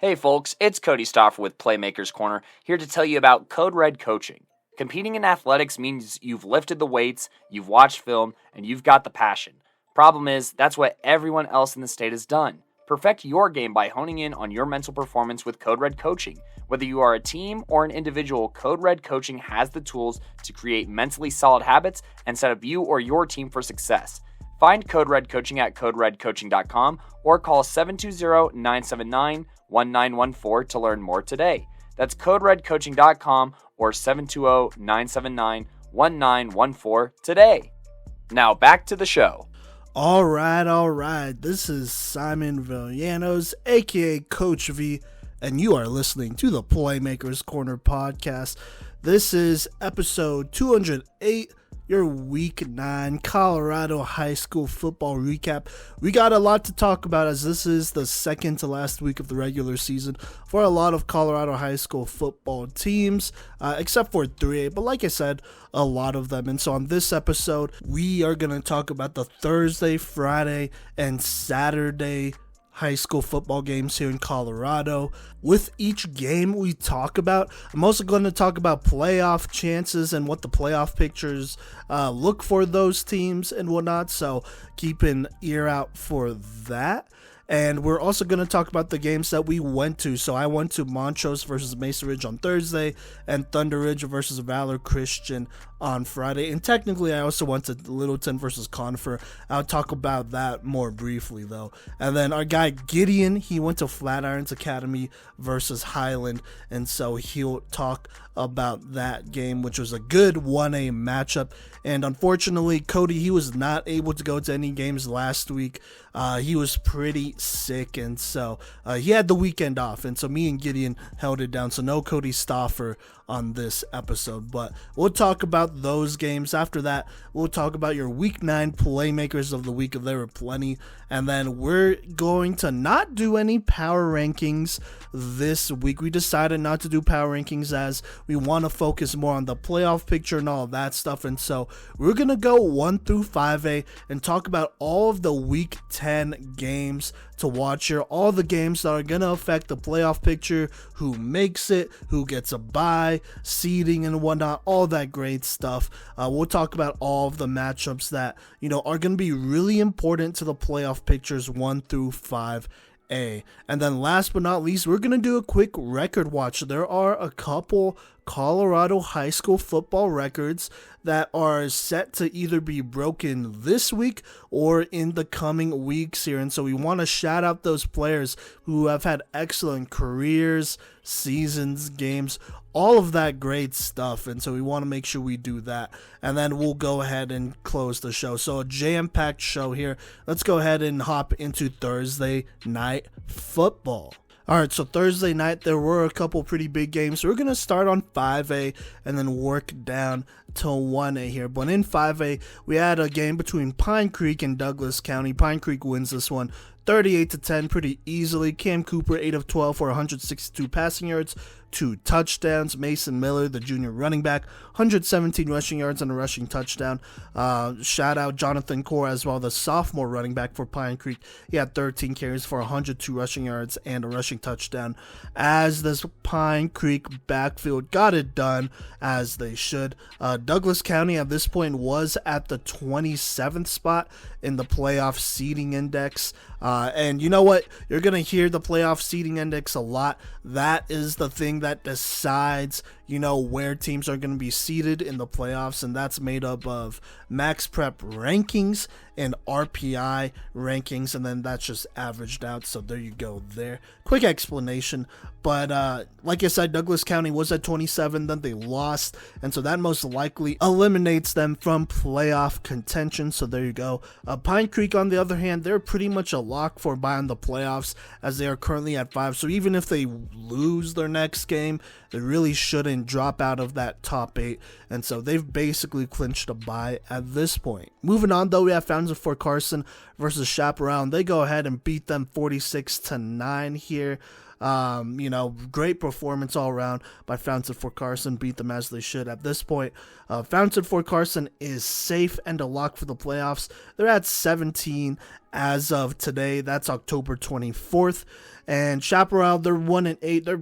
Hey folks, it's Cody Stoffer with Playmaker's Corner, here to tell you about Code Red coaching. Competing in athletics means you've lifted the weights, you've watched film, and you've got the passion. Problem is, that's what everyone else in the state has done. Perfect your game by honing in on your mental performance with Code Red coaching. Whether you are a team or an individual, Code Red coaching has the tools to create mentally solid habits and set up you or your team for success. Find Code Red Coaching at CodeRedCoaching.com or call 720-979-1914 to learn more today. That's CodeRedCoaching.com or 720-979-1914 today. Now back to the show. All right. This is Simon Villanos, aka Coach V, and you are listening to the Playmakers Corner podcast. This is episode 208. Your Week 9 Colorado High School football recap. We got a lot to talk about as this is the second to last week of the regular season for a lot of Colorado High School football teams, except for 3A, but like I said, a lot of them. And so on this episode, we are going to talk about the Thursday, Friday, and Saturday high school football games here in Colorado. With each game we talk about, I'm also going to talk about playoff chances and what the playoff pictures look for those teams and whatnot, so keep an ear out for that. And we're also going to talk about the games that we went to. So I went to Montrose versus Mesa Ridge on Thursday and ThundeRidge versus Valor Christian on Friday. And technically, I also went to Littleton versus Conifer. I'll talk about that more briefly, though. And then our guy Gideon, he went to Flatirons Academy versus Highland. And so he'll talk about that game, which was a good 1A matchup. And unfortunately, Cody, he was not able to go to any games last week. He was pretty sick, and so he had the weekend off, and so me and Gideon held it down. So no Cody Stoffer on this episode, but we'll talk about those games. After that, we'll talk about your Week 9 Playmakers of the Week, if there were plenty, and then we're going to not do any power rankings this week. We decided not to do power rankings as we want to focus more on the playoff picture and all of that stuff, and so we're going to go 1 through 5A and talk about all of the Week 10 games to watch here, all the games that are going to affect the playoff picture, who makes it, who gets a bye, seeding and whatnot, all that great stuff. We'll talk about all of the matchups that, are going to be really important to the playoff pictures 1 through 5A. And then last but not least, we're going to do a quick record watch. There are a couple Colorado high school football records that are set to either be broken this week or in the coming weeks here. And so we want to shout out those players who have had excellent careers, seasons, games, all of that great stuff. And so we want to make sure we do that. And then we'll go ahead and close the show. So a jam-packed show here. Let's go ahead and hop into Thursday night football. All right, so Thursday night, there were a couple pretty big games. So we're going to start on 5A and then work down to 1A here. But in 5A, we had a game between Pine Creek and Douglas County. Pine Creek wins this one 38-10 pretty easily. Cam Cooper, 8 of 12 for 162 passing yards, 2 touchdowns. Mason Miller, the junior running back, 117 rushing yards and a rushing touchdown. Shout out Jonathan Core as well, the sophomore running back for Pine Creek. He had 13 carries for 102 rushing yards and a rushing touchdown, as this Pine Creek backfield got it done as they should. Douglas County at this point was at the 27th spot in the playoff seeding index. And you know what? You're going to hear the playoff seeding index a lot. That is the thing that decides, where teams are going to be seated in the playoffs. And that's made up of max prep rankings and RPI rankings. And then that's just averaged out. So there you go there. Quick explanation. But like I said, Douglas County was at 27. Then they lost. And so that most likely eliminates them from playoff contention. So there you go. Pine Creek, on the other hand, they're pretty much a lock for buying the playoffs as they are currently at 5. So even if they lose their next game, they really shouldn't drop out of that top 8. And so they've basically clinched a bye at this point. Moving on, though, we have Fountains of Fort Carson versus Chaparral. They go ahead and beat them 46-9 here. Great performance all around by Fountain Fort Carson. Beat them as they should. At this point, Fountain Fort Carson is safe and a lock for the playoffs. They're at 17 as of today. That's October 24th. And Chaparral, they're 1-8. They're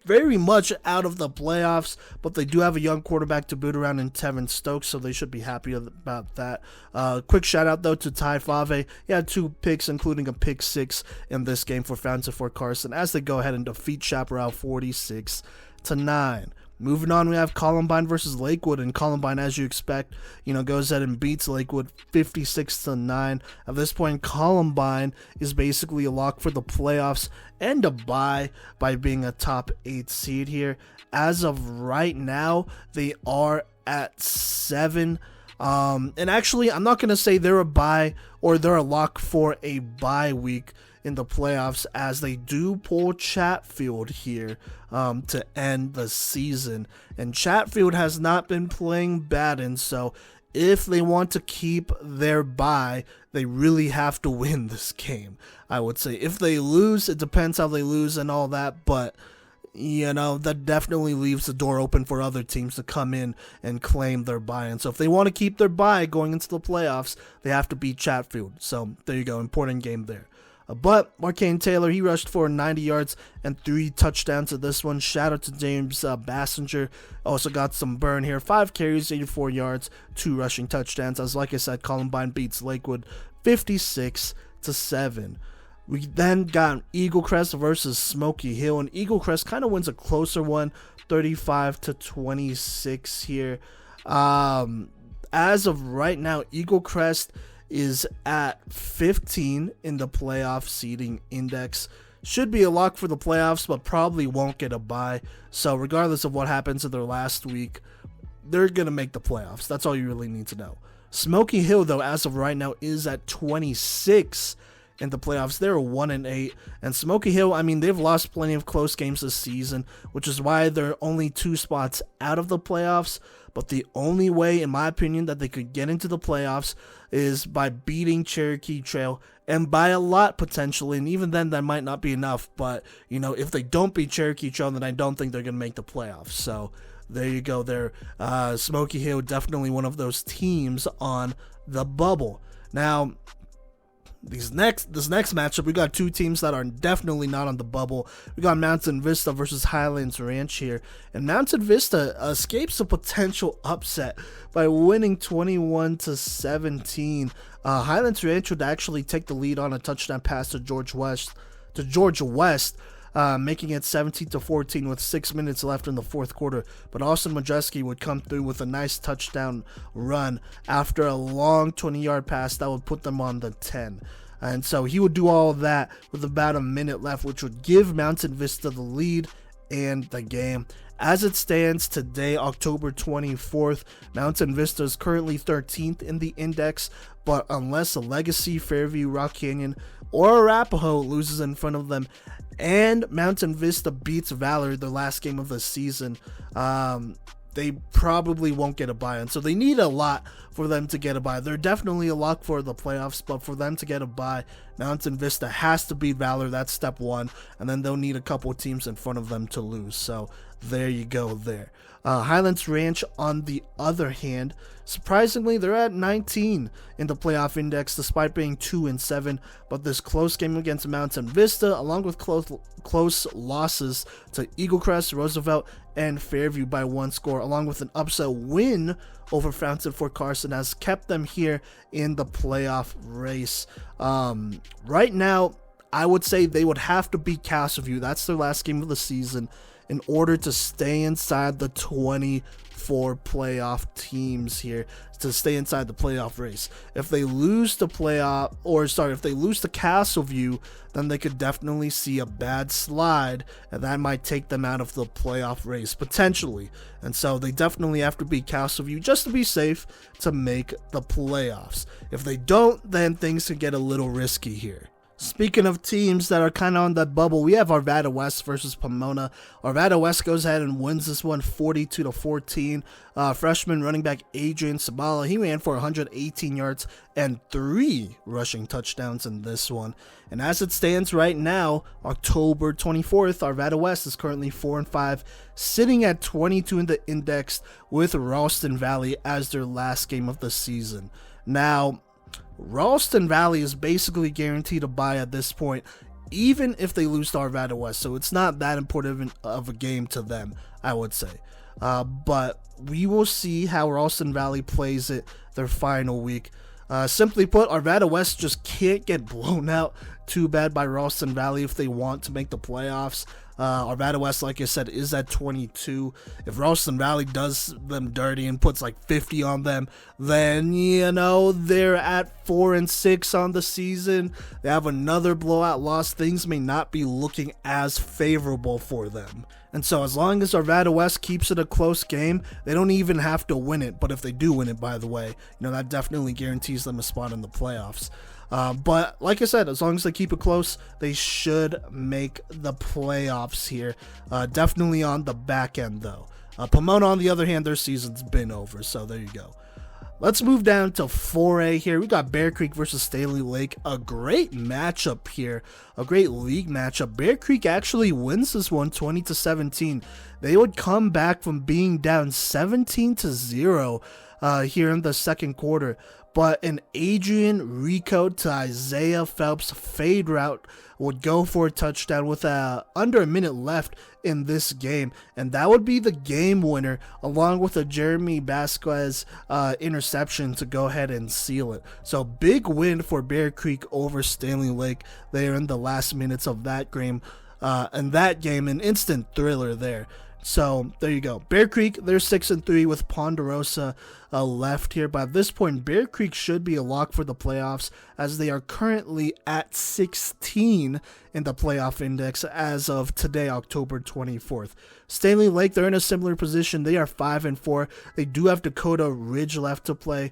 very much out of the playoffs, but they do have a young quarterback to boot around in Tevin Stokes, so they should be happy about that. Quick shout out though to Ty Fave. He had 2 picks, including a pick 6 in this game for Fountain Fort Carson, as they go ahead and defeat Chaparral 46-9. Moving on, we have Columbine versus Lakewood, and Columbine, as you expect, goes ahead and beats Lakewood 56-9. At this point, Columbine is basically a lock for the playoffs and a bye by being a top 8 seed here. As of right now, they are at 7. And actually, I'm not going to say they're a bye or they're a lock for a bye week in the playoffs, as they do pull Chatfield here to end the season. And Chatfield has not been playing bad, and so if they want to keep their bye, they really have to win this game, I would say. If they lose, it depends how they lose and all that, but that definitely leaves the door open for other teams to come in and claim their bye. And so if they want to keep their bye going into the playoffs, they have to beat Chatfield. So there you go, important game there. But Marcane Taylor, he rushed for 90 yards and 3 touchdowns at this one. Shout out to James Bassinger. Also got some burn here. 5 carries, 84 yards, 2 rushing touchdowns. As like I said, Columbine beats Lakewood 56-7. We then got Eagle Crest versus Smoky Hill, and Eagle Crest kind of wins a closer one, 35-26 here. As of right now, Eagle Crest is at 15 in the playoff seeding index. Should be a lock for the playoffs, but probably won't get a bye. So regardless of what happens in their last week, they're going to make the playoffs. That's all you really need to know. Smoky Hill, though, as of right now, is at 26 in the playoffs. They're 1-8. And Smoky Hill, they've lost plenty of close games this season, which is why they're only 2 spots out of the playoffs. But the only way, in my opinion, that they could get into the playoffs is by beating Cherokee Trail, and by a lot potentially, and even then that might not be enough. But if they don't beat Cherokee Trail, then I don't think they're going to make the playoffs. So there you go there. Smoky Hill, definitely one of those teams on the bubble. Now, this next matchup, we got 2 teams that are definitely not on the bubble. We got Mountain Vista versus Highlands Ranch here, and Mountain Vista escapes a potential upset by winning 21-17. Highlands Ranch would actually take the lead on a touchdown pass to George West, making it 17-14 with 6 minutes left in the fourth quarter. But Austin Majeski would come through with a nice touchdown run after a long 20-yard pass that would put them on the 10. And so he would do all of that with about a minute left, which would give Mountain Vista the lead and the game. As it stands today, October 24th, Mountain Vista is currently 13th in the index, but unless a Legacy, Fairview, Rock Canyon, or Arapahoe loses in front of them, and Mountain Vista beats Valor the last game of the season, they probably won't get a bye. And so they need a lot for them to get a bye. They're definitely a lock for the playoffs, but for them to get a bye, Mountain Vista has to beat Valor. That's step one. And then they'll need a couple of teams in front of them to lose. So there you go there. Highlands Ranch, on the other hand, surprisingly, they're at 19 in the playoff index despite being 2-7. But this close game against Mountain Vista, along with close losses to Eagle Crest, Roosevelt, and Fairview by 1 score, along with an upset win over Fountain Fort Carson, has kept them here in the playoff race. Right now, I would say they would have to beat Castleview. That's their last game of the season in order to stay inside the 24 playoff teams here, to stay inside the playoff race. If they lose to if they lose to Castleview, then they could definitely see a bad slide, and that might take them out of the playoff race, potentially. And so they definitely have to beat Castleview just to be safe to make the playoffs. If they don't, then things could get a little risky here. Speaking of teams that are kind of on that bubble, we have Arvada West versus Pomona. Arvada West goes ahead and wins this one 42-14. Freshman running back Adrian Sabala, he ran for 118 yards and 3 rushing touchdowns in this one. And as it stands right now, October 24th, Arvada West is currently 4-5, sitting at 22 in the index with Ralston Valley as their last game of the season. Now, Ralston Valley is basically guaranteed a bye at this point, even if they lose to Arvada West, so it's not that important of a game to them, I would say. But we will see how Ralston Valley plays it their final week. Simply put, Arvada West just can't get blown out too bad by Ralston Valley if they want to make the playoffs. Arvada West, like I said, is at 22. If Ralston Valley does them dirty and puts like 50 on them, then, they're at 4-6 on the season. They have another blowout loss. Things may not be looking as favorable for them. And so as long as Arvada West keeps it a close game, they don't even have to win it. But if they do win it, by the way, that definitely guarantees them a spot in the playoffs. But like I said, as long as they keep it close, they should make the playoffs here. Definitely on the back end, though. Pomona, on the other hand, their season's been over, so there you go. Let's move down to 4A here. We got Bear Creek versus Staley Lake. A great matchup here. A great league matchup. Bear Creek actually wins this one 20-17. They would come back from being down 17-0 here in the second quarter. But an Adrian Rico to Isaiah Phelps fade route would go for a touchdown with under a minute left in this game. And that would be the game winner, along with a Jeremy Vasquez interception to go ahead and seal it. So big win for Bear Creek over Stanley Lake there in the last minutes of that game. An instant thriller there. So there you go. Bear Creek, they're 6-3 with Ponderosa left here. By this point, Bear Creek should be a lock for the playoffs, as they are currently at 16 in the playoff index as of today, October 24th. Stanley Lake, they're in a similar position. They are 5-4. They do have Dakota Ridge left to play.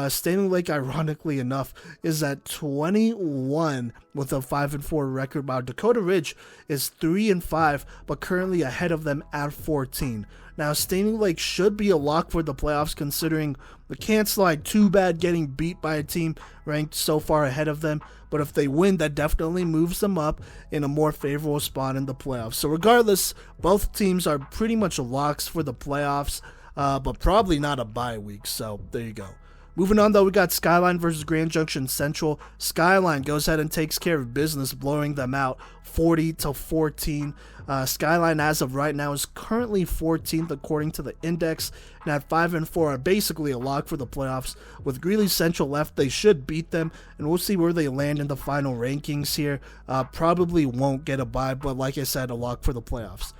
Stanley Lake, ironically enough, is at 21 with a 5-4 record. While Dakota Ridge is 3-5, but currently ahead of them at 14. Now, Stanley Lake should be a lock for the playoffs, considering they can't slide too bad getting beat by a team ranked so far ahead of them. But if they win, that definitely moves them up in a more favorable spot in the playoffs. So regardless, both teams are pretty much locks for the playoffs, but probably not a bye week. So there you go. Moving on, though, we got Skyline versus Grand Junction Central. Skyline goes ahead and takes care of business, blowing them out 40-14. Skyline, as of right now, is currently 14th according to the index, and at 5-4 are basically a lock for the playoffs. With Greeley Central left, they should beat them, and we'll see where they land in the final rankings here. Probably won't get a bye, but like I said, a lock for the playoffs.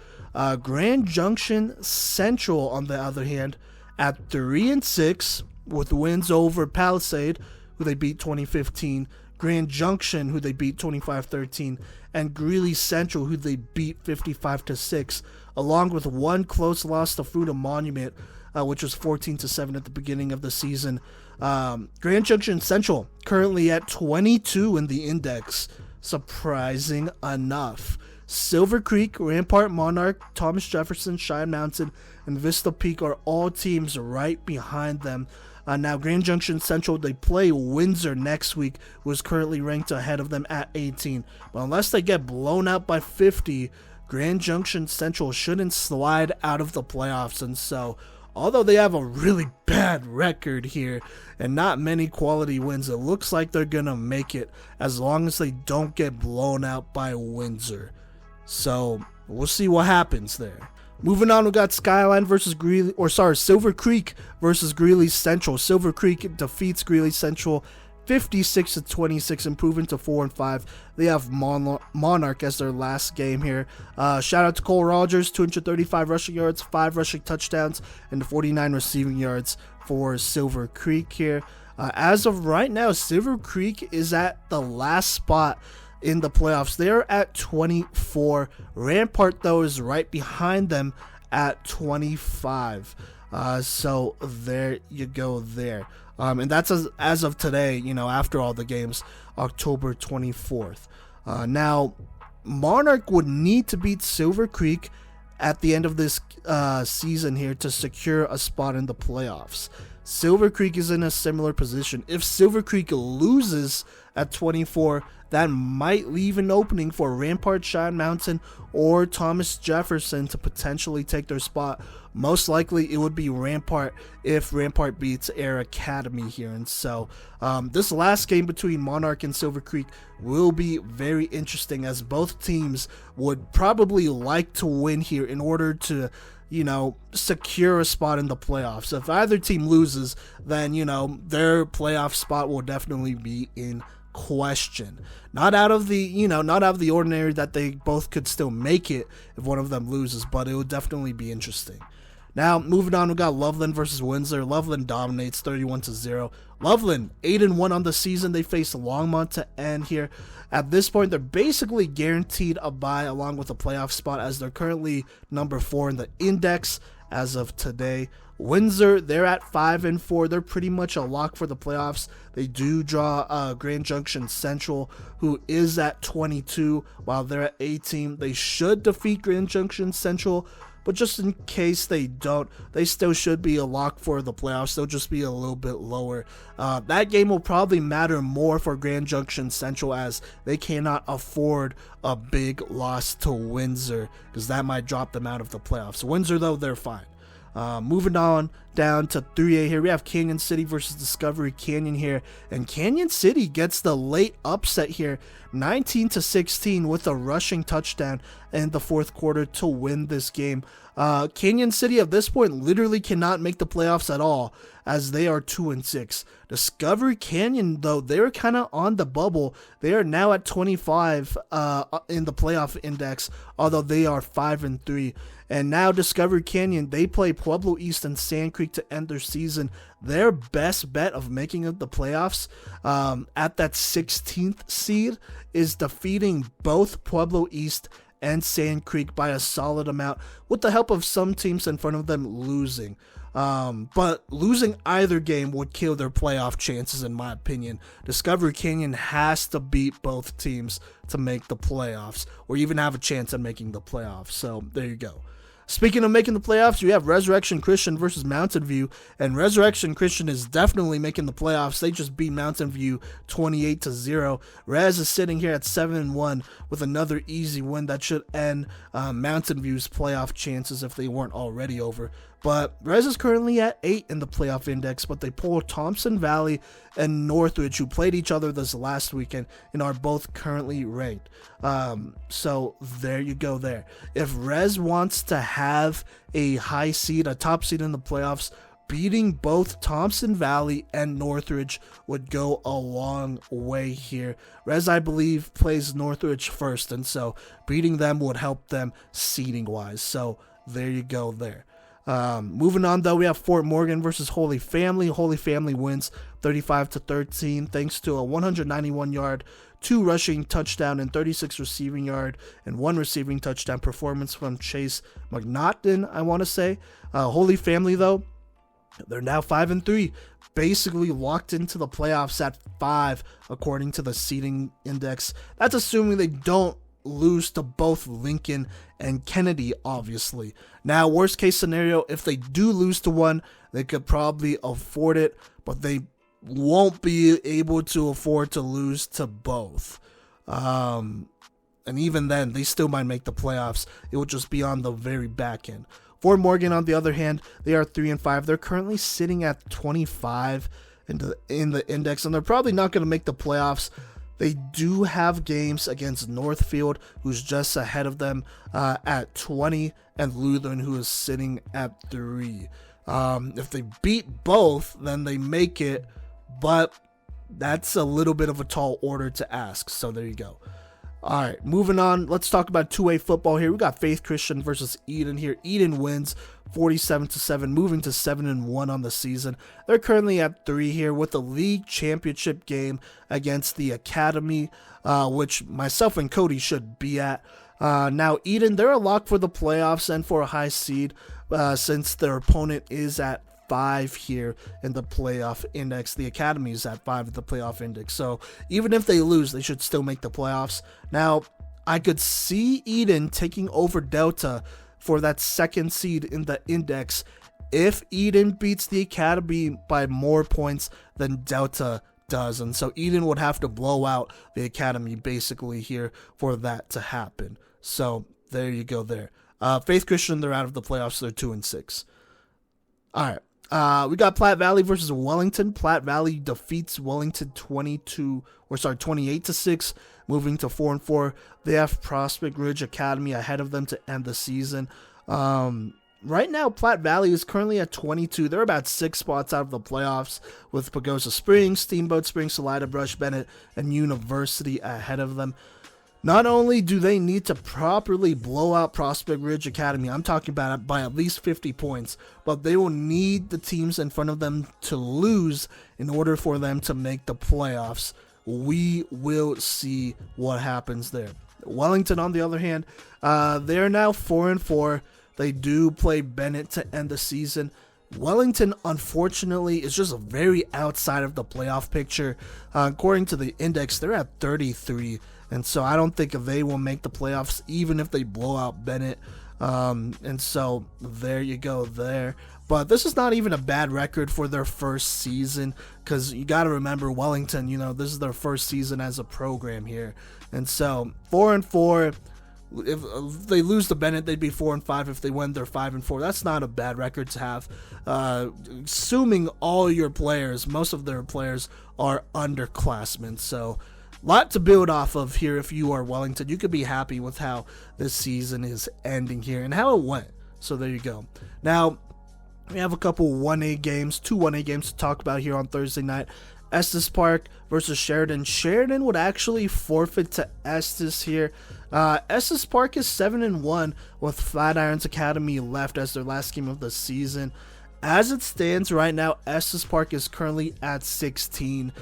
Grand Junction Central, on the other hand, at 3-6. With wins over Palisade, who they beat 2015, Grand Junction, who they beat 25-13, and Greeley Central, who they beat 55-6, along with one close loss to Fruita Monument, which was 14-7 at the beginning of the season. Grand Junction Central currently at 22 in the index, surprising enough. Silver Creek, Rampart Monarch, Thomas Jefferson, Cheyenne Mountain, and Vista Peak are all teams right behind them. Now, Grand Junction Central, they play Windsor next week, who is currently ranked ahead of them at 18. But unless they get blown out by 50, Grand Junction Central shouldn't slide out of the playoffs. And so, although they have a really bad record here and not many quality wins, it looks like they're going to make it as long as they don't get blown out by Windsor. So, we'll see what happens there. Moving on, we got Skyline versus Silver Creek versus Greeley Central. Silver Creek defeats Greeley Central 56-26, improving to 4-5. They have Monarch as their last game here. Shout out to Cole Rogers, 235 rushing yards, 5 rushing touchdowns, and 49 receiving yards for Silver Creek here. As of right now, Silver Creek is at the last spot in the playoffs. They're at 24. Rampart, though, is right behind them at 25. So there you go there. And that's as of today, after all the games, October 24th. Now, Monarch would need to beat Silver Creek at the end of this season here to secure a spot in the playoffs. Silver Creek is in a similar position. If Silver Creek loses at 24, that might leave an opening for Rampart, Cheyenne Mountain, or Thomas Jefferson to potentially take their spot. Most likely it would be Rampart if Rampart beats Air Academy here. And so this last game between Monarch and Silver Creek will be very interesting, as both teams would probably like to win here in order to secure a spot in the playoffs. If either team loses, then, their playoff spot will definitely be in question. Not out of the ordinary that they both could still make it if one of them loses, but it would definitely be interesting. Now, moving on, we got Loveland versus Windsor. Loveland dominates 31-0. Loveland 8-1 on the season. They face Longmont to end here. At this point, they're basically guaranteed a bye along with a playoff spot, as they're currently number 4 in the index as of today. Windsor, they're at 5-4. They're pretty much a lock for the playoffs. They do draw Grand Junction Central, who is at 22, while they're at 18. They should defeat Grand Junction Central, but just in case they don't, they still should be a lock for the playoffs. They'll just be a little bit lower. That game will probably matter more for Grand Junction Central, as they cannot afford a big loss to Windsor, because that might drop them out of the playoffs. Windsor, though, they're fine. Moving on down to 3A here, we have Canyon City versus Discovery Canyon here, and Canyon City gets the late upset here, 19-16, with a rushing touchdown in the fourth quarter to win this game. Canyon City at this point literally cannot make the playoffs at all, as they are 2-6. Discovery Canyon, though, they're kind of on the bubble. They are now at 25 in the playoff index, although they are 5-3. And now Discovery Canyon, they play Pueblo East and Sand Creek to end their season. Their best bet of making it the playoffs at that 16th seed is defeating both Pueblo East and Sand Creek by a solid amount, with the help of some teams in front of them losing. But losing either game would kill their playoff chances, in my opinion. Discovery Canyon has to beat both teams to make the playoffs, or even have a chance at making the playoffs. So there you go. Speaking of making the playoffs, we have Resurrection Christian versus Mountain View, and Resurrection Christian is definitely making the playoffs. They just beat Mountain View 28-0. Res is sitting here at 7-1 with another easy win that should end Mountain View's playoff chances if they weren't already over. But Res is currently at 8 in the playoff index, but they pull Thompson Valley and Northridge, who played each other this last weekend and are both currently ranked. So there you go there. If Res wants to have a high seed, a top seed in the playoffs, beating both Thompson Valley and Northridge would go a long way here. Res, I believe, plays Northridge first, and so beating them would help them seeding-wise. So there you go there. Moving on, though, we have Fort Morgan versus Holy Family. Holy Family wins 35-13 thanks to a 191-yard, 2 rushing touchdown and 36 receiving yard and 1 receiving touchdown performance from Chase McNaughton, I want to say. Holy Family, though, they're now 5-3, basically locked into the playoffs at 5 according to the seeding index. That's assuming they don't lose to both Lincoln and Kennedy, obviously. Now, worst case scenario, if they do lose to one, they could probably afford it, but they won't be able to afford to lose to both. And even then, they still might make the playoffs. It will just be on the very back end. Fort Morgan, on the other hand, they are 3-5. They're currently sitting at 25 in the index, and they're probably not going to make the playoffs. They do have games against Northfield, who's just ahead of them at 20, and Lutheran, who is sitting at 3. If they beat both, then they make it, but that's a little bit of a tall order to ask, so there you go. All right, moving on. Let's talk about 2A football here. We got Faith Christian versus Eden here. Eden wins 47-7, moving to 7-1 on the season. They're currently at 3 here with the league championship game against the Academy, which myself and Cody should be at. Now, Eden, they're a lock for the playoffs and for a high seed since their opponent is at 5 here in the playoff index. The Academy is at 5 in the playoff index. So even if they lose, they should still make the playoffs. Now, I could see Eden taking over Delta for that second seed in the index if Eden beats the Academy by more points than Delta does. And so Eden would have to blow out the Academy basically here for that to happen. So there you go there. Faith Christian, they're out of the playoffs. They're 2-6. All right. We got Platte Valley versus Wellington. Platte Valley defeats Wellington 28-6, moving to 4-4. They have Prospect Ridge Academy ahead of them to end the season. Right now, Platte Valley is currently at 22. They're about 6 spots out of the playoffs with Pagosa Springs, Steamboat Springs, Salida, Brush Bennett, and University ahead of them. Not only do they need to properly blow out Prospect Ridge Academy, I'm talking about by at least 50 points, but they will need the teams in front of them to lose in order for them to make the playoffs. We will see what happens there. Wellington, on the other hand, they're now 4-4. They do play Bennett to end the season. Wellington, unfortunately, is just very outside of the playoff picture. According to the index, they're at 33. And so I don't think they will make the playoffs even if they blow out Bennett. And so there you go there. But this is not even a bad record for their first season because you got to remember Wellington, this is their first season as a program here. And so 4-4. If they lose to Bennett, they'd be 4-5. If they win, they're 5-4. That's not a bad record to have. Assuming all your players, most of their players are underclassmen. So lot to build off of here if you are Wellington. You could be happy with how this season is ending here and how it went. So there you go. Now, we have a couple 1A games, two 1A games to talk about here on Thursday night. Estes Park versus Sheridan. Sheridan would actually forfeit to Estes here. Estes Park is 7-1 with Flatirons Academy left as their last game of the season. As it stands right now, Estes Park is currently at 16.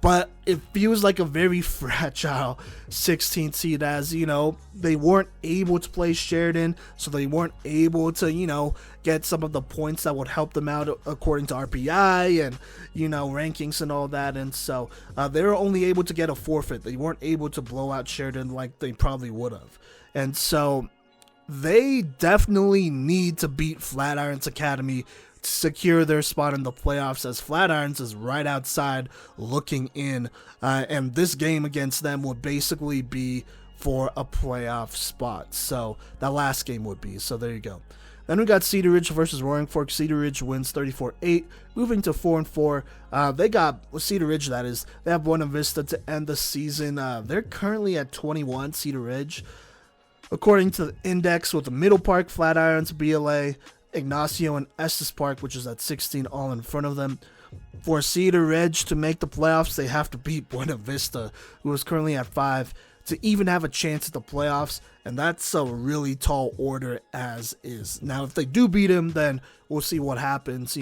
But it feels like a very fragile 16th seed as, they weren't able to play Sheridan, so they weren't able to, get some of the points that would help them out according to RPI and, rankings and all that. And so they were only able to get a forfeit. They weren't able to blow out Sheridan like they probably would have. And so they definitely need to beat Flatirons Academy to secure their spot in the playoffs as Flatirons is right outside looking in, and this game against them would basically be for a playoff spot. So that last game would be. So there you go. Then we got Cedar Ridge versus Roaring Fork. Cedar Ridge wins 34-8, moving to 4-4. They got Cedar Ridge, that is. They have Buena Vista to end the season. They're currently at 21, Cedar Ridge. According to the index, with the Middle Park, Flatirons, BLA, Ignacio, and Estes Park, which is at 16, all in front of them. For Cedar Ridge to make the playoffs, they have to beat Buena Vista, who is currently at 5, to even have a chance at the playoffs, and that's a really tall order as is. Now, if they do beat him, then we'll see what happens,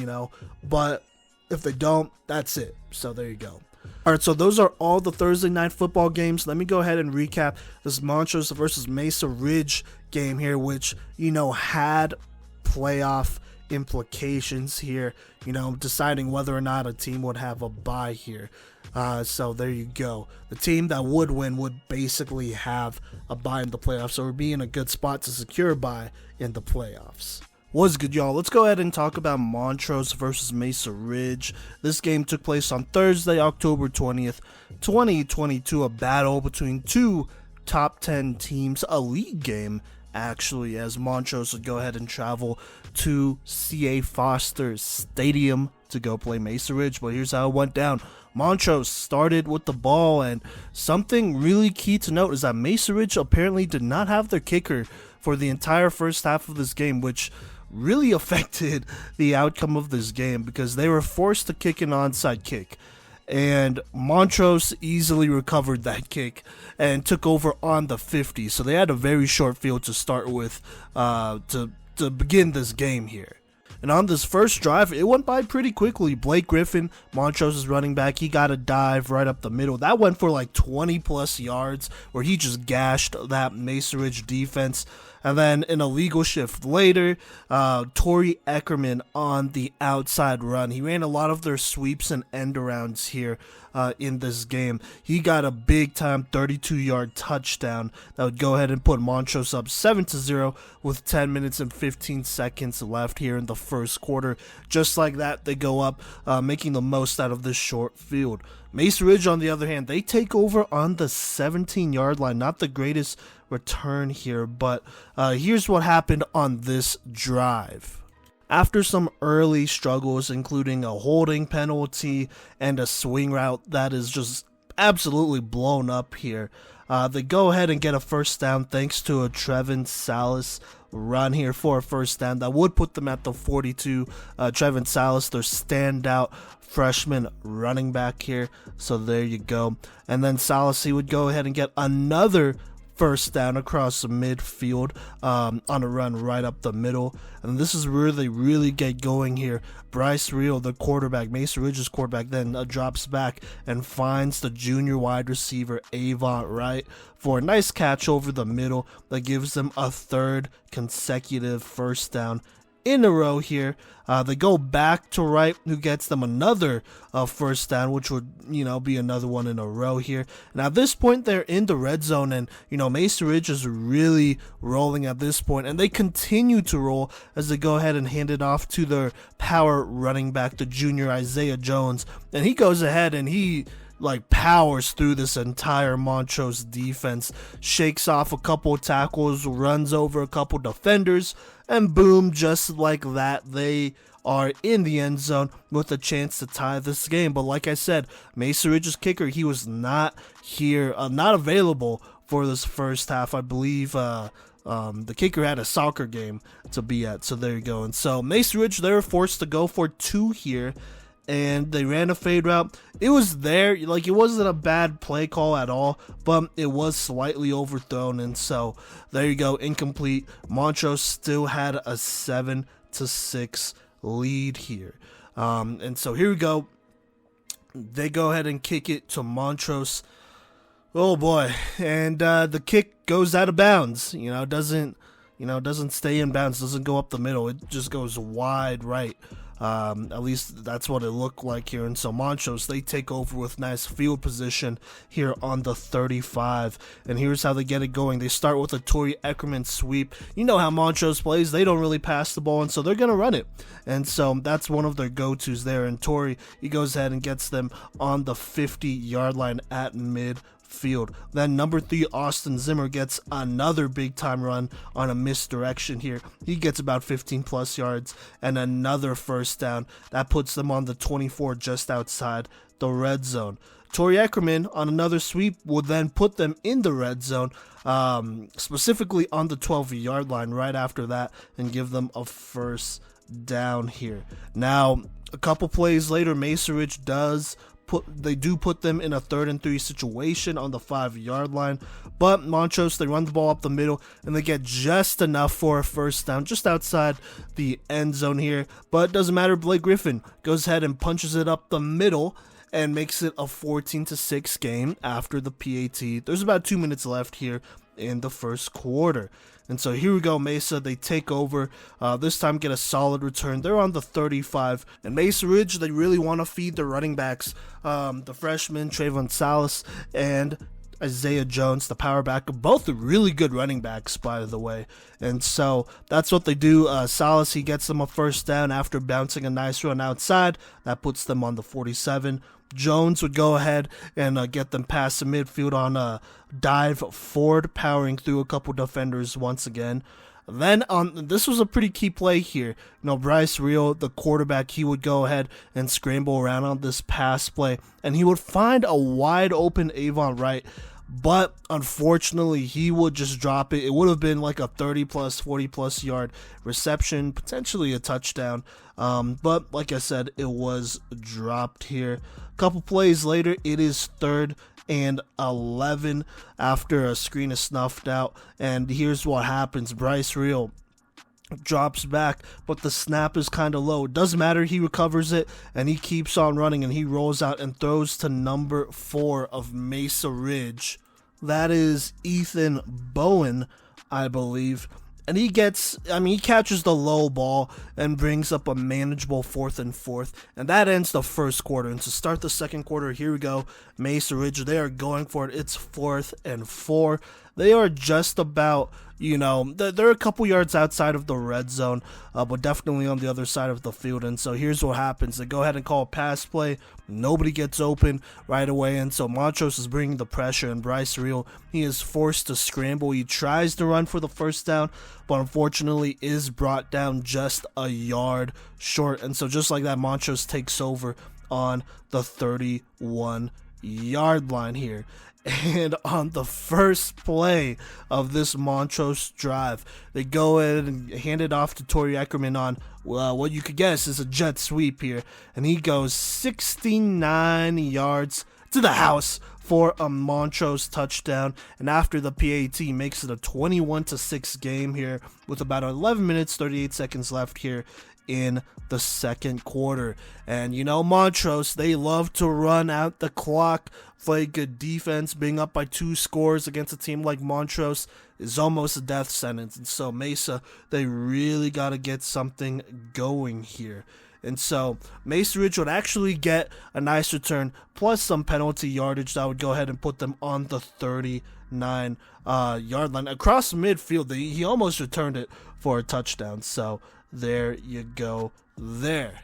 but if they don't, that's it. So there you go. All right, so those are all the Thursday night football games. Let me go ahead and recap this Montrose versus Mesa Ridge game here, which, had playoff implications here, deciding whether or not a team would have a bye here. So there you go. The team that would win would basically have a bye in the playoffs, so we'd be in a good spot to secure a bye in the playoffs. What's good, y'all? Let's go ahead and talk about Montrose versus Mesa Ridge. This game took place on Thursday, October 20th, 2022, a battle between two top 10 teams, a league game actually, as Montrose would go ahead and travel to C.A. Foster Stadium to go play Mesa Ridge. But here's how it went down. Montrose started with the ball, and something really key to note is that Mesa Ridge apparently did not have their kicker for the entire first half of this game, which really affected the outcome of this game because they were forced to kick an onside kick. And Montrose easily recovered that kick and took over on the 50. So they had a very short field to start with to begin this game here. And on this first drive, it went by pretty quickly. Blake Griffin, Montrose's running back, he got a dive right up the middle. That went for like 20 plus yards where he just gashed that Mesa Ridge defense. And then an illegal shift later, Torrey Eckerman on the outside run. He ran a lot of their sweeps and end arounds here in this game. He got a big time 32-yard touchdown that would go ahead and put Montrose up 7-0 with 10 minutes and 15 seconds left here in the first quarter. Just like that, they go up, making the most out of this short field. Mesa Ridge, on the other hand, they take over on the 17-yard line. Not the greatest return here, but here's what happened on this drive. After some early struggles, including a holding penalty and a swing route that is just absolutely blown up here, they go ahead and get a first down thanks to a Trevin Salas run here for a first down that would put them at the 42. Trevin Salas, their standout freshman running back here, so there you go. And then Salas, he would go ahead and get another first down across the midfield on a run right up the middle. And this is where they really get going here. Bryce Reel, the quarterback, Mesa Ridge's quarterback, then drops back and finds the junior wide receiver Avant Wright for a nice catch over the middle that gives them a third consecutive first down in a row here. They go back to Wright, who gets them another first down, which would, be another one in a row here. Now, at this point, they're in the red zone, and, Mesa Ridge is really rolling at this point, and they continue to roll as they go ahead and hand it off to their power running back, the junior Isaiah Jones, and he goes ahead and he powers through this entire Montrose defense, shakes off a couple tackles, runs over a couple defenders, and boom, just like that, they are in the end zone with a chance to tie this game. But like I said, Mesa Ridge's kicker, he was not here, not available for this first half. I believe the kicker had a soccer game to be at, so there you go. And so Mesa Ridge, they were forced to go for two here, and they ran a fade route. It was there, it wasn't a bad play call at all, but it was slightly overthrown, and so there you go, incomplete. Montrose still had a 7-6 lead here. And so here we go. They go ahead and kick it to Montrose. Oh boy, and the kick goes out of bounds. Doesn't stay in bounds, doesn't go up the middle. It just goes wide right. At least that's what it looked like here. And so Montrose, they take over with nice field position here on the 35. And here's how they get it going. They start with a Torrey Eckerman sweep. You know how Montrose plays. They don't really pass the ball, and so they're going to run it. And so that's one of their go-tos there. And Torrey, he goes ahead and gets them on the 50-yard line at midfield. Then number 3, Austin Zimmer, gets another big time run on a misdirection here. He gets about 15 plus yards and another first down. That puts them on the 24, just outside the red zone. Torrey Eckerman on another sweep will then put them in the red zone, specifically on the 12-yard line right after that, and give them a first down here. Now, a couple plays later, Mesa Ridge they do put them in a 3rd and 3 situation on the 5-yard line, but Montrose, they run the ball up the middle, and they get just enough for a first down, just outside the end zone here. But it doesn't matter. Blake Griffin goes ahead and punches it up the middle and makes it a 14-6 game after the PAT. There's about 2 minutes left here in the first quarter. And so here we go, Mesa, they take over, this time get a solid return. They're on the 35, and Mesa Ridge, they really want to feed their running backs, the freshman Trevin Salas and Isaiah Jones, the power back, both really good running backs, by the way. And so that's what they do. Salas, he gets them a first down after bouncing a nice run outside. That puts them on the 47. Jones would go ahead and get them past the midfield on a dive forward, powering through a couple defenders once again. Then this was a pretty key play here. Bryce Reel, the quarterback, he would go ahead and scramble around on this pass play, and he would find a wide open Avant Wright, but unfortunately he would just drop it. It would have been like a 30 plus 40 plus yard reception, potentially a touchdown, but like I said, it was dropped here. A couple plays later, it is 3rd and 11 after a screen is snuffed out, and here's what happens. Bryce Reel, drops back, but the snap is kind of low. Doesn't matter, he recovers it, and he keeps on running, and he rolls out and throws to number 4 of Mesa Ridge. That is Ethan Bowen, I believe. And he catches the low ball and brings up a manageable 4th and 4, and that ends the first quarter. And to start the second quarter, here we go. Mesa Ridge, they are going for it. It's 4th and 4. They are just about, they're a couple yards outside of the red zone, but definitely on the other side of the field. And so here's what happens. They go ahead and call a pass play. Nobody gets open right away. And so Montrose is bringing the pressure, and Bryce Reel, he is forced to scramble. He tries to run for the first down, but unfortunately is brought down just a yard short. And so just like that, Montrose takes over on the 31-yard line here. And on the first play of this Montrose drive, they go ahead and hand it off to Torrey Eckerman on, what you could guess is a jet sweep here. And he goes 69 yards to the house for a Montrose touchdown. And after the PAT makes it a 21-6 game here with about 11 minutes, 38 seconds left here in the second quarter. And Montrose, they love to run out the clock, play good defense. Being up by 2 scores against a team like Montrose is almost a death sentence. And so Mesa, they really got to get something going here. And so Mesa Ridge would actually get a nice return plus some penalty yardage that would go ahead and put them on the 39-yard line. Across midfield, he almost returned it for a touchdown. So there you go there.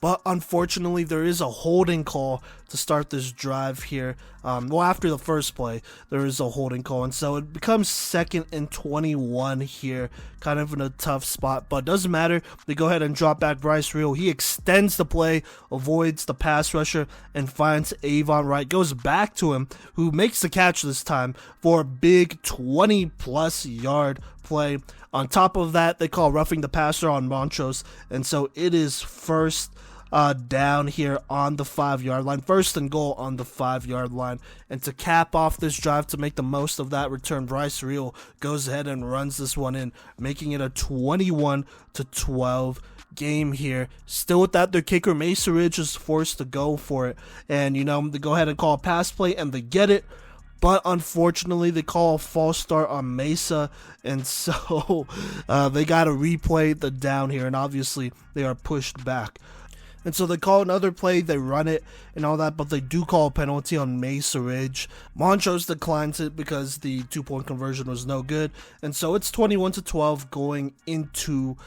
But unfortunately, there is a holding call to start this drive here. After the first play, there is a holding call. And so it becomes 2nd and 21 here. Kind of in a tough spot, but doesn't matter. They go ahead and drop back Bryce Reel. He extends the play, avoids the pass rusher, and finds Avon Wright. Goes back to him, who makes the catch this time for a big 20-plus yard play. On top of that, they call roughing the passer on Montrose. And so it is first down here on the 5-yard line. 1st and goal on the 5-yard line. And to cap off this drive, to make the most of that return, Bryce Reel goes ahead and runs this one in, making it a 21-12 game here. Still with that, their kicker, Mesa Ridge, is forced to go for it. And, they go ahead and call a pass play, and they get it. But unfortunately, they call a false start on Mesa, and so they got to replay the down here, and obviously they are pushed back. And so they call another play, they run it and all that, but they do call a penalty on Mesa Ridge. Montrose declines it because the 2-point conversion was no good. And so it's 21-12 going into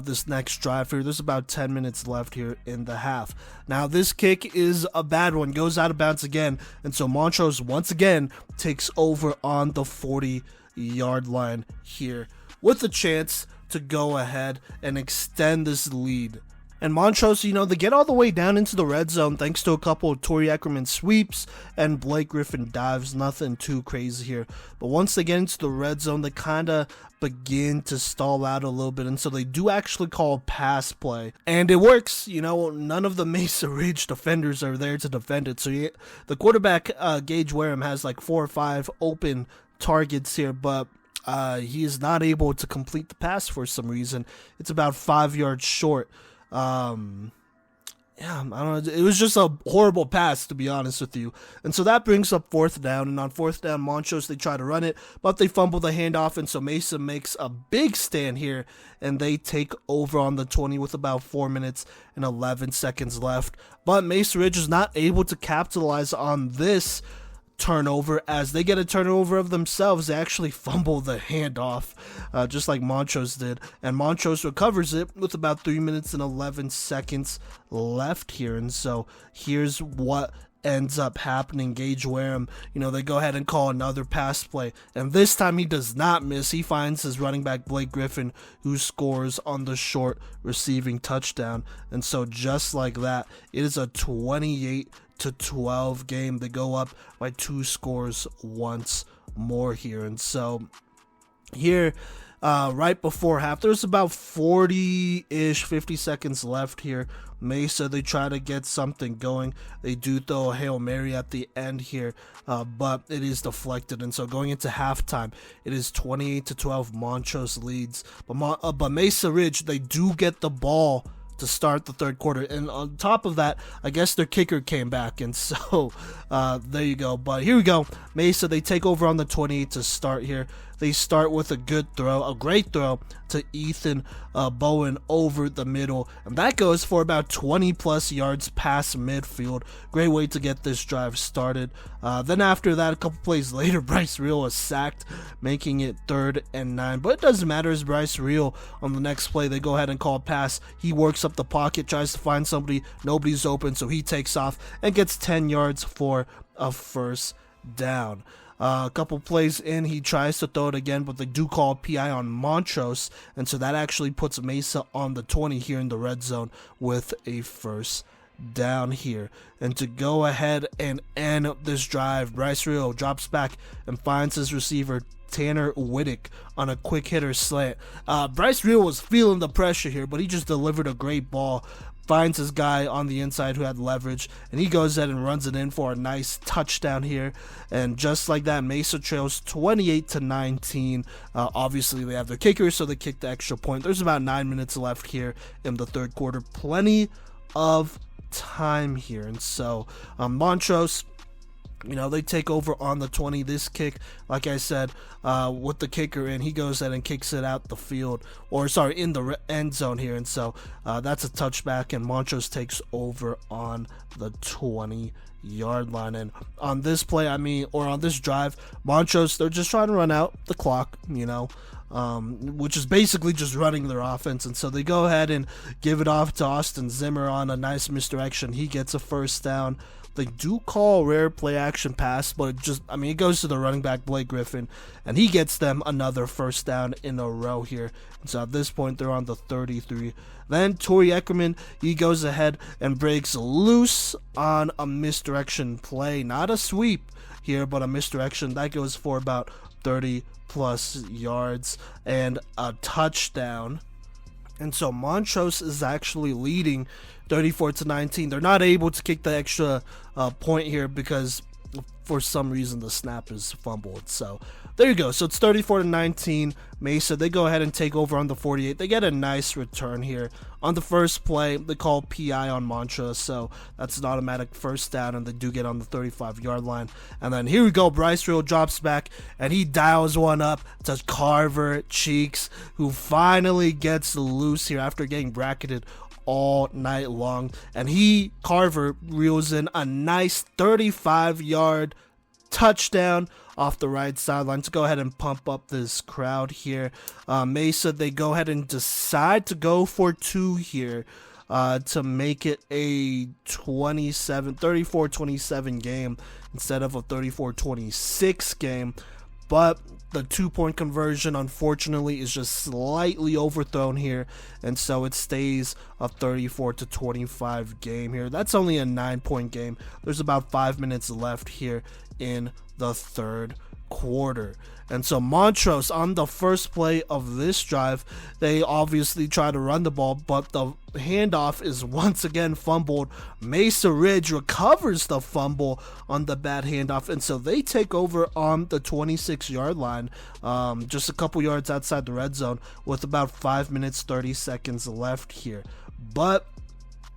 this next drive here. There's about 10 minutes left here in the half. Now this kick is a bad one, goes out of bounds again. And so Montrose once again takes over on the 40-yard line here with a chance to go ahead and extend this lead. And Montrose, they get all the way down into the red zone thanks to a couple of Torrey Eckerman sweeps and Blake Griffin dives. Nothing too crazy here. But once they get into the red zone, they kind of begin to stall out a little bit. And so they do actually call a pass play. And it works. None of the Mesa Ridge defenders are there to defend it. So the quarterback, Gage Wareham, has like 4 or 5 open targets here. But he is not able to complete the pass for some reason. It's about 5 yards short. I don't know. It was just a horrible pass, to be honest with you. And so that brings up 4th down. And on 4th down, Montrose, they try to run it, but they fumble the handoff. And so Mesa makes a big stand here, and they take over on the 20 with about 4 minutes and 11 seconds left. But Mesa Ridge is not able to capitalize on this turnover, as they get a turnover of themselves. They actually fumble the handoff, just like Montrose did, and Montrose recovers it with about 3 minutes and 11 seconds left here. And so here's what ends up happening. Gage Wareham, they go ahead and call another pass play, and this time he does not miss. He finds his running back Blake Griffin, who scores on the short receiving touchdown. And so just like that, it is a 28-12 game. They go up by 2 scores once more here. And so here right before half. There's about 40-ish, 50 seconds left here. Mesa, they try to get something going. They do throw a Hail Mary at the end here, but it is deflected. And so going into halftime, it is 28-12. Montrose leads. But Mesa Ridge, they do get the ball to start the third quarter, and on top of that, I guess their kicker came back, and so there you go. But here we go. Mesa, they take over on the 28 to start here. They start with a good throw, a great throw to Ethan Bowen over the middle, and that goes for about 20 plus yards past midfield. Great way to get this drive started. Then after that, a couple plays later, Bryce Reel was sacked, making it 3rd and 9. But it doesn't matter, as Bryce Reel on the next play, they go ahead and call a pass. He works up the pocket, tries to find somebody, nobody's open, so he takes off and gets 10 yards for a first down. A couple plays in, he tries to throw it again, but they do call a PI on Montrose, and so that actually puts Mesa on the 20 here in the red zone with a first down here. And to go ahead and end this drive, Bryce Reel drops back and finds his receiver Tanner Whittick on a quick hitter slant. Bryce Reel was feeling the pressure here, but he just delivered a great ball. Finds his guy on the inside who had leverage, and he goes ahead and runs it in for a nice touchdown here. And just like that, Mesa trails 28-19. Obviously, they have their kicker, so they kick the extra point. There's about 9 minutes left here in the third quarter. Plenty of time here. And so Montrose, they take over on the 20. This kick, like I said, with the kicker in, he goes ahead and kicks it out the field, in the end zone here. And so that's a touchback, and Montrose takes over on the 20-yard line. And on this play, on this drive, Montrose, they're just trying to run out the clock, which is basically just running their offense. And so they go ahead and give it off to Austin Zimmer on a nice misdirection. He gets a first down. They do call a rare play action pass, but it goes to the running back, Blake Griffin, and he gets them another first down in a row here. And so at this point, they're on the 33. Then Torrey Eckerman, he goes ahead and breaks loose on a misdirection play. Not a sweep here, but a misdirection. That goes for about 30 plus yards and a touchdown. And so Montrose is actually leading 34-19. They're not able to kick the extra point here because for some reason the snap is fumbled. So there you go. So it's 34-19. Mesa, they go ahead and take over on the 48. They get a nice return here. On the first play, they call PI on Montrose, so that's an automatic first down, and they do get on the 35-yard line. And then here we go. Bryce Reel drops back, and he dials one up to Carver Cheeks, who finally gets loose here after getting bracketed all night long. And Carver reels in a nice 35-yard touchdown off the right sideline to go ahead and pump up this crowd here. Mesa, they go ahead and decide to go for 2 here to make it a 34-27 game instead of a 34-26 game. But the 2-point conversion, unfortunately, is just slightly overthrown here, and so it stays a 34-25 game here. That's only a 9-point game. There's about 5 minutes left here in the third quarter. And so Montrose, on the first play of this drive, they obviously try to run the ball, but the handoff is once again fumbled. Mesa Ridge recovers the fumble on the bad handoff, and so they take over on the 26-yard line, just a couple yards outside the red zone, with about 5 minutes 30 seconds left here. But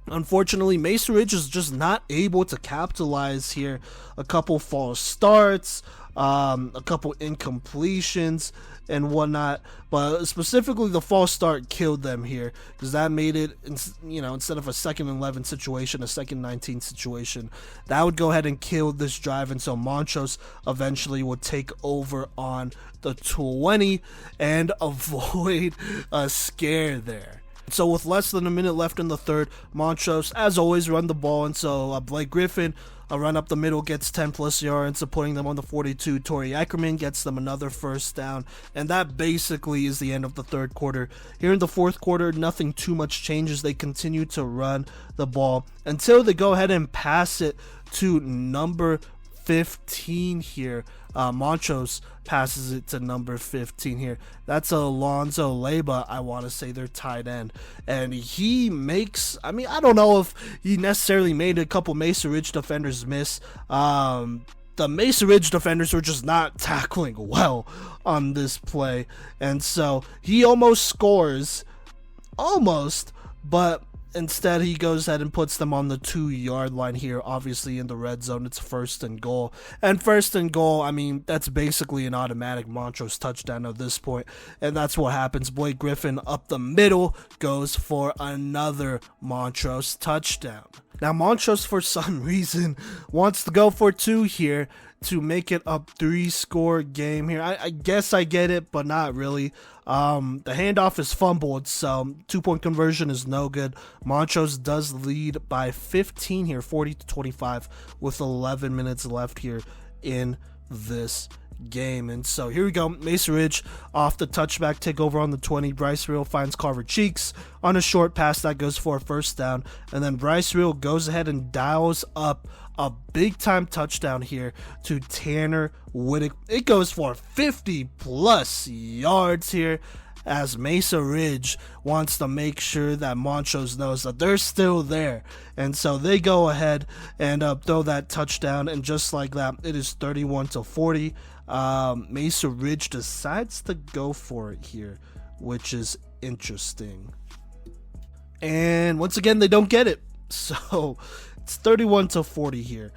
unfortunately, Mesa Ridge is just not able to capitalize here. A couple false starts, a couple incompletions and whatnot, but specifically the false start killed them here, because that made it, instead of a 2nd and 11 situation, a 2nd and 19 situation, that would go ahead and kill this drive. And so Montrose eventually would take over on the 20 and avoid a scare there. So with less than a minute left in the third, Montrose, as always, run the ball, and so Blake Griffin, a run up the middle, gets 10 plus yards, so putting them on the 42. Torrey Ackerman gets them another first down, and that basically is the end of the third quarter. Here in the fourth quarter, nothing too much changes. They continue to run the ball until they go ahead and pass it to number 15 here, Montrose passes it to number 15 here. That's Alonzo Leba, I want to say, their tight end. And he makes, I mean, I don't know if he necessarily made a couple Mesa Ridge defenders miss. The Mesa Ridge defenders were just not tackling well on this play. And so he almost scores. Almost. But instead, he goes ahead and puts them on the 2-yard line here. Obviously, in the red zone, it's 1st and goal. And 1st and goal, I mean, that's basically an automatic Montrose touchdown at this point. And that's what happens. Blake Griffin up the middle goes for another Montrose touchdown. Now, Montrose, for some reason, wants to go for 2 here to make it a 3-score game here. I guess I get it, but not really. The handoff is fumbled, so 2-point conversion is no good. Montrose does lead by 15 here, 40-25, with 11 minutes left here in this game. And so here we go. Mesa Ridge off the touchback, take over on the 20. Bryce Reel finds Carver Cheeks on a short pass that goes for a 1st down. And then Bryce Reel goes ahead and dials up a big time touchdown here to Tanner Whittick. It goes for 50 plus yards here, as Mesa Ridge wants to make sure that Montrose knows that they're still there. And so they go ahead and throw that touchdown, and just like that, it is 31-40. Mesa Ridge decides to go for it here, which is interesting. And once again, they don't get it. So it's 31-40 here.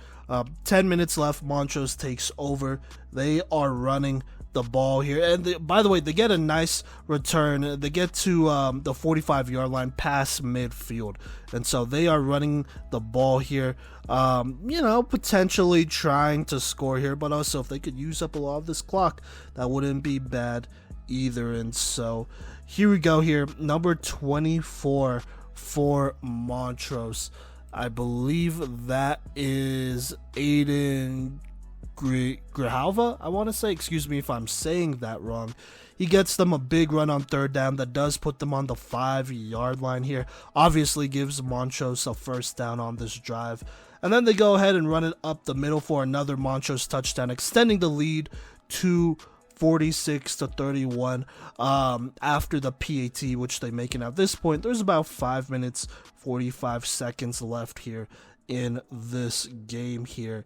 10 minutes left. Montrose takes over. They are running the ball here, and by the way, they get a nice return. They get to the 45-yard line past midfield, and so they are running the ball here, potentially trying to score here, but also if they could use up a lot of this clock, that wouldn't be bad either. And so here we go here, number 24 for Montrose. I believe that is Aiden Grijalva, I want to say. Excuse me if I'm saying that wrong. He gets them a big run on 3rd down that does put them on the 5-yard line here. Obviously gives Montrose a 1st down on this drive. And then they go ahead and run it up the middle for another Montrose touchdown, extending the lead to 46-31 after the PAT, which they make. And at this point, there's about 5 minutes, 45 seconds left here in this game here.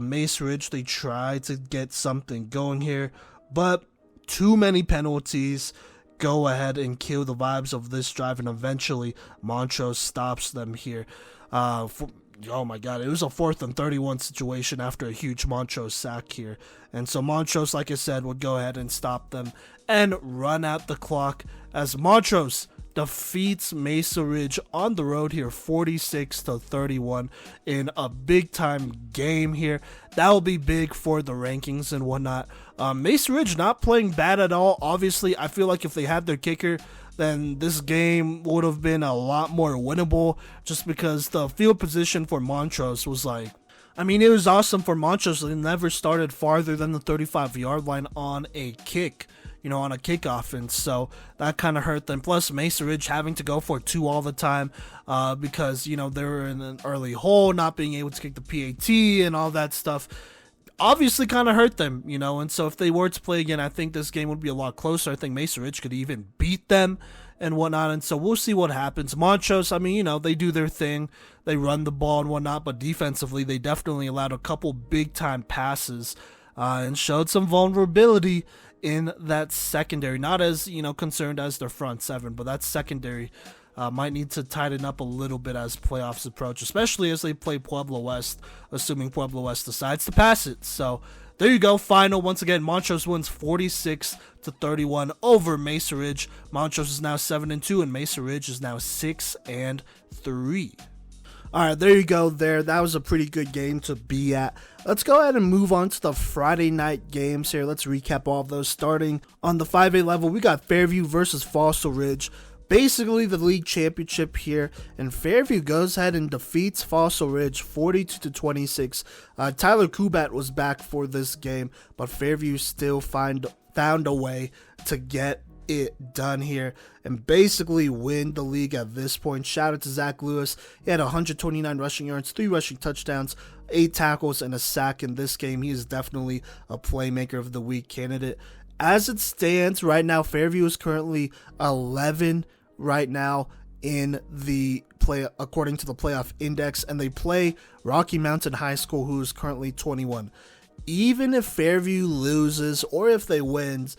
Mesa Ridge, they try to get something going here, but too many penalties go ahead and kill the vibes of this drive, and eventually Montrose stops them here. Oh my god, it was a 4th and 31 situation after a huge Montrose sack here. And so Montrose, like I said, would go ahead and stop them and run out the clock, as Montrose defeats Mesa Ridge on the road here, 46-31, in a big time game here. That will be big for the rankings and whatnot. Mesa Ridge not playing bad at all. Obviously, I feel like if they had their kicker, then this game would have been a lot more winnable, just because the field position for Montrose was like, I mean, it was awesome for Montrose. They never started farther than the 35-yard line on a kick, on a kickoff, and so that kind of hurt them. Plus, Mesa Ridge having to go for 2 all the time because, they were in an early hole, not being able to kick the PAT and all that stuff, obviously kind of hurt them, and so if they were to play again, I think this game would be a lot closer. I think Mesa Ridge could even beat them and whatnot, and so we'll see what happens. Montrose, I mean, they do their thing, they run the ball and whatnot, but defensively, they definitely allowed a couple big-time passes and showed some vulnerability in that secondary. Not as, concerned as their front 7, but that secondary might need to tighten up a little bit as playoffs approach, especially as they play Pueblo West, assuming Pueblo West decides to pass it. So there you go. Final, once again, Montrose wins 46-31 over Mesa Ridge. Montrose is now 7-2, and Mesa Ridge is now 6-3. Alright, there you go there. That was a pretty good game to be at. Let's go ahead and move on to the Friday night games here. Let's recap all of those. Starting on the 5A level, we got Fairview versus Fossil Ridge. Basically the league championship here, and Fairview goes ahead and defeats Fossil Ridge 42-26. Tyler Kubat was back for this game, but Fairview still found a way to get it done here and basically win the league at this point. Shout out to Zach Lewis. He had 129 rushing yards, 3 rushing touchdowns, 8 tackles, and a sack in this game. He is definitely a Playmaker of the Week candidate. As it stands right now, Fairview is currently 11 right now in the play according to the playoff index, and they play Rocky Mountain High School, who is currently 21. Even if Fairview loses or if they wins,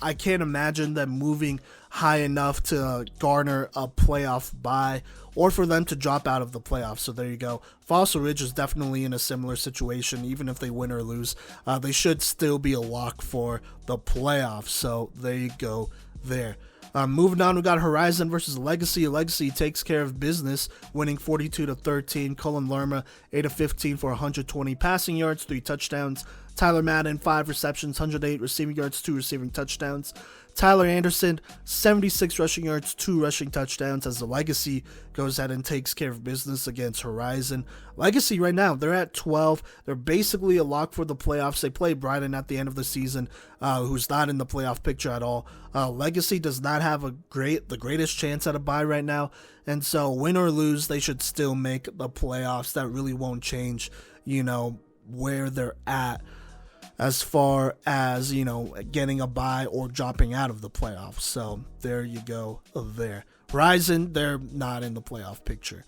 I can't imagine them moving high enough to garner a playoff bye or for them to drop out of the playoffs. So there you go. Fossil Ridge is definitely in a similar situation. Even if they win or lose, they should still be a lock for the playoffs. So there you go there. Moving on, we got Horizon versus Legacy. Legacy takes care of business, winning 42-13. Cullen Lerma, 8-15 for 120 passing yards, 3 touchdowns. Tyler Madden, 5 receptions, 108 receiving yards, 2 receiving touchdowns. Tyler Anderson, 76 rushing yards, 2 rushing touchdowns, as the Legacy goes ahead and takes care of business against Horizon. Legacy right now, they're at 12. They're basically a lock for the playoffs. They play Brighton at the end of the season, who's not in the playoff picture at all. Legacy does not have the greatest chance at a bye right now, and so win or lose, they should still make the playoffs. That really won't change, where they're at as far as, getting a bye or dropping out of the playoffs. So there you go there. Horizon, they're not in the playoff picture.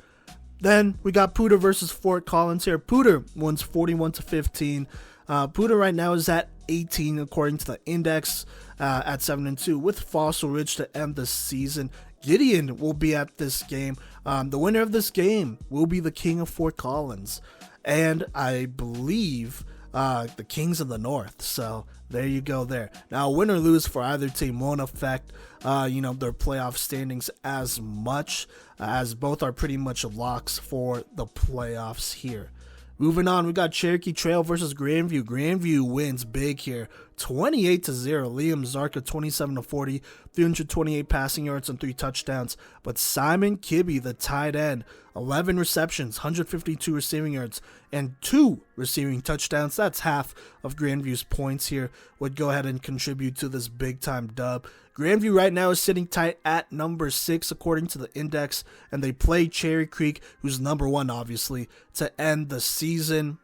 Then we got Pooter versus Fort Collins here. Pooter wins 41-15. Pooter right now is at 18 according to the index, at 7-2 with Fossil Ridge to end the season. Gideon will be at this game. The winner of this game will be the King of Fort Collins, and I believe the Kings of the North. So there you go there. Now, win or lose for either team won't affect their playoff standings as much, as both are pretty much locks for the playoffs here. Moving on, we got Cherokee Trail versus Grandview. Grandview wins big here, 28-0. Liam Zarka, 27-40, 328 passing yards and 3 touchdowns. But Simon Kibbe, the tight end, 11 receptions, 152 receiving yards, and 2 receiving touchdowns. That's half of Grandview's points here. Would go ahead and contribute to this big-time dub. Grandview right now is sitting tight at number 6 according to the index, and they play Cherry Creek, who's number 1 obviously, to end the season.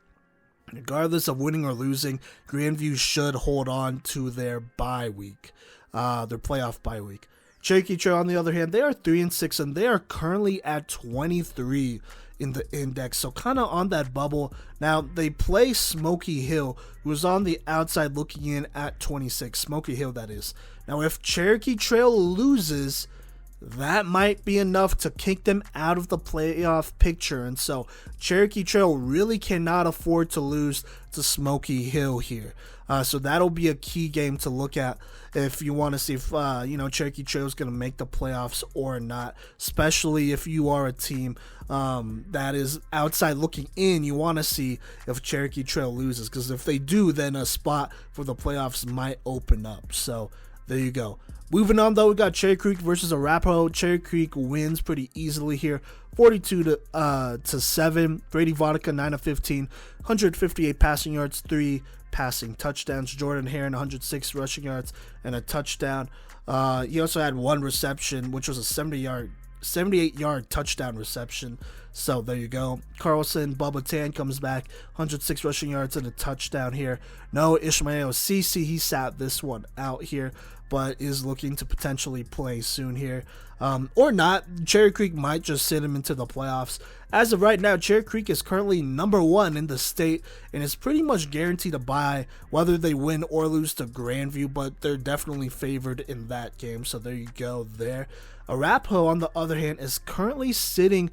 Regardless of winning or losing, Grandview should hold on to their bye week, their playoff bye week. Cherokee Trail, on the other hand, they are 3-6, and they are currently at 23 in the index, so kind of on that bubble. Now, they play Smoky Hill, who is on the outside looking in at 26. Smoky Hill, that is. Now, if Cherokee Trail loses, that might be enough to kick them out of the playoff picture, and so Cherokee Trail really cannot afford to lose to Smoky Hill here. So that'll be a key game to look at if you want to see if Cherokee Trail is going to make the playoffs or not, especially if you are a team that is outside looking in. You want to see if Cherokee Trail loses, because if they do, then a spot for the playoffs might open up. So there you go. Moving on, though, we got Cherry Creek versus Arapahoe. Cherry Creek wins pretty easily here, 42-7. Brady Vodka, 9-15, 158 passing yards, 3 passing touchdowns. Jordan Heron, 106 rushing yards and a touchdown. He also had 1 reception, which was a 78-yard touchdown reception. So there you go. Carlson, Bubba Tan comes back, 106 rushing yards and a touchdown here. No Ishmael Cece, he sat this one out here, but is looking to potentially play soon here. Or not. Cherry Creek might just sit him into the playoffs. As of right now, Cherry Creek is currently number 1 in the state and is pretty much guaranteed a bye, whether they win or lose to Grandview, but they're definitely favored in that game. So there you go there. Arapahoe, on the other hand, is currently sitting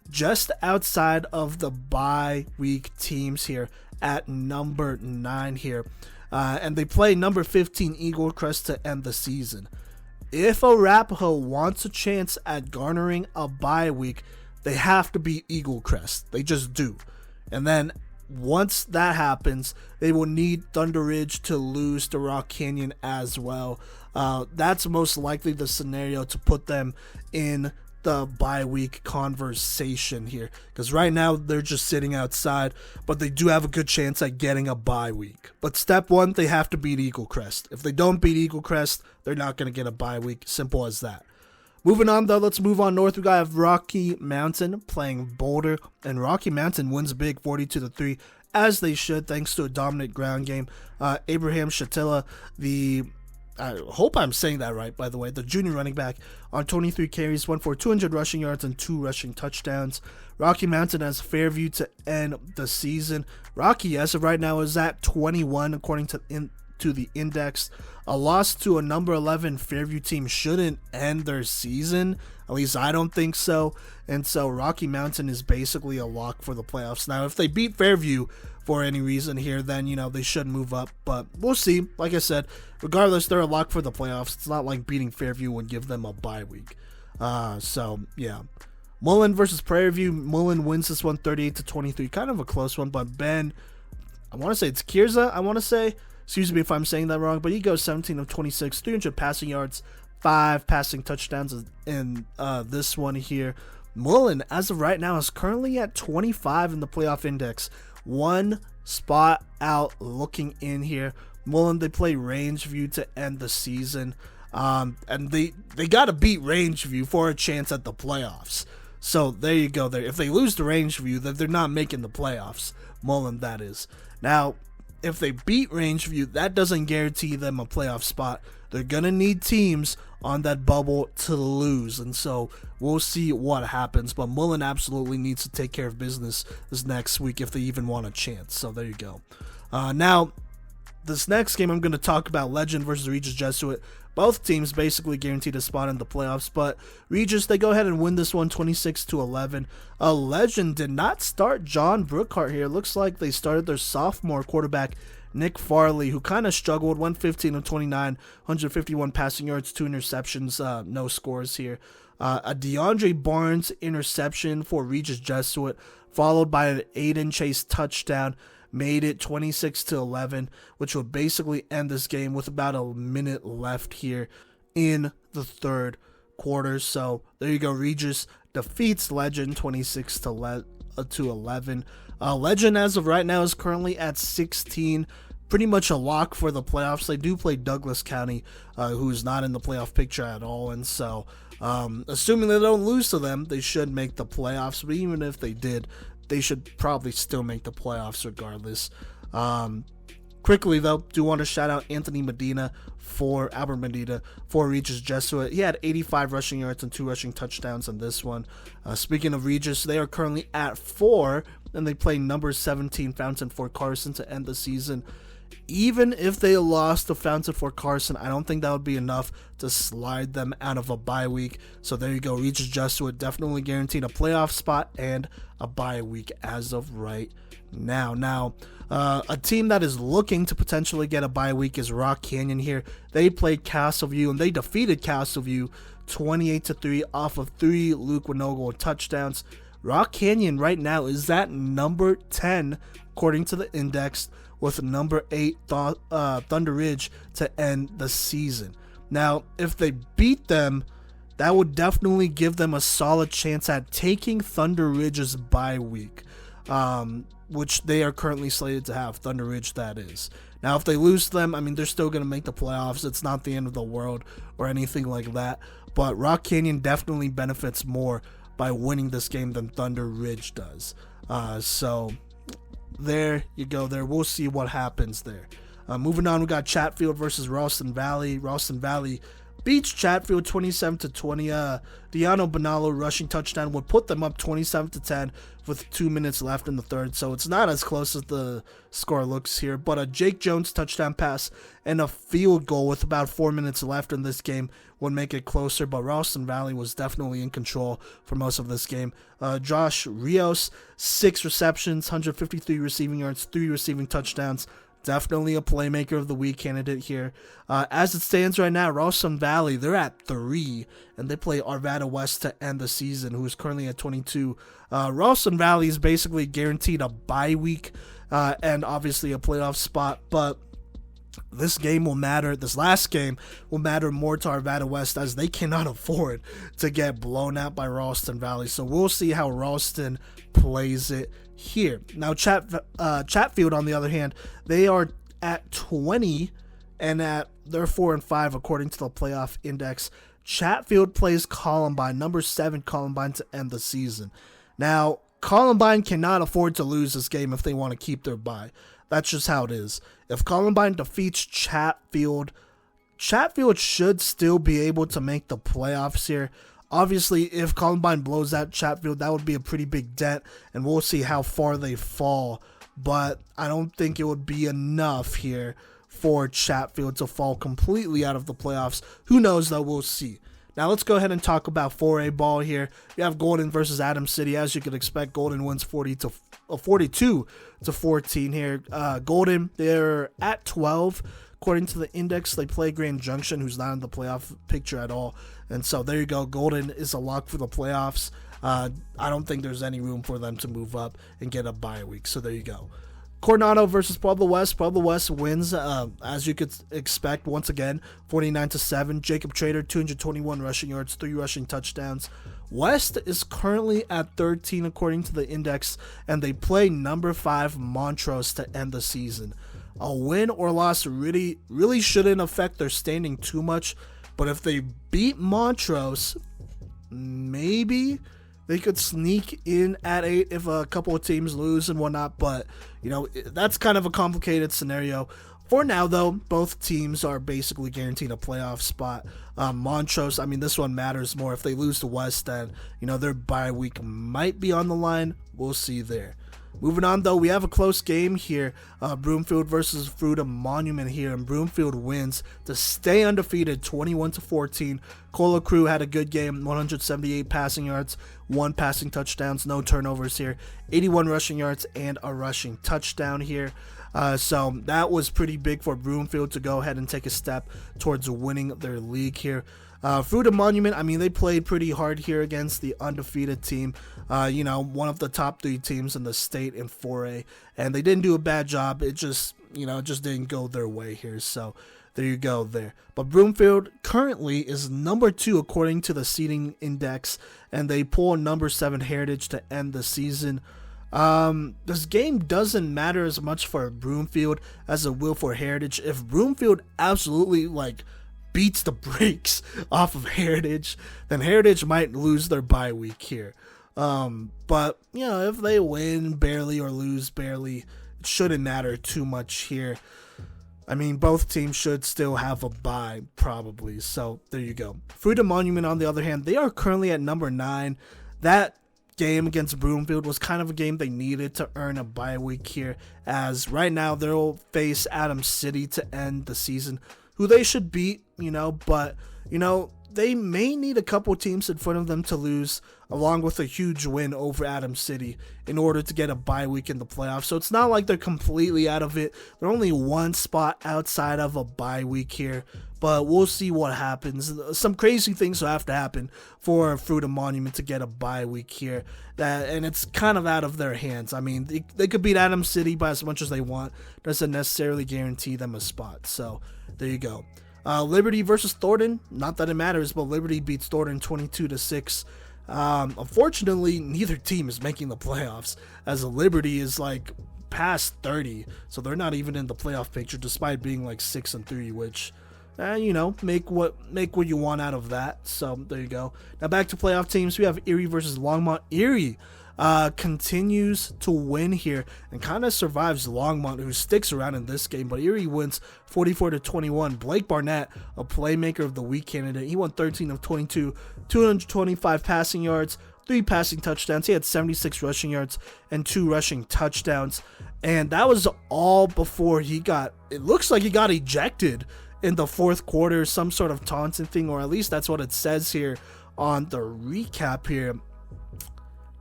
just outside of the bye week teams here at number 9 here. And they play number 15 Eagle Crest to end the season. If Arapahoe wants a chance at garnering a bye week, they have to beat Eagle Crest. They just do. And then once that happens, they will need ThunderRidge to lose to Rock Canyon as well. That's most likely the scenario to put them in the bye week conversation here, because right now they're just sitting outside, but they do have a good chance at getting a bye week. But step one, they have to beat Eagle Crest. If they don't beat Eagle Crest, they're not going to get a bye week. Simple as that. Moving on, though, let's move on north. We got Rocky Mountain playing Boulder, and Rocky Mountain wins big 42-3, as they should, thanks to a dominant ground game. Abraham Shatilla, I hope I'm saying that right, by the way, the junior running back, on 23 carries, went for 200 rushing yards and 2 rushing touchdowns. Rocky Mountain has Fairview to end the season. Rocky, as of right now, is at 21, according to the index. A loss to a number 11 Fairview team shouldn't end their season. At least I don't think so. And so Rocky Mountain is basically a lock for the playoffs. Now, if they beat Fairview for any reason here, then, they should move up. But we'll see. Like I said, regardless, they're a lock for the playoffs. It's not like beating Fairview would give them a bye week. So, yeah. Mullen versus Prairie View. Mullen wins this one 38-23. Kind of a close one, but Ben, I want to say it's Kirza, excuse me if I'm saying that wrong, but he goes 17 of 26, 300 passing yards, 5 passing touchdowns in this one here. Mullen, as of right now, is currently at 25 in the playoff index. One spot out looking in here. Mullen, they play Rangeview to end the season. And they got to beat Rangeview for a chance at the playoffs. So there you go there. If they lose to Rangeview, then they're not making the playoffs. Mullen, that is. Now, if they beat Rangeview, that doesn't guarantee them a playoff spot. They're going to need teams on that bubble to lose. And so we'll see what happens. But Mullen absolutely needs to take care of business this next week if they even want a chance. So there you go. Now, this next game I'm going to talk about, Legend versus Regis Jesuit. Both teams basically guaranteed a spot in the playoffs, but Regis, they go ahead and win this one 26-11. Legend did not start John Brookhart here. Looks like they started their sophomore quarterback, Nick Farley, who kind of struggled, went 15 of 29, 151 passing yards, 2 interceptions, no scores here. A DeAndre Barnes interception for Regis Jesuit, followed by an Aiden Chase touchdown, made it 26-11, which would basically end this game with about a minute left here in the third quarter. So there you go. Regis defeats Legend 26-11. Legend, as of right now, is currently at 16. Pretty much a lock for the playoffs. They do play Douglas County, who is not in the playoff picture at all. And so, assuming they don't lose to them, they should make the playoffs. But even if they did, they should probably still make the playoffs regardless. Quickly, though, do want to shout out Albert Medina for Regis Jesuit. He had 85 rushing yards and 2 rushing touchdowns in this one. Speaking of Regis, they are currently at 4, and they play number 17 Fountain Fort Carson to end the season. Even if they lost to Fountain Fort Carson, I don't think that would be enough to slide them out of a bye week. So there you go. Regis Jesuit definitely guaranteed a playoff spot and a bye week as of right now. Now, a team that is looking to potentially get a bye week is Rock Canyon here. They played Castleview, and they defeated Castleview 28-3 off of 3 Luke Winogle touchdowns. Rock Canyon right now is at number 10, according to the index, with number 8 ThunderRidge to end the season. Now, if they beat them, that would definitely give them a solid chance at taking ThunderRidge's bye week, which they are currently slated to have, ThunderRidge that is. Now, if they lose them, I mean, they're still going to make the playoffs. It's not the end of the world or anything like that, but Rock Canyon definitely benefits more by winning this game than ThunderRidge does. So there you go there. We'll see what happens there. Moving on, we got Chatfield versus Ralston Valley. Ralston Valley beats Chatfield 27-20. Deano Bonallo rushing touchdown would put them up 27-10 with 2 minutes left in the third. So it's not as close as the score looks here. But a Jake Jones touchdown pass and a field goal with about 4 minutes left in this game would make it closer. But Ralston Valley was definitely in control for most of this game. Josh Rios, 6 receptions, 153 receiving yards, 3 receiving touchdowns. Definitely a Playmaker of the Week candidate here. As it stands right now, Ralston Valley, they're at 3, and they play Arvada West to end the season, who is currently at 22. Ralston Valley is basically guaranteed a bye week and obviously a playoff spot, but this last game will matter more to Arvada West, as they cannot afford to get blown out by Ralston Valley. So we'll see how Ralston plays it here. Now Chatfield, on the other hand, they are at 20, and they're 4-5 according to the playoff index. Chatfield plays Columbine, number 7 Columbine, to end the season. Now Columbine cannot afford to lose this game if they want to keep their bye. That's just how it is. If Columbine defeats Chatfield should still be able to make the playoffs here. Obviously, if Columbine blows out Chatfield, that would be a pretty big dent, and we'll see how far they fall. But I don't think it would be enough here for Chatfield to fall completely out of the playoffs. Who knows, though? We'll see. Now let's go ahead and talk about 4A ball here. You have Golden versus Adams City. As you could expect, Golden wins 42 to 14 here. Golden, they're at 12 according to the index. They play Grand Junction, who's not in the playoff picture at all. And so there you go. Golden is a lock for the playoffs. I don't think there's any room for them to move up and get a bye week. So there you go. Coronado versus Pueblo West. Pueblo West wins, as you could expect, once again, 49-7. Jacob Trader, 221 rushing yards, 3 rushing touchdowns. West is currently at 13 according to the index, and they play number 5 Montrose to end the season. A win or loss really shouldn't affect their standing too much, but if they beat Montrose, maybe they could sneak in at 8 if a couple of teams lose and whatnot, but that's kind of a complicated scenario. For now, though, both teams are basically guaranteed a playoff spot. Montrose, this one matters more. If they lose to West, then their bye week might be on the line. We'll see there. Moving on, though, we have a close game here. Broomfield versus Fruita Monument here, and Broomfield wins to stay undefeated, 21-14. Cola Crew had a good game, 178 passing yards, 1 passing touchdowns, no turnovers here, 81 rushing yards, and a rushing touchdown here. So that was pretty big for Broomfield to go ahead and take a step towards winning their league here. Fruita Monument, they played pretty hard here against the undefeated team, one of the top 3 teams in the state in 4A, and they didn't do a bad job. It just didn't go their way here, so there you go there. But Broomfield currently is number 2 according to the seeding index, and they pull number 7 Heritage to end the season. This game doesn't matter as much for Broomfield as it will for Heritage. If Broomfield absolutely beats the brakes off of Heritage, then Heritage might lose their bye week here. But if they win barely or lose barely, it shouldn't matter too much here. Both teams should still have a bye probably. So there you go. Fruita Monument, on the other hand, they are currently at number 9. That game against Broomfield was kind of a game they needed to earn a bye week here, as right now they'll face Adams City to end the season, who they should beat, but they may need a couple teams in front of them to lose, along with a huge win over Adams City, in order to get a bye week in the playoffs. So it's not like they're completely out of it. They're only 1 spot outside of a bye week here, but we'll see what happens. Some crazy things will have to happen for Fruita Monument to get a bye week here, and it's kind of out of their hands. They could beat Adams City by as much as they want. Doesn't necessarily guarantee them a spot. So there you go. Liberty versus Thornton, not that it matters, but Liberty beats Thornton 22-6. Unfortunately, neither team is making the playoffs, as Liberty is past 30, so they're not even in the playoff picture, despite being 6-3, which make what you want out of that. So there you go. Now back to playoff teams. We have Erie versus Longmont. Erie continues to win here and kind of survives Longmont, who sticks around in this game, but Erie wins 44-21. Blake Barnett, a Playmaker of the Week candidate, he won 13 of 22, 225 passing yards, 3 passing touchdowns. He had 76 rushing yards and 2 rushing touchdowns, and that was all before it looks like he got ejected in the 4th quarter, some sort of taunting thing, or at least that's what it says here on the recap here.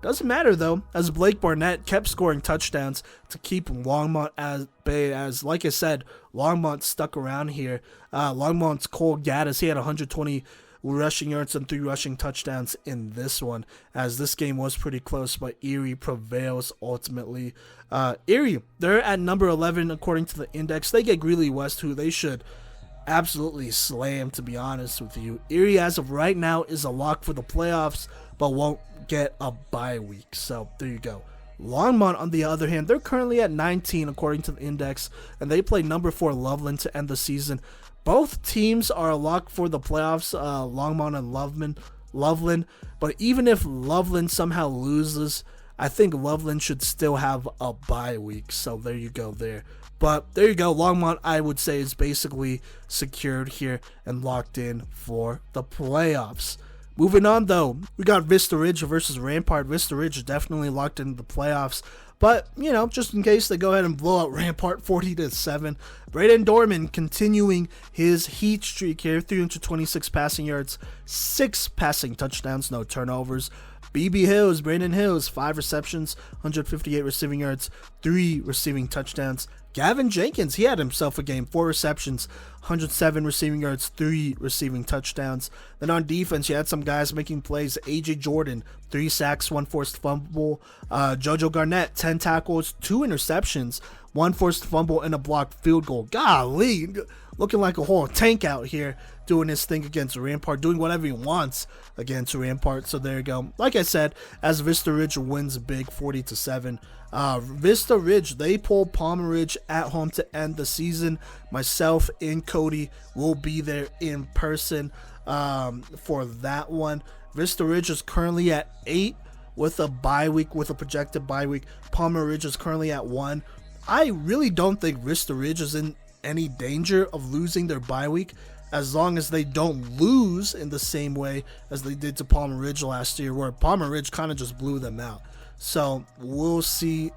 Doesn't matter though, as Blake Barnett kept scoring touchdowns to keep Longmont at bay, as like I said, Longmont stuck around here. Longmont's Cole Gaddis, he had 120 rushing yards and 3 rushing touchdowns in this one, as this game was pretty close, but Erie prevails ultimately. Erie, they're at number 11 according to the index. They get Greeley West, who they should absolutely slam, to be honest with you. Erie, as of right now, is a lock for the playoffs, but won't get a bye week. So there you go. Longmont, on the other hand, they're currently at 19 according to the index, and they play number 4 Loveland to end the season. Both teams are a lock for the playoffs, Longmont and Loveland. But even if Loveland somehow loses, I think Loveland should still have a bye week. So there you go there. But there you go. Longmont, I would say, is basically secured here and locked in for the playoffs. Moving on, though, we got Vista Ridge versus Rampart. Vista Ridge is definitely locked into the playoffs. But, just in case they go ahead and blow out Rampart 40-7. Braden Dorman continuing his heat streak here. 326 passing yards, 6 passing touchdowns, no turnovers. BB Hills, Brandon Hills, 5 receptions, 158 receiving yards, 3 receiving touchdowns. Gavin Jenkins, he had himself a game, 4 receptions, 107 receiving yards, 3 receiving touchdowns. Then on defense, you had some guys making plays. AJ Jordan, 3 sacks, 1 forced fumble. JoJo Garnett, 10 tackles, 2 interceptions, 1 forced fumble, and a blocked field goal. Golly, looking like a whole tank out here, doing his thing against Rampart, doing whatever he wants against Rampart. So there you go. Like I said, as Vista Ridge wins big, 40-7. Vista Ridge, they pull Palmer Ridge at home to end the season. Myself and Cody will be there in person for that one. Vista Ridge is currently at 8 with a bye week, with a projected bye week. Palmer Ridge is currently at 1. I really don't think Vista Ridge is in any danger of losing their bye week, as long as they don't lose in the same way as they did to Palmer Ridge last year, where Palmer Ridge kind of just blew them out. So we'll see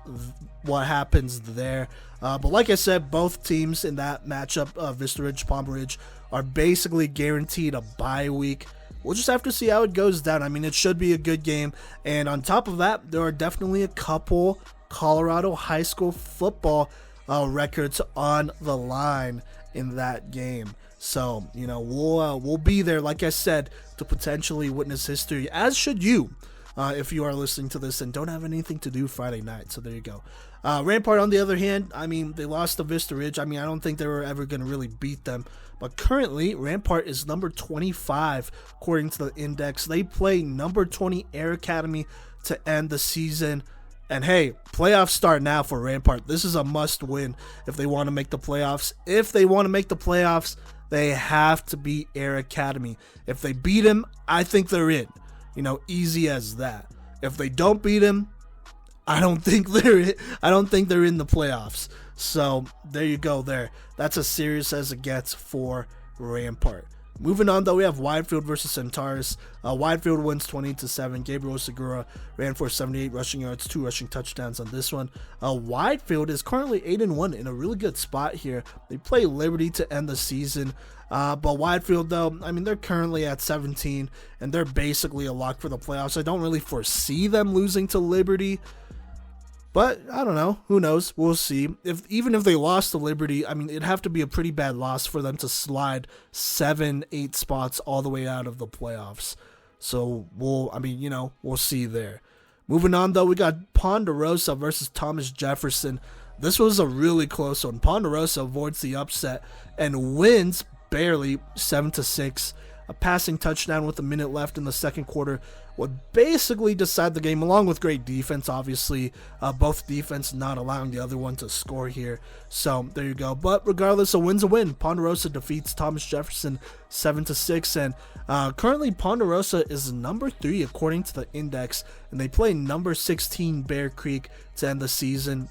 what happens there. But like I said, both teams in that matchup, Vista Ridge, Palmer Ridge, are basically guaranteed a bye week. We'll just have to see how it goes down. I mean, it should be a good game. And on top of that, there are definitely a couple Colorado high school football records on the line in that game. So, we'll be there, like I said, to potentially witness history, as should you, if you are listening to this and don't have anything to do Friday night. So there you go. Rampart, on the other hand, I mean, they lost to Vista Ridge. I mean, I don't think they were ever going to really beat them. But currently, Rampart is number 25, according to the index. They play number 20 Air Academy to end the season. And hey, playoffs start now for Rampart. This is a must win if they want to make the playoffs. If they want to make the playoffs, they have to beat Air Academy. If they beat him, I think they're in. Easy as that. If they don't beat him, I don't think they're in the playoffs. So there you go there. That's as serious as it gets for Rampart. Moving on, though, we have Widefield versus Centaurus. Widefield wins 20-7. Gabriel Segura ran for 78 rushing yards, 2 rushing touchdowns on this one. Widefield is currently 8-1 in a really good spot here. They play Liberty to end the season. But Widefield, though, I mean, they're currently at 17, and they're basically a lock for the playoffs. I don't really foresee them losing to Liberty. But I don't know. Who knows? We'll see. Even if they lost to Liberty, I mean, it'd have to be a pretty bad loss for them to slide 7-8 spots all the way out of the playoffs. So we'll see there. Moving on, though, we got Ponderosa versus Thomas Jefferson. This was a really close one. Ponderosa avoids the upset and wins barely 7-6. A passing touchdown with a minute left in the second quarter would basically decide the game, along with great defense, obviously. Both defense not allowing the other one to score here. So there you go. But regardless, a win's a win. Ponderosa defeats Thomas Jefferson 7-6. And currently Ponderosa is number 3 according to the index. And they play number 16 Bear Creek to end the season.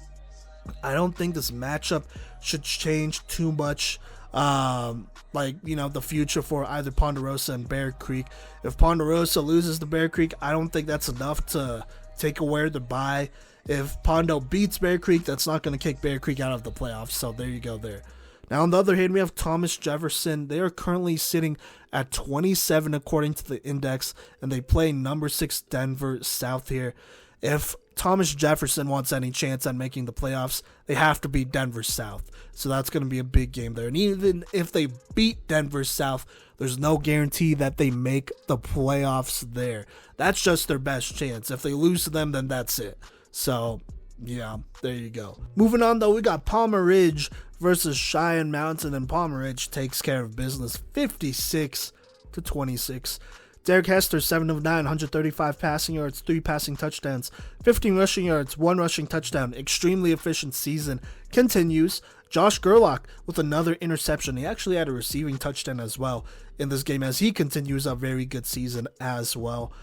I don't think this matchup should change too much. The future for either Ponderosa and Bear Creek. If Ponderosa loses to Bear Creek, I don't think that's enough to take away the bye. If Pondo beats Bear Creek, that's not going to kick Bear Creek out of the playoffs. So there you go there. Now, on the other hand, we have Thomas Jefferson. They are currently sitting at 27 according to the index, and they play number 6 Denver South here. If Thomas Jefferson wants any chance at making the playoffs, they have to beat Denver South. So that's going to be a big game there. And even if they beat Denver South, there's no guarantee that they make the playoffs there. That's just their best chance. If they lose to them, then that's it. So, yeah, there you go. Moving on, though, we got Palmer Ridge versus Cheyenne Mountain, and Palmer Ridge takes care of business 56-26. Derek Hester, 7 of 9, 135 passing yards, 3 passing touchdowns, 15 rushing yards, 1 rushing touchdown. Extremely efficient season continues. Josh Gerlach with another interception. He actually had a receiving touchdown as well in this game as he continues a very good season as well.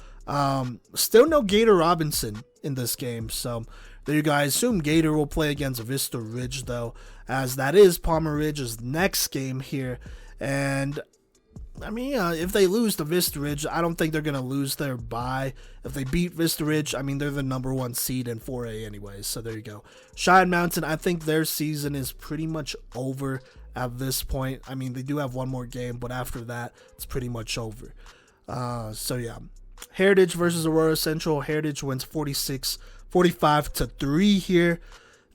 Still no Gator Robinson in this game, so there you go. I assume Gator will play against Vista Ridge, though, as that is Palmer Ridge's next game here. And I mean, if they lose to Vista Ridge, I don't think they're going to lose their bye. If they beat Vista Ridge, I mean, they're the number 1 seed in 4A anyways, so there you go. Cheyenne Mountain, I think their season is pretty much over at this point. I mean, they do have one more game, but after that, it's pretty much over. So, yeah. Heritage versus Aurora Central. Heritage wins 45-3 here.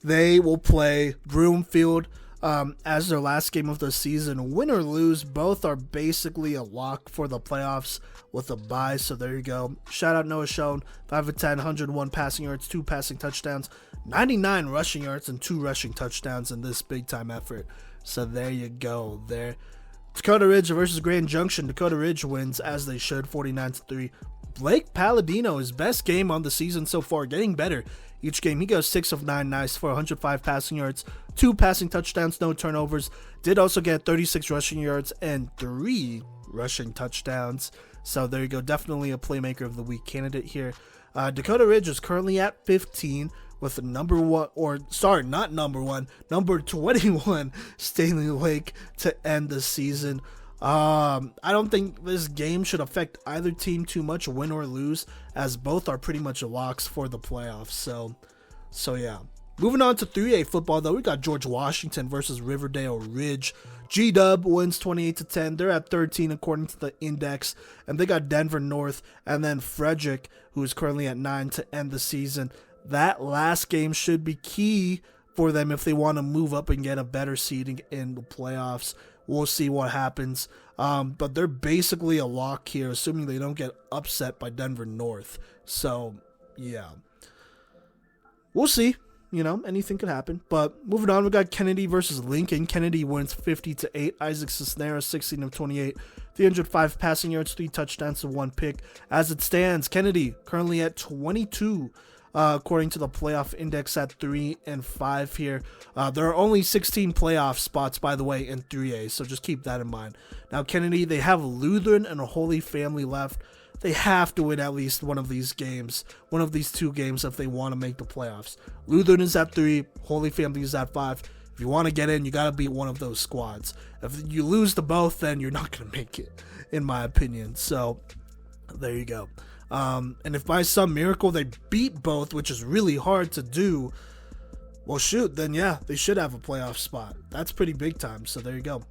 They will play Broomfield as their last game of the season. Win or lose, both are basically a lock for the playoffs with a bye, so there you go. Shout out Noah Schoen, 5 of 10, 101 passing yards, 2 passing touchdowns, 99 rushing yards, and 2 rushing touchdowns in this big-time effort. So there you go there. Dakota Ridge versus Grand Junction. Dakota Ridge wins, as they should, 49-3. Blake Palladino, his best game on the season so far, getting better each game. He goes 6 of 9, nice, for 105 passing yards, 2 passing touchdowns, no turnovers. Did also get 36 rushing yards and 3 rushing touchdowns. So there you go, definitely a Playmaker of the Week candidate here. Dakota Ridge is currently at 15 with the number 21 Stanley Lake to end the season. I don't think this game should affect either team too much, win or lose, as both are pretty much locks for the playoffs. So yeah. Moving on to 3A football, though, we got George Washington versus Riverdale Ridge. G-Dub wins 28-10. They're at 13 according to the index, and they got Denver North and then Frederick, who is currently at 9 to end the season. That last game should be key for them if they want to move up and get a better seeding in the playoffs. We'll see what happens. But they're basically a lock here, assuming they don't get upset by Denver North. So, yeah. We'll see. You know, anything could happen. But moving on, we got Kennedy versus Lincoln. Kennedy wins 50-8. Isaac Cisneros, 16 of 28. 305 passing yards, 3 touchdowns, and 1 pick. As it stands, Kennedy currently at 22. According to the playoff index at 3 and 5 here. There are only 16 playoff spots, by the way, in 3A, so just keep that in mind. Now, Kennedy, they have Lutheran and a Holy Family left. They have to win at least one of these games, one of these 2 games if they want to make the playoffs. Lutheran is at 3, Holy Family is at 5. If you want to get in, you got to beat one of those squads. If you lose to both, then you're not going to make it, in my opinion. So, there you go. And if by some miracle they beat both, which is really hard to do, well, shoot, then yeah, they should have a playoff spot. That's pretty big time. So there you go.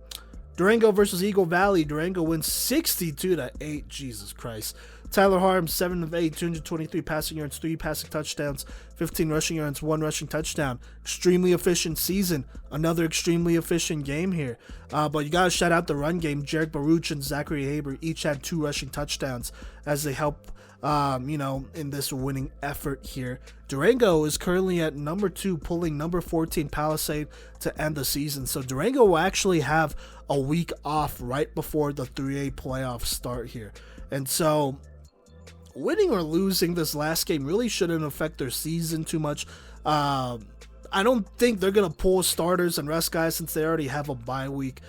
Durango versus Eagle Valley. Durango wins 62-8. Jesus Christ. Tyler Harms, 7 of 8, 223 passing yards, 3 passing touchdowns, 15 rushing yards, 1 rushing touchdown. Extremely efficient season. Another extremely efficient game here. But you got to shout out the run game. Jarek Baruch and Zachary Haber each had 2 rushing touchdowns as they help in this winning effort here. Durango is currently at number 2, pulling number 14 Palisade to end the season. So Durango will actually have a week off right before the 3A playoffs start here. And so winning or losing this last game really shouldn't affect their season too much. I don't think they're going to pull starters and rest guys since they already have a bye week.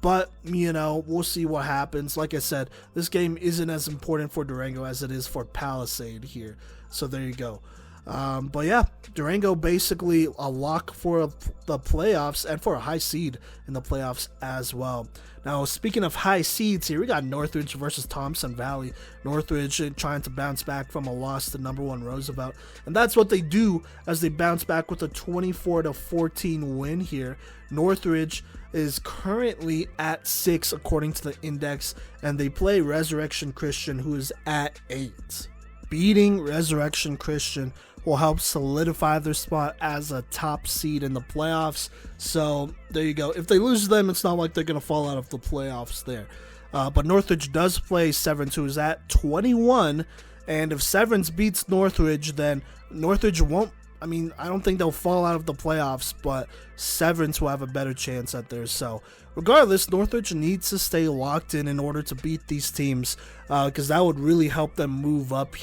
But, we'll see what happens. Like I said, this game isn't as important for Durango as it is for Palisade here. So there you go. But yeah, Durango basically a lock for the playoffs and for a high seed in the playoffs as well. Now, speaking of high seeds here, we got Northridge versus Thompson Valley. Northridge trying to bounce back from a loss to number 1 Roosevelt. And that's what they do as they bounce back with a 24-14 win here. Northridge is currently at 6 according to the index, and they play Resurrection Christian, who is at 8. beating Resurrection Christian will help solidify their spot as a top seed in the playoffs. So there you go. If they lose them, it's not like they're going to fall out of the playoffs there. But Northridge does play Severance, who is at 21. And if Severance beats Northridge, then Northridge won't. I don't think they'll fall out of the playoffs, but Severance will have a better chance at theirs. So regardless, Northridge needs to stay locked in order to beat these teams, because that would really help them move up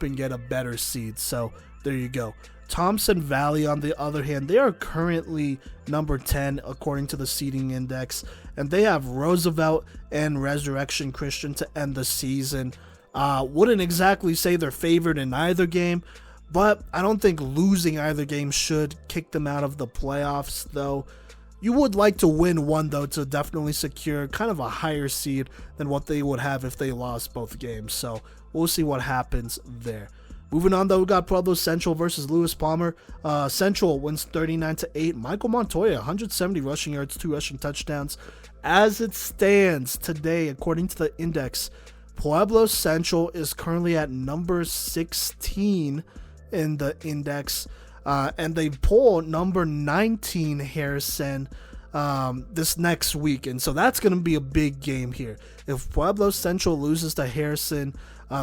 and get a better seed. So there you go. Thompson Valley, on the other hand, they are currently number 10 according to the seeding index, and they have Roosevelt and Resurrection Christian to end the season. Wouldn't exactly say they're favored in either game, but I don't think losing either game should kick them out of the playoffs, though. You would like to win one, though, to definitely secure kind of a higher seed than what they would have if they lost both games. So we'll see what happens there. Moving on, though, we got Pueblo Central versus Lewis Palmer. Central wins 39-8. Michael Montoya, 170 rushing yards, 2 rushing touchdowns. As it stands today, according to the index, Pueblo Central is currently at number 16 in the index, and they pull number 19 Harrison this next week, and so that's going to be a big game here. If Pueblo Central loses to Harrison,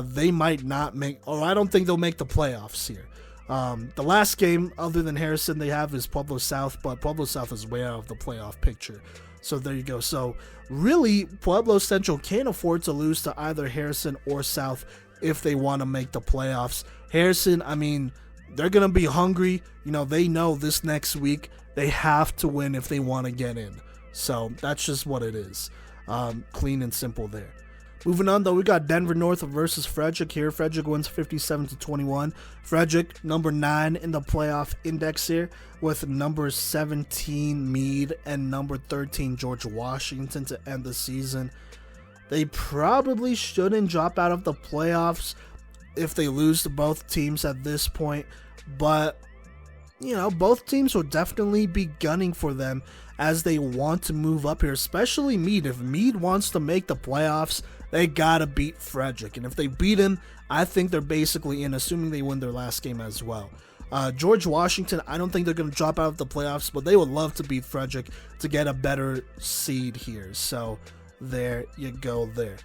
they might not make, or I don't think they'll make the playoffs here. The last game other than Harrison they have is Pueblo South, but Pueblo South is way out of the playoff picture. So there you go. So really, Pueblo Central can't afford to lose to either Harrison or South if they want to make the playoffs. Harrison, they're going to be hungry. They know this next week they have to win if they want to get in. So that's just what it is. Clean and simple there. Moving on, though, we got Denver North versus Frederick here. Frederick wins 57-21. Frederick, number 9 in the playoff index here, with number 17 Meade and number 13 George Washington to end the season. They probably shouldn't drop out of the playoffs if they lose to both teams at this point, but both teams will definitely be gunning for them as they want to move up here, especially Meade. If Meade wants to make the playoffs, they gotta beat Frederick, and if they beat him, I think they're basically in, assuming they win their last game as well. George Washington, I don't think they're going to drop out of the playoffs, but they would love to beat Frederick to get a better seed here. So there you go there.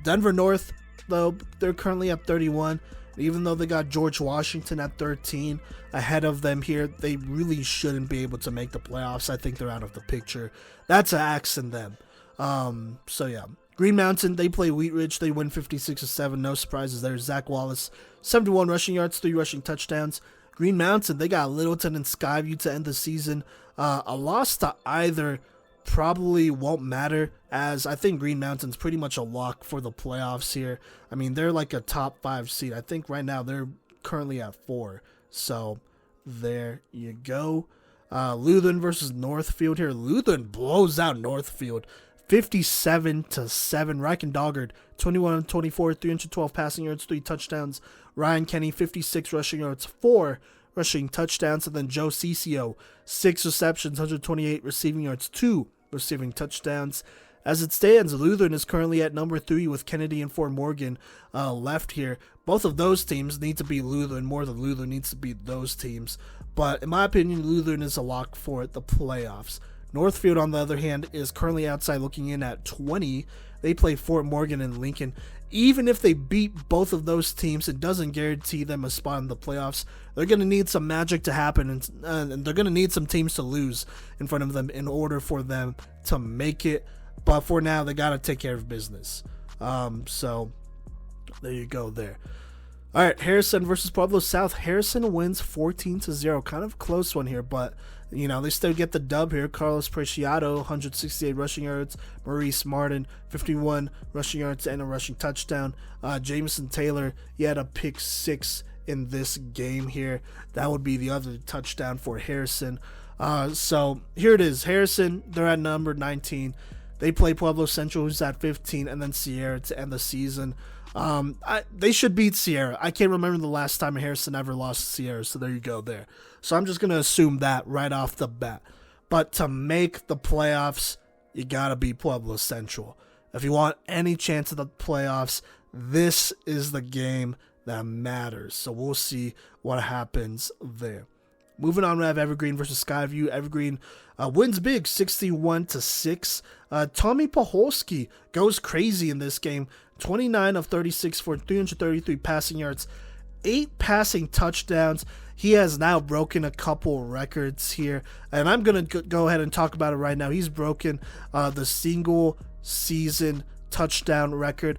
Denver North, though, they're currently at 31. Even though they got George Washington at 13 ahead of them here, they really shouldn't be able to make the playoffs. I think they're out of the picture. That's an axe in them. So yeah. Green Mountain, they play Wheat Ridge. They win 56-7. No surprises there. Zach Wallace, 71 rushing yards, 3 rushing touchdowns. Green Mountain, they got Littleton and Skyview to end the season. A loss to either probably won't matter, as I think Green Mountain's pretty much a lock for the playoffs here. They're like a top 5 seed. I think right now they're currently at 4. So there you go. Lutheran versus Northfield here. Lutheran blows out Northfield 57-7. Ryken Doggard, 21-24, 312 passing yards, 3 touchdowns. Ryan Kenny, 56 rushing yards, 4 rushing touchdowns. And then Joe Ciccio, 6 receptions, 128 receiving yards, 2 receiving touchdowns. As it stands, Lutheran is currently at number 3 with Kennedy and Fort Morgan left here. Both of those teams need to beat Lutheran more than Lutheran needs to beat those teams. But in my opinion, Lutheran is a lock for the playoffs. Northfield, on the other hand, is currently outside looking in at 20. They play Fort Morgan and Lincoln. Even if they beat both of those teams, it doesn't guarantee them a spot in the playoffs. They're going to need some magic to happen, and they're going to need some teams to lose in front of them in order for them to make it. But for now, they got to take care of business. So there you go there. All right, Harrison versus Pueblo South. Harrison wins 14-0. Kind of close one here, but they still get the dub here. Carlos Preciado, 168 rushing yards. Maurice Martin, 51 rushing yards and a rushing touchdown. Jameson Taylor, he had a pick 6 in this game here. That would be the other touchdown for Harrison. So here it is. Harrison, they're at number 19. They play Pueblo Central, who's at 15, and then Sierra to end the season. They should beat Sierra. I can't remember the last time Harrison ever lost to Sierra, so there you go there. So I'm just going to assume that right off the bat. But to make the playoffs, you got to beat Pueblo Central. If you want any chance of the playoffs, this is the game that matters. So we'll see what happens there. Moving on, we have Evergreen versus Skyview. Evergreen wins big, 61-6. Tommy Pacholski goes crazy in this game, 29 of 36 for 333 passing yards, 8 passing touchdowns. He has now broken a couple records here, and I'm going to go ahead and talk about it right now. He's broken the single season touchdown record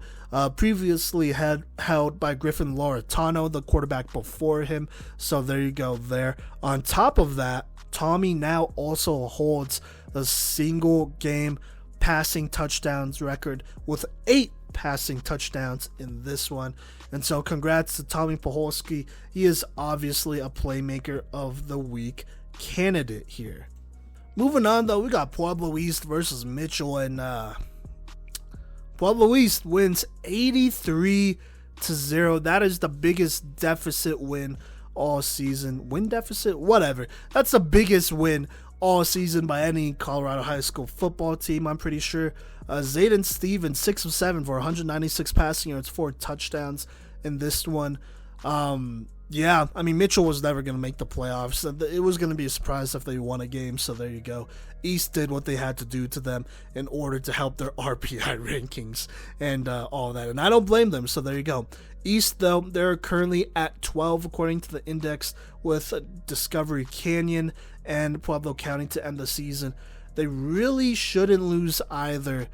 previously held by Griffin Loretano, the quarterback before him. So there you go there. On top of that, Tommy now also holds the single game passing touchdowns record with 8 passing touchdowns in this one. And so congrats to Tommy Pacholski. He is obviously a Playmaker of the Week candidate here. Moving on, though, we got Pueblo East versus Mitchell, and Pueblo East wins 83-0. That is the biggest deficit win all season. Win deficit? Whatever. That's the biggest win all season by any Colorado high school football team, I'm pretty sure. Zayden Stevens, 6 of 7 for 196 passing yards, 4 touchdowns in this one. Yeah, I mean, Mitchell was never going to make the playoffs. It was going to be a surprise if they won a game, so there you go. East did what they had to do to them in order to help their RPI rankings and all that, and I don't blame them, so there you go. East, though, they're currently at 12 according to the index, with Discovery Canyon and Pueblo County to end the season. They really shouldn't lose either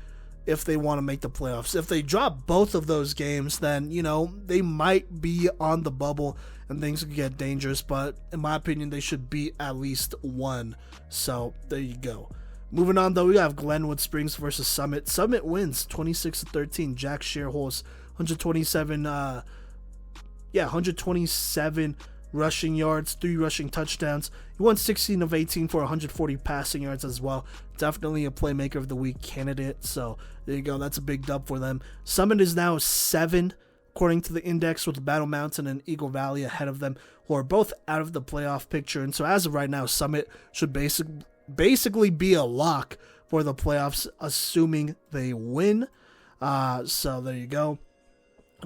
if they want to make the playoffs. If they drop both of those games, then, you know, they might be on the bubble and things could get dangerous, but in my opinion, they should beat at least one. So there you go. Moving on, though, we have Glenwood Springs versus Summit. Summit wins 26-13. Jack Shareholz, 127 rushing yards, 3 rushing touchdowns. He won 16 of 18 for 140 passing yards as well. Definitely a Playmaker of the Week candidate. So there you go. That's a big dub for them. Summit is now 7 according to the index, with Battle Mountain and Eagle Valley ahead of them, who are both out of the playoff picture. And so as of right now, Summit should basically be a lock for the playoffs, assuming they win. So there you go.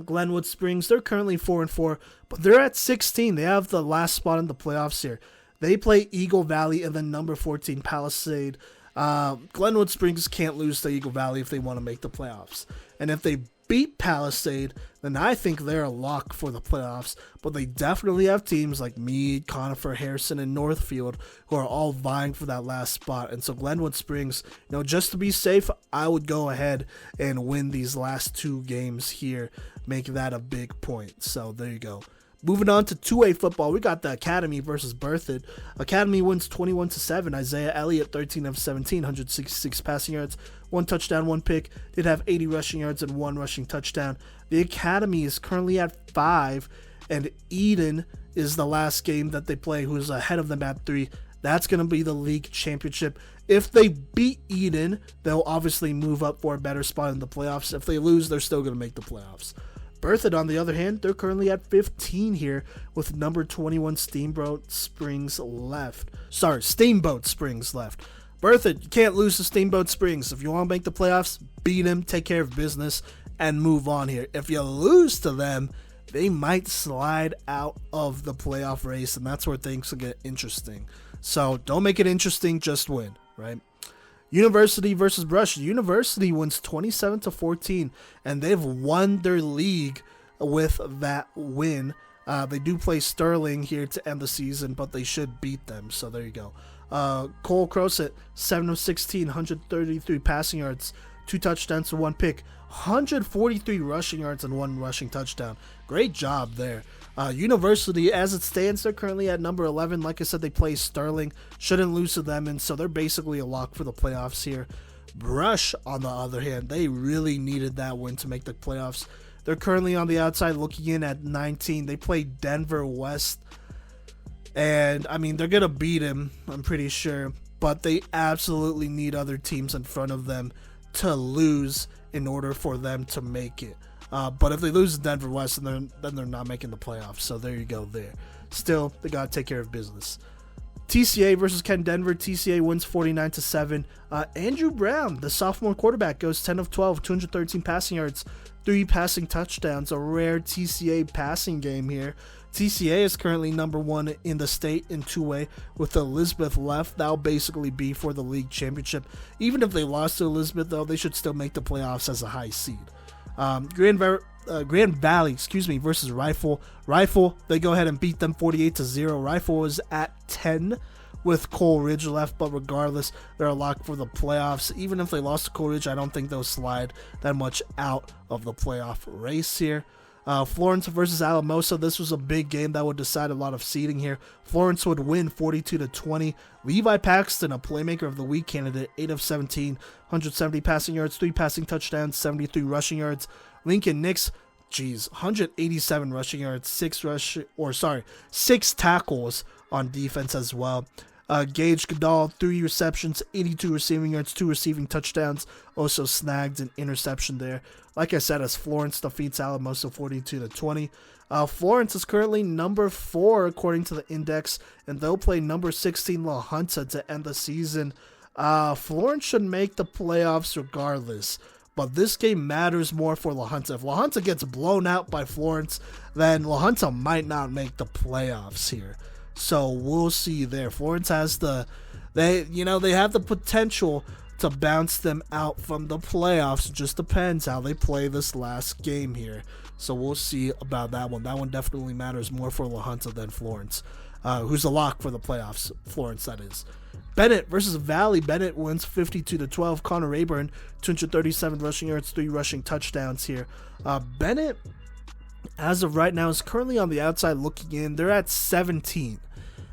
Glenwood Springs, they're currently 4-4, but they're at 16. They have the last spot in the playoffs here. They play Eagle Valley and then number 14 Palisade. Glenwood Springs can't lose to Eagle Valley if they want to make the playoffs. And if they beat Palisade, then I think they're a lock for the playoffs. But they definitely have teams like Meade, Conifer, Harrison, and Northfield who are all vying for that last spot. And so Glenwood Springs, you know, just to be safe, I would go ahead and win these last 2 games here. Make that a big point. So there you go. Moving on to 2A football, we got the Academy versus Berthoud. Academy wins 21-7. Isaiah Elliott, 13 of 17, 166 passing yards, 1 touchdown, 1 pick. Did have 80 rushing yards and 1 rushing touchdown. The Academy is currently at 5, and Eden is the last game that they play, who's ahead of them at 3. That's going to be the league championship. If they beat Eden, they'll obviously move up for a better spot in the playoffs. If they lose, they're still going to make the playoffs. Berthoud, on the other hand, they're currently at 15 here with number 21 Steamboat Springs left. Berthoud, you can't lose to Steamboat Springs. If you want to make the playoffs, beat them, take care of business, and move on here. If you lose to them, they might slide out of the playoff race, and that's where things will get interesting. So don't make it interesting, just win, right? University versus Brush. University wins 27-14, and they've won their league with that win. They do play Sterling here to end the season, but they should beat them, so there you go. Cole Crosett, 7 of 16, 133 passing yards, 2 touchdowns and 1 pick, 143 rushing yards and 1 rushing touchdown. Great job there. University, as it stands, they're currently at number 11. Like I said, they play Sterling. Shouldn't lose to them, and so they're basically a lock for the playoffs here. Brush, on the other hand, they really needed that win to make the playoffs. They're currently on the outside looking in at 19. They play Denver West, and, I mean, they're going to beat him, I'm pretty sure, but they absolutely need other teams in front of them to lose in order for them to make it. But if they lose to Denver West, then they're not making the playoffs. So there you go there. Still, they got to take care of business. TCA versus Ken Denver. TCA wins 49-7. Andrew Brown, the sophomore quarterback, goes 10 of 12, 213 passing yards, 3 passing touchdowns, a rare TCA passing game here. TCA is currently number 1 in the state in two-way with Elizabeth left. That'll basically be for the league championship. Even if they lost to Elizabeth, though, they should still make the playoffs as a high seed. Grand Valley, versus Rifle. Rifle, they go ahead and beat them 48-0. Rifle is at 10 with Coleridge left, but regardless, they're a lock for the playoffs. Even if they lost to Coleridge, I don't think they'll slide that much out of the playoff race here. Florence versus Alamosa. This was a big game that would decide a lot of seeding here. Florence would win 42-20. Levi Paxton, a Playmaker of the Week candidate, 8 of 17, 170 passing yards, 3 passing touchdowns, 73 rushing yards. Lincoln Nix, 187 rushing yards, 6 tackles on defense as well. Gage Goodall, 3 receptions, 82 receiving yards, 2 receiving touchdowns. Also snagged an interception there. Like I said, as Florence defeats Alamosa 42-20. Florence is currently number 4 according to the index, and they'll play number 16 La Junta to end the season. Florence should make the playoffs regardless, but this game matters more for La Junta. If La Junta gets blown out by Florence, then La Junta might not make the playoffs here. So we'll see there. Florence has they have the potential to bounce them out from the playoffs. It just depends how they play this last game here. So we'll see about that one. That one definitely matters more for La Junta than Florence, who's a lock for the playoffs. Florence, that is. Bennett versus Valley. Bennett wins 52-12. Connor Rayburn, 237 rushing yards, 3 rushing touchdowns here. Bennett, as of right now, is currently on the outside looking in. They're at 17.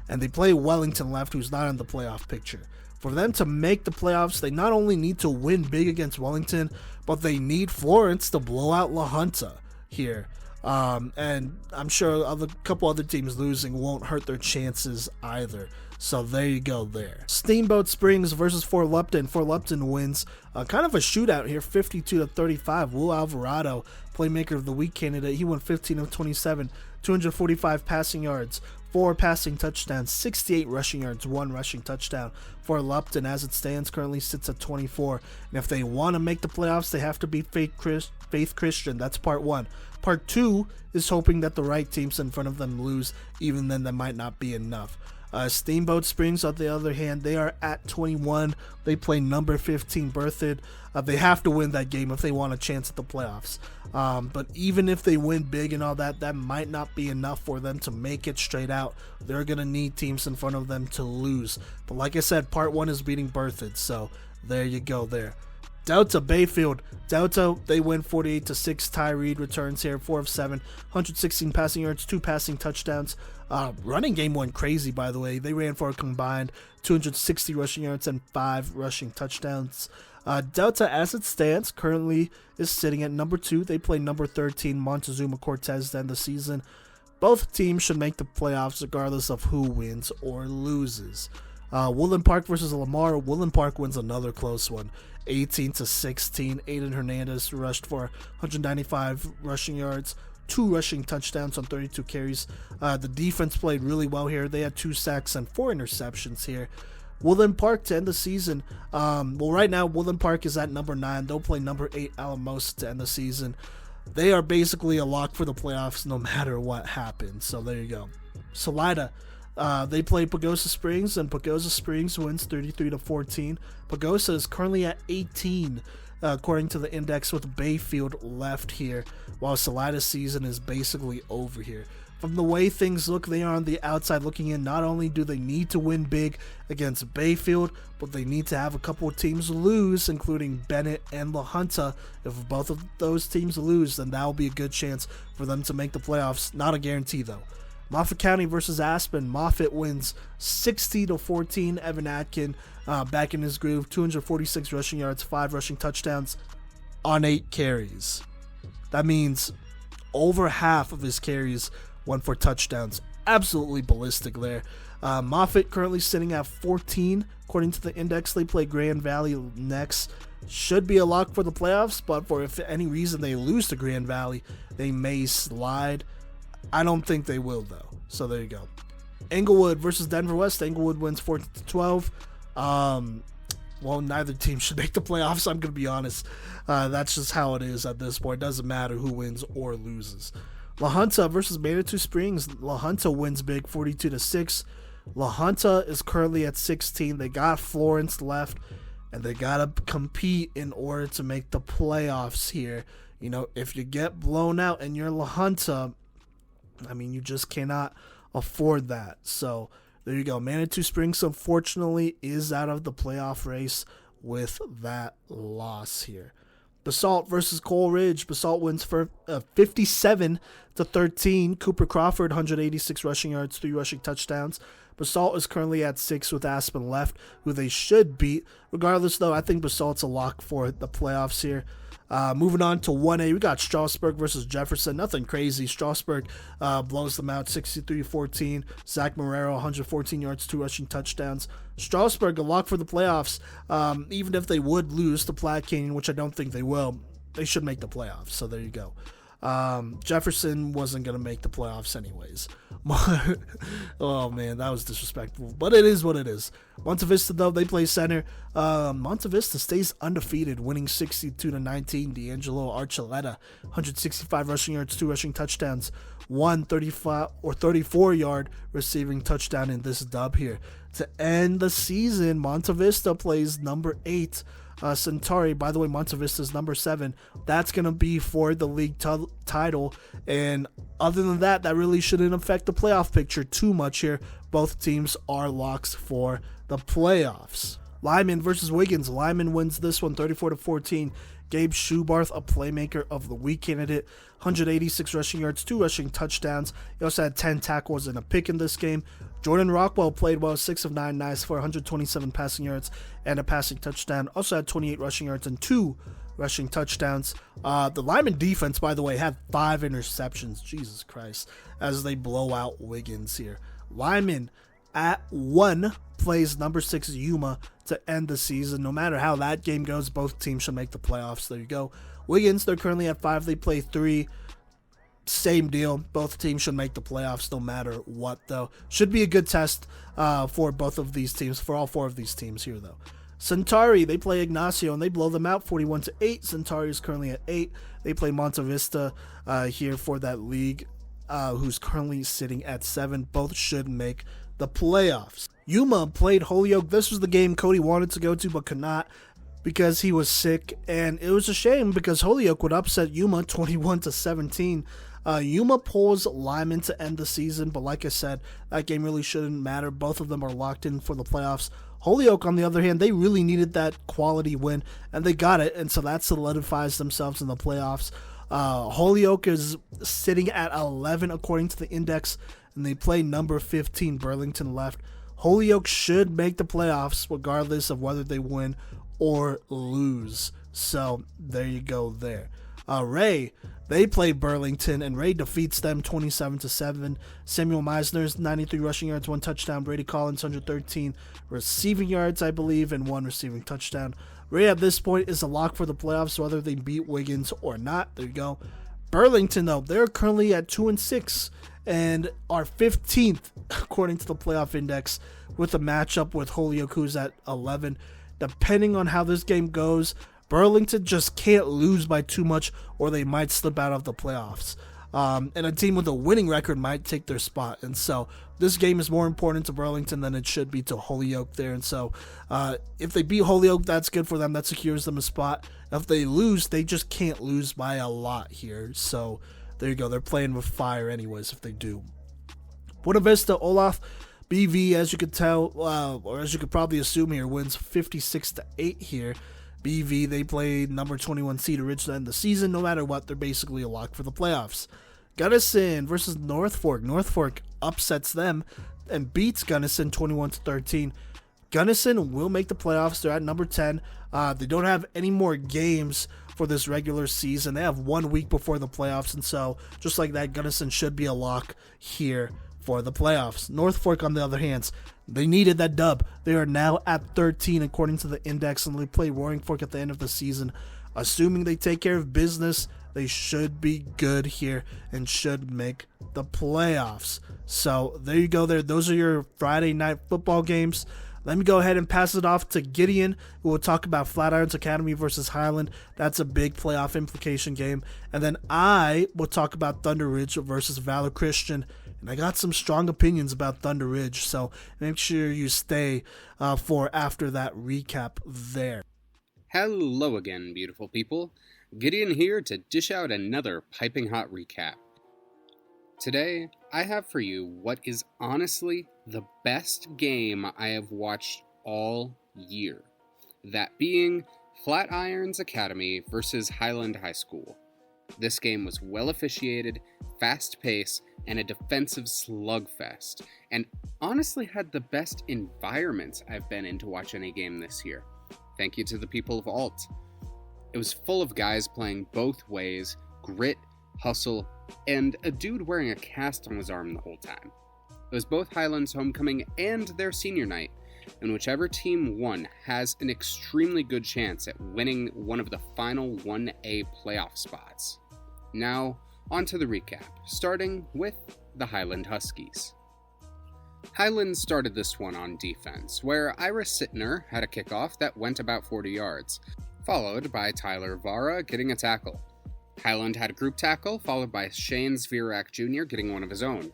And they play Wellington left, who's not in the playoff picture. For them to make the playoffs, they not only need to win big against Wellington, but they need Florence to blow out La Junta here. And I'm sure a couple other teams losing won't hurt their chances either. So there you go there. Steamboat Springs versus Fort Lupton. Fort Lupton wins kind of a shootout here, 52-35. Will Alvarado, Playmaker of the Week candidate, he went 15 of 27, 245 passing yards, 4 passing touchdowns, 68 rushing yards, 1 rushing touchdown. For Lupton, as it stands, currently sits at 24. And if they want to make the playoffs, they have to beat Faith Christian. That's part 1. Part 2 is hoping that the right teams in front of them lose. Even then, that might not be enough. Steamboat Springs, on the other hand, they are at 21. They play number 15 Berthoud. They have to win that game if they want a chance at the playoffs. But even if they win big and all that, that might not be enough for them to make it straight out. They're going to need teams in front of them to lose. But like I said, part 1 is beating Berthoud. So there you go there. Delta Bayfield. Delta, they win 48-6. Ty Reed returns here, 4 of 7, 116 passing yards, 2 passing touchdowns. Running game went crazy, by the way. They ran for a combined 260 rushing yards and 5 rushing touchdowns. Delta, as it stands, currently is sitting at number 2. They play number 13 Montezuma Cortez to end the season. Both teams should make the playoffs regardless of who wins or loses. Woodland Park versus Lamar. Woodland Park wins another close one, 18-16. Aiden Hernandez rushed for 195 rushing yards, 2 rushing touchdowns on 32 carries. The defense played really well here. They had 2 sacks and 4 interceptions here. Woodland Park to end the season. Right now, Woodland Park is at number 9. They'll play number 8 Alamosa to end the season. They are basically a lock for the playoffs no matter what happens. So there you go. Salida, they play Pagosa Springs, and Pagosa Springs wins 33-14. Pagosa is currently at 18, according to the index, with Bayfield left here, while Salida's season is basically over here. From the way things look, they are on the outside looking in. Not only do they need to win big against Bayfield, but they need to have a couple of teams lose, including Bennett and La Junta. If both of those teams lose, then that will be a good chance for them to make the playoffs. Not a guarantee, though. Moffat County versus Aspen. Moffat wins 60-14. Evan Atkin back in his groove. 246 rushing yards, 5 rushing touchdowns on 8 carries. That means over half of his carries went for touchdowns. Absolutely ballistic there. Moffat currently sitting at 14. According to the index, they play Grand Valley next. Should be a lock for the playoffs, but for if any reason they lose to Grand Valley, they may slide. I don't think they will, though. So there you go. Englewood versus Denver West. Englewood wins 14-12. well, neither team should make the playoffs. I'm going to be honest. That's just how it is at this point. It doesn't matter who wins or loses. La Junta versus Manitou Springs. La Junta wins big, 42-6. La Junta is currently at 16. They got Florence left, and they got to compete in order to make the playoffs here. You know, if you get blown out and you're La Junta, I mean, you just cannot afford that. So there you go. Manitou Springs, unfortunately, is out of the playoff race with that loss here. Basalt versus Coal Ridge. Basalt wins for 57-13. Cooper Crawford, 186 rushing yards, 3 rushing touchdowns. Basalt is currently at 6 with Aspen left, who they should beat. Regardless, though, I think Basalt's a lock for the playoffs here. Moving on to 1A, we got Strasburg versus Jefferson. Nothing crazy. Strasburg blows them out 63-14. Zach Marrero, 114 yards, 2 rushing touchdowns. Strasburg, a lock for the playoffs. Even if they would lose to Platte Canyon, which I don't think they will, they should make the playoffs. So there you go. Jefferson wasn't going to make the playoffs anyways. Oh, man, that was disrespectful. But it is what it is. Monte Vista, though, they play center. Monte Vista stays undefeated, winning 62-19. D'Angelo Archuleta, 165 rushing yards, 2 rushing touchdowns, 34-yard receiving touchdown in this dub here. To end the season, Monte Vista plays number 8. Centauri. By the way, Monte Vista's number 7. That's going to be for the league title. And other than that, that really shouldn't affect the playoff picture too much here. Both teams are locks for the playoffs. Lyman versus Wiggins. Lyman wins this one 34-14. Gabe Schubarth, a Playmaker of the Week candidate, 186 rushing yards, 2 rushing touchdowns. He also had 10 tackles and a pick in this game. Jordan Rockwell played well, 6 of 9, nice for 127 passing yards and a passing touchdown. Also had 28 rushing yards and 2 rushing touchdowns. The Lyman defense, by the way, had 5 interceptions. Jesus Christ, as they blow out Wiggins here. Lyman at 1 plays number 6 Yuma to end the season. No matter how that game goes, both teams should make the playoffs. There you go. Wiggins, they're currently at 5. They play 3. Same deal. Both teams should make the playoffs no matter what, though. Should be a good test for both of these teams, for all 4 of these teams here, though. Centauri, they play Ignacio, and they blow them out 41-8. Centauri is currently at 8. They play Monte Vista here for that league, who's currently sitting at 7. Both should make the playoffs. Yuma played Holyoke. This was the game Cody wanted to go to but could not because he was sick, and it was a shame because Holyoke would upset Yuma 21-17. Yuma pulls Lyman to end the season, but like I said, that game really shouldn't matter. Both of them are locked in for the playoffs. Holyoke, on the other hand, they really needed that quality win, and they got it, and so that solidifies themselves in the playoffs. Holyoke is sitting at 11 according to the index, and they play number 15 Burlington left. Holyoke should make the playoffs regardless of whether they win or lose. So there you go there. Ray, they play Burlington, and Ray defeats them 27-7. Samuel Meisner's 93 rushing yards, 1 touchdown. Brady Collins 113 receiving yards, I believe, and 1 receiving touchdown. Ray at this point is a lock for the playoffs, whether they beat Wiggins or not. There you go. Burlington, though, they're currently at 2-6 and are 15th according to the playoff index, with a matchup with Holyoke, who's at 11. Depending on how this game goes, Burlington just can't lose by too much, or they might slip out of the playoffs. And a team with a winning record might take their spot. And so this game is more important to Burlington than it should be to Holyoke there. And so if they beat Holyoke, that's good for them. That secures them a spot. If they lose, they just can't lose by a lot here. So there you go. They're playing with fire anyways if they do. Buena Vista, Olaf, BV, as you could tell, or as you could probably assume here, wins 56-8 here. BV, they play number 21 Cedar Ridge to end the season. No matter what, they're basically a lock for the playoffs. Gunnison versus North Fork. North Fork upsets them and beats Gunnison 21-13. Gunnison will make the playoffs. They're at number 10. They don't have any more games for this regular season. They have 1 week before the playoffs, and so just like that, Gunnison should be a lock here for the playoffs. North Fork, on the other hand, they needed that dub. They are now at 13 according to the index, and they play Roaring Fork at the end of the season. Assuming they take care of business, they should be good here and should make the playoffs. So there you go there. Those are your Friday night football games. Let me go ahead and pass it off to Gideon, who will talk about Flatirons Academy versus Highland. That's a big playoff implication game. And then I will talk about ThundeRidge versus Valor Christian. And I got some strong opinions about ThundeRidge, so make sure you stay for after that recap there. Hello again, beautiful people. Gideon here to dish out another piping hot recap. Today, I have for you what is honestly the best game I have watched all year. That being Flatirons Academy versus Highland High School. This game was well officiated, fast paced, and a defensive slugfest, and honestly had the best environments I've been in to watch any game this year. Thank you to the people of Alt. It was full of guys playing both ways, grit, hustle, and a dude wearing a cast on his arm the whole time. It was both Highland's homecoming and their senior night, and whichever team won has an extremely good chance at winning one of the final 1A playoff spots. Now, on to the recap, starting with the Highland Huskies. Highland started this one on defense, where Ira Sittner had a kickoff that went about 40 yards, followed by Tyler Vara getting a tackle. Highland had a group tackle, followed by Shane Zvirak Jr. getting one of his own.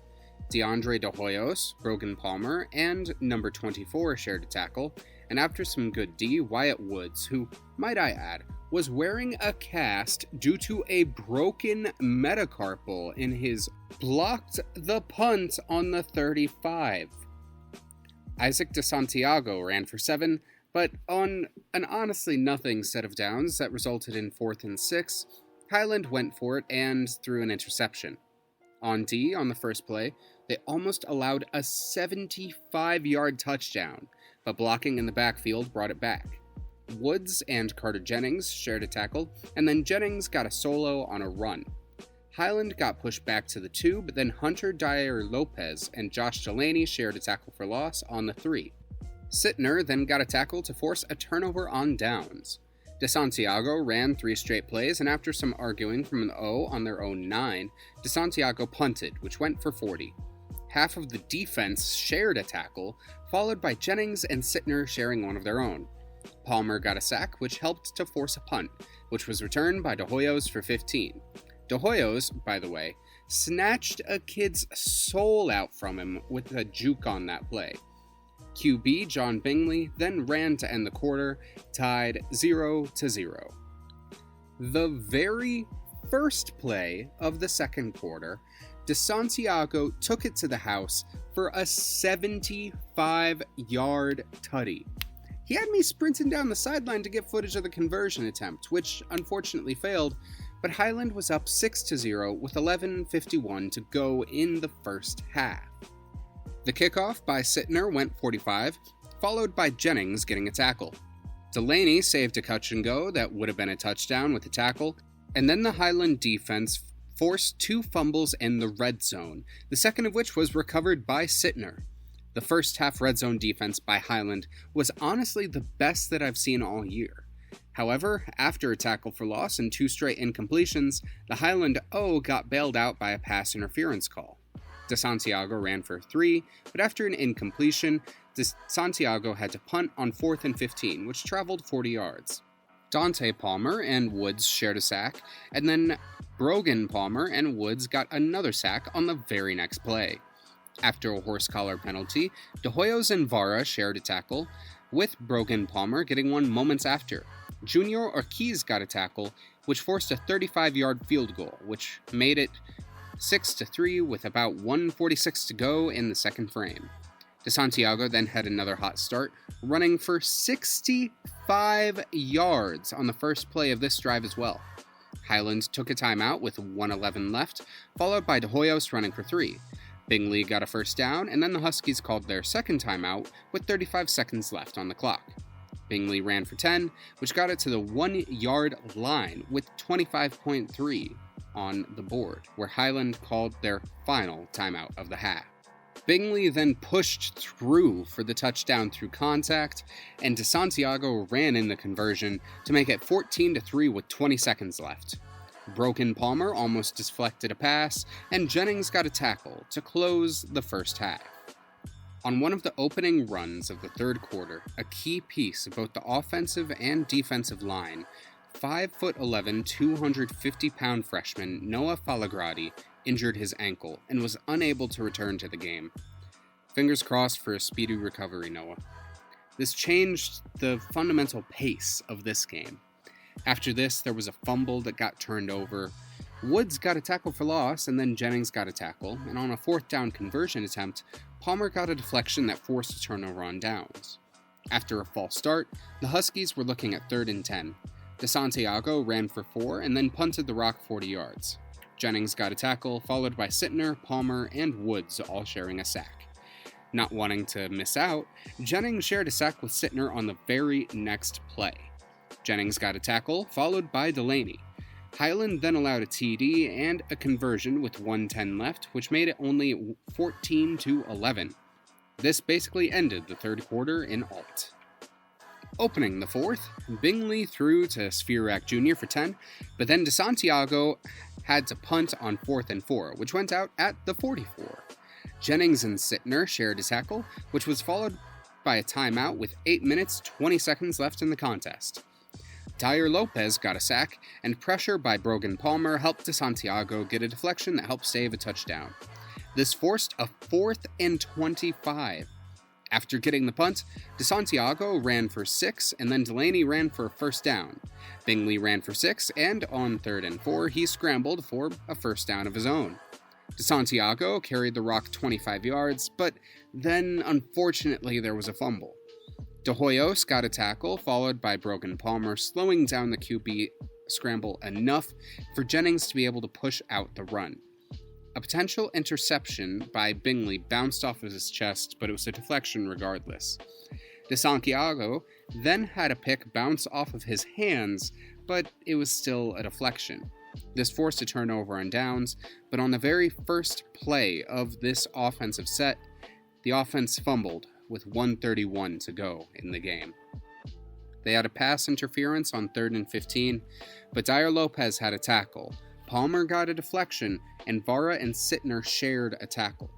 DeAndre De Hoyos, Brogan Palmer, and number 24 shared a tackle, and after some good D, Wyatt Woods, who, might I add, was wearing a cast due to a broken metacarpal in his blocked the punt on the 35. Isaac DeSantiago ran for 7, but on an honestly nothing set of downs that resulted in 4th and 6, Highland went for it and threw an interception. On D, on the first play, they almost allowed a 75-yard touchdown, but blocking in the backfield brought it back. Woods and Carter Jennings shared a tackle, and then Jennings got a solo on a run. Highland got pushed back to the 2, but then Hunter Dyer Lopez and Josh Delaney shared a tackle for loss on the 3. Sittner then got a tackle to force a turnover on downs. DeSantiago ran 3 straight plays, and after some arguing from an O on their own 9, DeSantiago punted, which went for 40. Half of the defense shared a tackle, followed by Jennings and Sittner sharing one of their own. Palmer got a sack, which helped to force a punt, which was returned by De Hoyos for 15. De Hoyos, by the way, snatched a kid's soul out from him with a juke on that play. QB John Bingley then ran to end the quarter, tied 0-0. The very first play of the second quarter, DeSantiago took it to the house for a 75-yard tutty. He had me sprinting down the sideline to get footage of the conversion attempt, which unfortunately failed, but Highland was up 6-0 with 11:51 to go in the first half. The kickoff by Sittner went 45, followed by Jennings getting a tackle. Delaney saved a catch and go that would have been a touchdown with a tackle, and then the Highland defense forced 2 fumbles in the red zone, the second of which was recovered by Sittner. The first half red zone defense by Highland was honestly the best that I've seen all year. However, after a tackle for loss and 2 straight incompletions, the Highland O got bailed out by a pass interference call. DeSantiago ran for 3, but after an incompletion, DeSantiago had to punt on 4th and 15, which traveled 40 yards. Dante Palmer and Woods shared a sack, and then Brogan Palmer and Woods got another sack on the very next play. After a horse collar penalty, De Hoyos and Vara shared a tackle, with Brogan Palmer getting one moments after. Junior Ortiz got a tackle, which forced a 35-yard field goal, which made it 6-3 with about 1:46 to go in the second frame. DeSantiago then had another hot start, running for 65 yards on the first play of this drive as well. Highland took a timeout with 1:11 left, followed by De Hoyos running for 3. Bingley got a first down, and then the Huskies called their second timeout with 35 seconds left on the clock. Bingley ran for 10, which got it to the 1-yard line with 25.3 on the board, where Highland called their final timeout of the half. Bingley then pushed through for the touchdown through contact, and DeSantiago ran in the conversion to make it 14-3 with 20 seconds left. Brogan Palmer almost deflected a pass, and Jennings got a tackle to close the first half. On one of the opening runs of the third quarter, a key piece of both the offensive and defensive line, 5'11", 250-pound freshman Noah Falagradi injured his ankle and was unable to return to the game. Fingers crossed for a speedy recovery, Noah. This changed the fundamental pace of this game. After this, there was a fumble that got turned over. Woods got a tackle for loss, and then Jennings got a tackle, and on a fourth down conversion attempt, Palmer got a deflection that forced a turnover on downs. After a false start, the Huskies were looking at 3rd and 10. DeSantiago ran for 4 and then punted the rock 40 yards. Jennings got a tackle, followed by Sittner, Palmer, and Woods all sharing a sack. Not wanting to miss out, Jennings shared a sack with Sittner on the very next play. Jennings got a tackle, followed by Delaney. Highland then allowed a TD and a conversion with 1:10 left, which made it only 14-11. This basically ended the third quarter in alt. Opening the fourth, Bingley threw to Svirak Jr. for 10, but then DeSantiago had to punt on 4th and 4, which went out at the 44. Jennings and Sittner shared a tackle, which was followed by a timeout with 8 minutes, 20 seconds left in the contest. Dyer Lopez got a sack, and pressure by Brogan Palmer helped DeSantiago get a deflection that helped save a touchdown. This forced a 4th and 25. After getting the punt, DeSantiago ran for 6, and then Delaney ran for a first down. Bingley ran for 6, and on 3rd and 4, he scrambled for a first down of his own. DeSantiago carried the rock 25 yards, but then, unfortunately, there was a fumble. De Hoyos got a tackle, followed by Brogan Palmer, slowing down the QB scramble enough for Jennings to be able to push out the run. A potential interception by Bingley bounced off of his chest, but it was a deflection regardless. DeSantiago then had a pick bounce off of his hands, but it was still a deflection. This forced a turnover on downs, but on the very first play of this offensive set, the offense fumbled with 1:31 to go in the game. They had a pass interference on 3rd and 15, but Dyer Lopez had a tackle, Palmer got a deflection, and Vara and Sittner shared a tackle.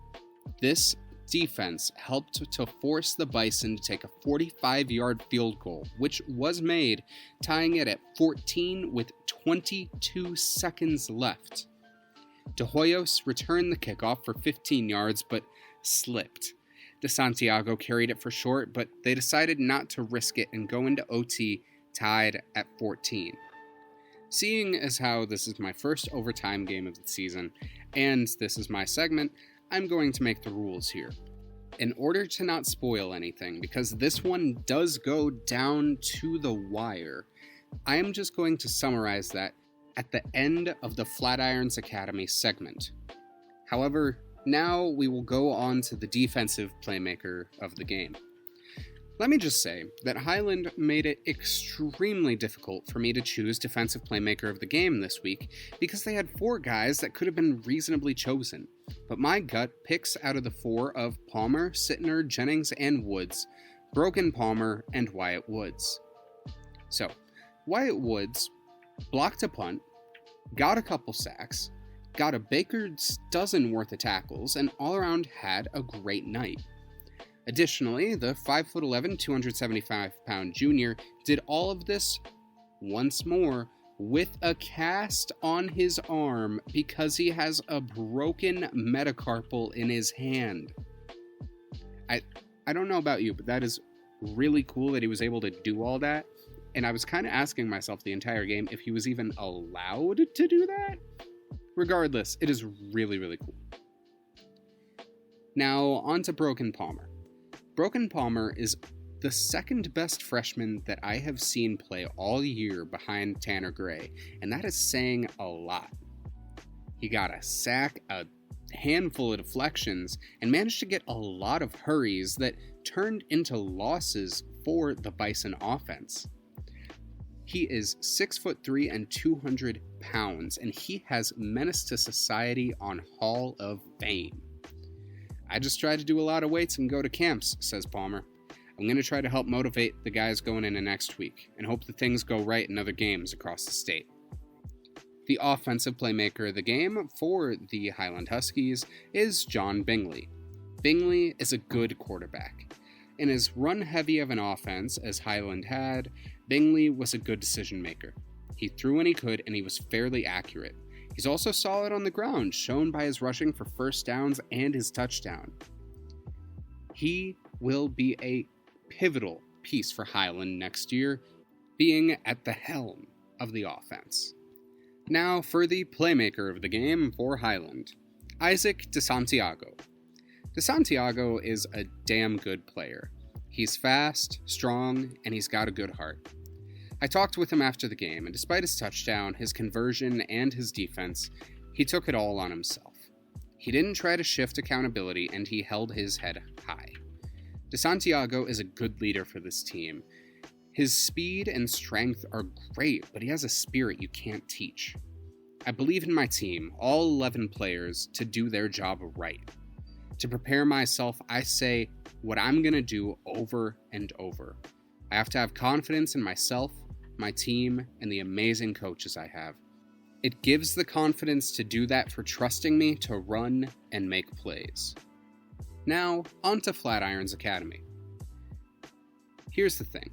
This defense helped to force the Bison to take a 45-yard field goal, which was made, tying it at 14 with 22 seconds left. De Hoyos returned the kickoff for 15 yards, but slipped. DeSantiago carried it for short, but they decided not to risk it and go into OT tied at 14. Seeing as how this is my first overtime game of the season, and this is my segment, I'm going to make the rules here. In order to not spoil anything, because this one does go down to the wire, I am just going to summarize that at the end of the Flatirons Academy segment. However, now we will go on to the defensive playmaker of the game. Let me just say that Highland made it extremely difficult for me to choose defensive playmaker of the game this week because they had 4 guys that could have been reasonably chosen, but my gut picks out of the 4 of Palmer, Sittner, Jennings, and Woods, Brogan Palmer, and Wyatt Woods. So, Wyatt Woods blocked a punt, got a couple sacks, got a baker's dozen worth of tackles, and all around had a great night. Additionally, the 5'11", 275-pound junior did all of this once more with a cast on his arm because he has a broken metacarpal in his hand. I don't know about you, but that is really cool that he was able to do all that, and I was kind of asking myself the entire game if he was even allowed to do that. Regardless, it is really, really cool. Now, on to Brogan Palmer. Brogan Palmer is the second best freshman that I have seen play all year behind Tanner Gray, and that is saying a lot. He got a sack, a handful of deflections, and managed to get a lot of hurries that turned into losses for the Bison offense. He is 6'3" and 200 pounds, and he has menaced to society on Hall of Fame. I just try to do a lot of weights and go to camps, says Palmer. I'm going to try to help motivate the guys going into next week, and hope that things go right in other games across the state. The offensive playmaker of the game for the Highland Huskies is John Bingley. Bingley is a good quarterback. In as run-heavy of an offense as Highland had, Bingley was a good decision-maker. He threw when he could, and he was fairly accurate. He's also solid on the ground, shown by his rushing for first downs and his touchdown. He will be a pivotal piece for Highland next year, being at the helm of the offense. Now for the playmaker of the game for Highland, Isaac DeSantiago. DeSantiago is a damn good player. He's fast, strong, and he's got a good heart. I talked with him after the game, and despite his touchdown, his conversion, and his defense, he took it all on himself. He didn't try to shift accountability, and he held his head high. DeSantiago is a good leader for this team. His speed and strength are great, but he has a spirit you can't teach. I believe in my team, all 11 players, to do their job right. To prepare myself, I say what I'm going to do over and over. I have to have confidence in myself, my team, and the amazing coaches I have. It gives the confidence to do that for trusting me to run and make plays. Now, on to Flatirons Academy. Here's the thing.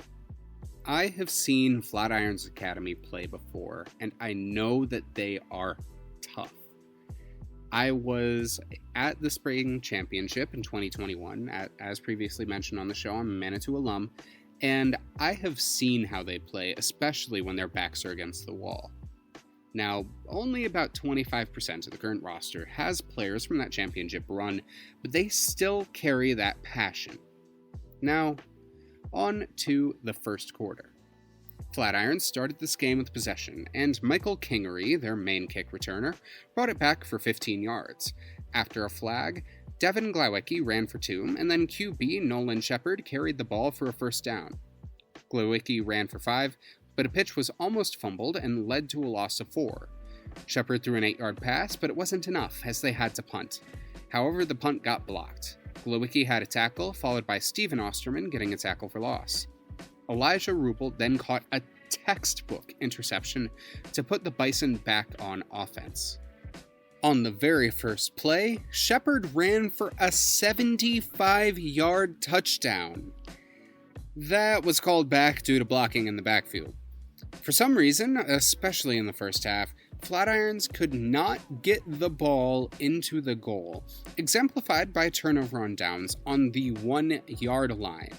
I have seen Flatirons Academy play before, and I know that they are tough. I was at the Spring Championship in 2021, as previously mentioned on the show. I'm a Manitou alum, and I have seen how they play, especially when their backs are against the wall. Now, only about 25% of the current roster has players from that championship run, but they still carry that passion. Now, on to the first quarter. Flatirons started this game with possession, and Michael Kingery, their main kick returner, brought it back for 15 yards. After a flag, Devin Glowicki ran for 2, and then QB Nolan Shepard carried the ball for a first down. Glowicki ran for 5, but a pitch was almost fumbled and led to a loss of 4. Shepard threw an 8-yard pass, but it wasn't enough, as they had to punt. However, the punt got blocked. Glowicki had a tackle, followed by Steven Osterman getting a tackle for loss. Elijah Rubel then caught a textbook interception to put the Bison back on offense. On the very first play, Shepard ran for a 75-yard touchdown. That was called back due to blocking in the backfield. For some reason, especially in the first half, Flatirons could not get the ball into the goal, exemplified by a turnover on downs on the 1-yard line.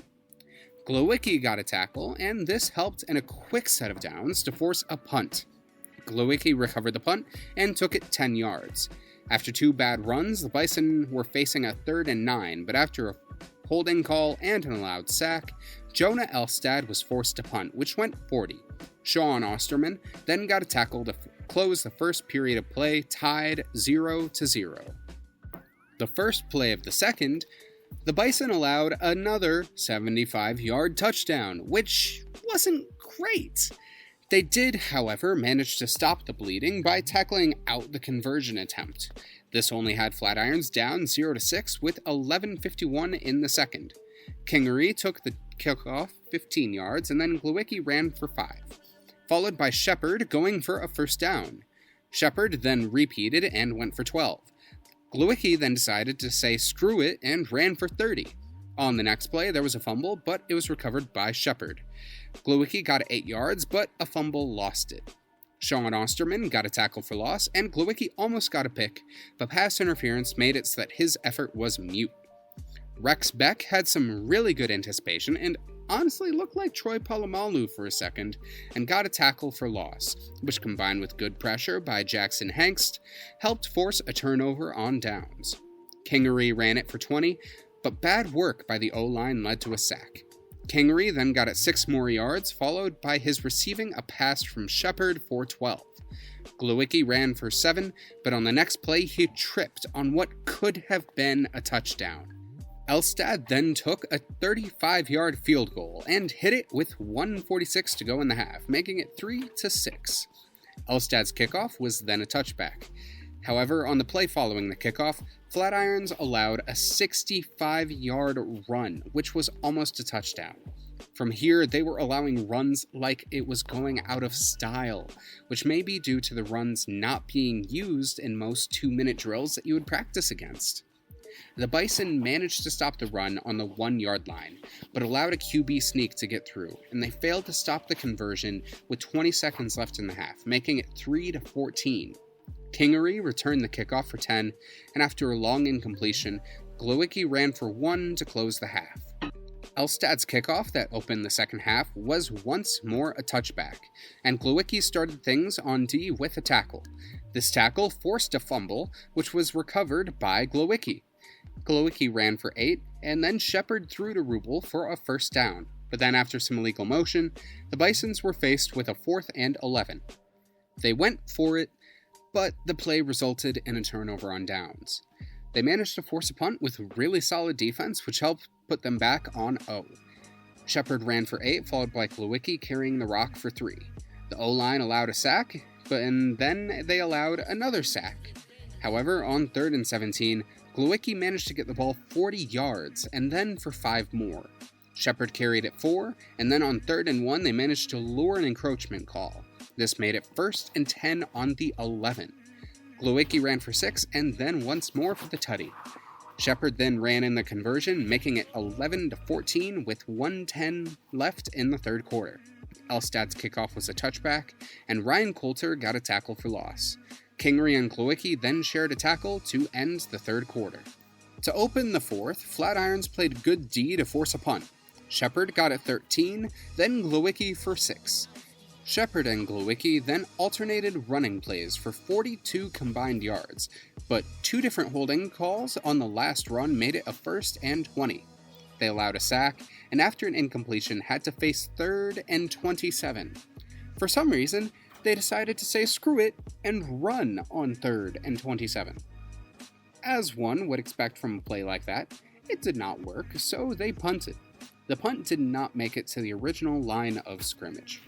Glowicki got a tackle, and this helped in a quick set of downs to force a punt. Glowicki recovered the punt and took it 10 yards. After 2 bad runs, the Bison were facing a 3rd and 9, but after a holding call and an allowed sack, Jonah Elstad was forced to punt, which went 40. Sean Osterman then got a tackle to close the first period of play, tied 0-0. The first play of the second, the Bison allowed another 75-yard touchdown, which wasn't great. They did, however, manage to stop the bleeding by tackling out the conversion attempt. This only had Flatirons down 0-6 with 11:51 in the second. Kingery took the kickoff 15 yards, and then Glowicki ran for 5, followed by Shepard going for a first down. Shepard then repeated and went for 12. Glowicki then decided to say screw it and ran for 30. On the next play, there was a fumble, but it was recovered by Shepard. Glowicki got 8 yards, but a fumble lost it. Sean Osterman got a tackle for loss, and Glowicki almost got a pick, but pass interference made it so that his effort was mute. Rex Beck had some really good anticipation and honestly looked like Troy Polamalu for a second, and got a tackle for loss, which combined with good pressure by Jackson Hengst, helped force a turnover on downs. Kingery ran it for 20, but bad work by the O-line led to a sack. Kingery then got it 6 more yards, followed by his receiving a pass from Shepard for 12. Glowicki ran for 7, but on the next play he tripped on what could have been a touchdown. Elstad then took a 35-yard field goal and hit it with 1:46 to go in the half, making it 3-6. Elstad's kickoff was then a touchback. However, on the play following the kickoff, Flatirons allowed a 65-yard run, which was almost a touchdown. From here, they were allowing runs like it was going out of style, which may be due to the runs not being used in most 2-minute drills that you would practice against. The Bison managed to stop the run on the 1-yard line, but allowed a QB sneak to get through, and they failed to stop the conversion with 20 seconds left in the half, making it 3-14. Kingery returned the kickoff for 10, and after a long incompletion, Glowicki ran for 1 to close the half. Elstad's kickoff that opened the second half was once more a touchback, and Glowicki started things on D with a tackle. This tackle forced a fumble, which was recovered by Glowicki. Glowicki ran for 8, and then Shepard threw to Rubel for a first down, but then after some illegal motion, the Bisons were faced with a 4th and 11. They went for it, but the play resulted in a turnover on downs. They managed to force a punt with really solid defense, which helped put them back on O. Shepard ran for 8, followed by Glowicki carrying the rock for 3. The O-line allowed a sack, and then they allowed another sack. However, on 3rd and 17, Glowicki managed to get the ball 40 yards, and then for 5 more. Shepard carried it 4, and then on 3rd and 1, they managed to lure an encroachment call. This made it 1st and 10 on the 11. Glowicki ran for 6, and then once more for the tutty. Shepard then ran in the conversion, making it 11-14 with 1:10 left in the third quarter. Elstad's kickoff was a touchback, and Ryan Coulter got a tackle for loss. Kingery and Glowicki then shared a tackle to end the third quarter. To open the fourth, Flatirons played good D to force a punt. Shepard got it 13, then Glowicki for 6. Shepard and Glowicki then alternated running plays for 42 combined yards, but 2 different holding calls on the last run made it a 1st and 20. They allowed a sack, and after an incompletion had to face 3rd and 27. For some reason, they decided to say screw it and run on 3rd and 27. As one would expect from a play like that, it did not work, so they punted. The punt did not make it to the original line of scrimmage.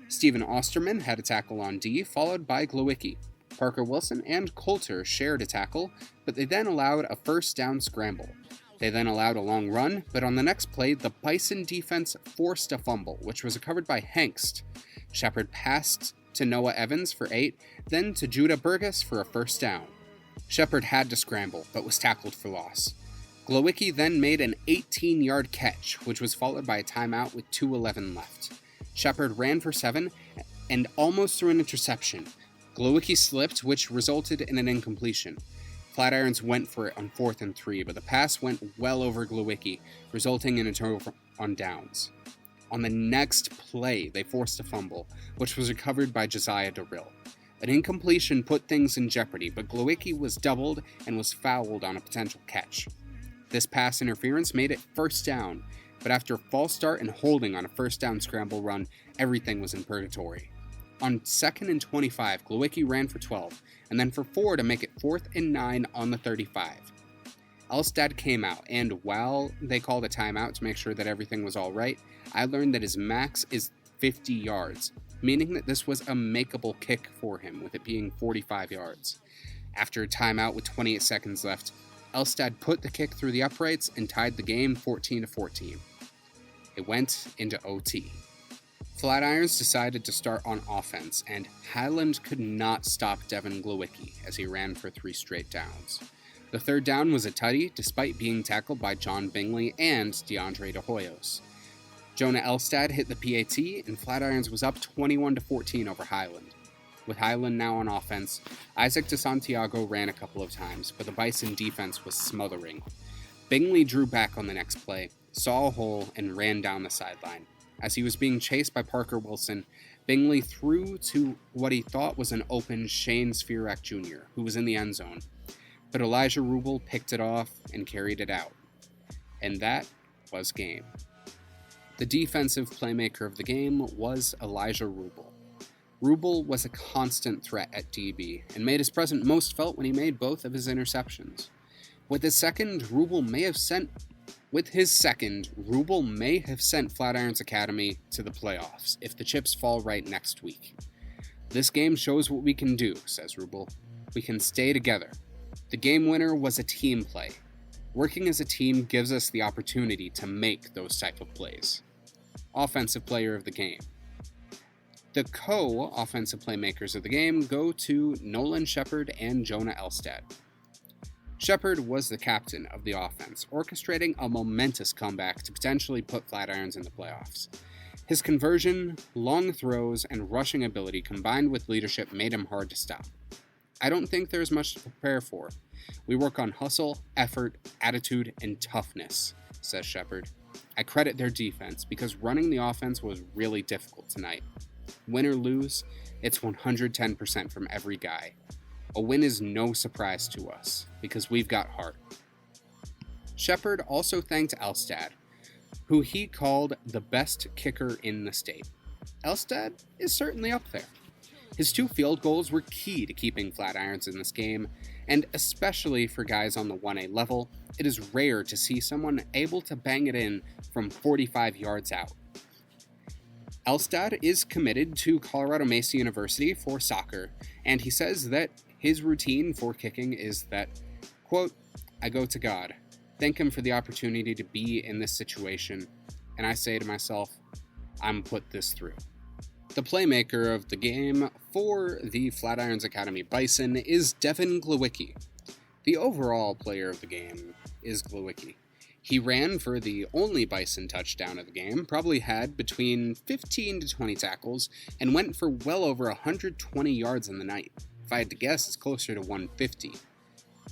Stephen Osterman had a tackle on D, followed by Glowicki. Parker Wilson and Coulter shared a tackle, but they then allowed a first down scramble. They then allowed a long run, but on the next play, the Bison defense forced a fumble, which was recovered by Hengst. Shepard passed to Noah Evans for 8, then to Judah Burgess for a first down. Shepard had to scramble, but was tackled for loss. Glowicki then made an 18-yard catch, which was followed by a timeout with 2:11 left. Shepard ran for 7 and almost threw an interception. Glowicki slipped, which resulted in an incompletion. Flatirons went for it on 4th and 3, but the pass went well over Glowicki, resulting in a turnover on downs. On the next play, they forced a fumble, which was recovered by Josiah Durrill. An incompletion put things in jeopardy, but Glowicki was doubled and was fouled on a potential catch. This pass interference made it first down, but after a false start and holding on a first down scramble run, everything was in purgatory. On 2nd and 25, Glowicki ran for 12, and then for 4 to make it 4th and 9 on the 35. Elstad came out, and while they called a timeout to make sure that everything was alright, I learned that his max is 50 yards, meaning that this was a makeable kick for him, with it being 45 yards. After a timeout with 28 seconds left, Elstad put the kick through the uprights and tied the game 14-14. It went into OT. Flatirons decided to start on offense, and Highland could not stop Devin Glowicki as he ran for 3 straight downs. The third down was a tutty, despite being tackled by John Bingley and DeAndre De Hoyos. Jonah Elstad hit the PAT, and Flatirons was up 21-14 over Highland. With Highland now on offense, Isaac DeSantiago ran a couple of times, but the Bison defense was smothering. Bingley drew back on the next play, saw a hole, and ran down the sideline. As he was being chased by Parker Wilson, Bingley threw to what he thought was an open Shane Svirak Jr., who was in the end zone. But Elijah Rubel picked it off and carried it out. And that was game. The defensive playmaker of the game was Elijah Rubel. Rubel was a constant threat at DB, and made his presence most felt when he made both of his interceptions. With his second, Rubel may have sent Flatirons Academy to the playoffs if the chips fall right next week. This game shows what we can do, says Rubel. We can stay together. The game winner was a team play. Working as a team gives us the opportunity to make those type of plays. Offensive player of the game. The co-offensive playmakers of the game go to Nolan Shepard and Jonah Elstad. Shepard was the captain of the offense, orchestrating a momentous comeback to potentially put Flatirons in the playoffs. His conversion, long throws, and rushing ability combined with leadership made him hard to stop. I don't think there's much to prepare for. We work on hustle, effort, attitude, and toughness, says Shepard. I credit their defense because running the offense was really difficult tonight. Win or lose, it's 110% from every guy. A win is no surprise to us because we've got heart. Shepard also thanked Elstad, who he called the best kicker in the state. Elstad is certainly up there. His 2 field goals were key to keeping Flatirons in this game, and especially for guys on the 1A level, it is rare to see someone able to bang it in from 45 yards out. Elstad is committed to Colorado Mesa University for soccer, and he says that his routine for kicking is that, quote, I go to God, thank him for the opportunity to be in this situation, and I say to myself, I'm put this through. The playmaker of the game for the Flatirons Academy Bison is Devin Glowicki. The overall player of the game is Glowicki. He ran for the only Bison touchdown of the game, probably had between 15 to 20 tackles, and went for well over 120 yards in the night. If I had to guess, it's closer to 150.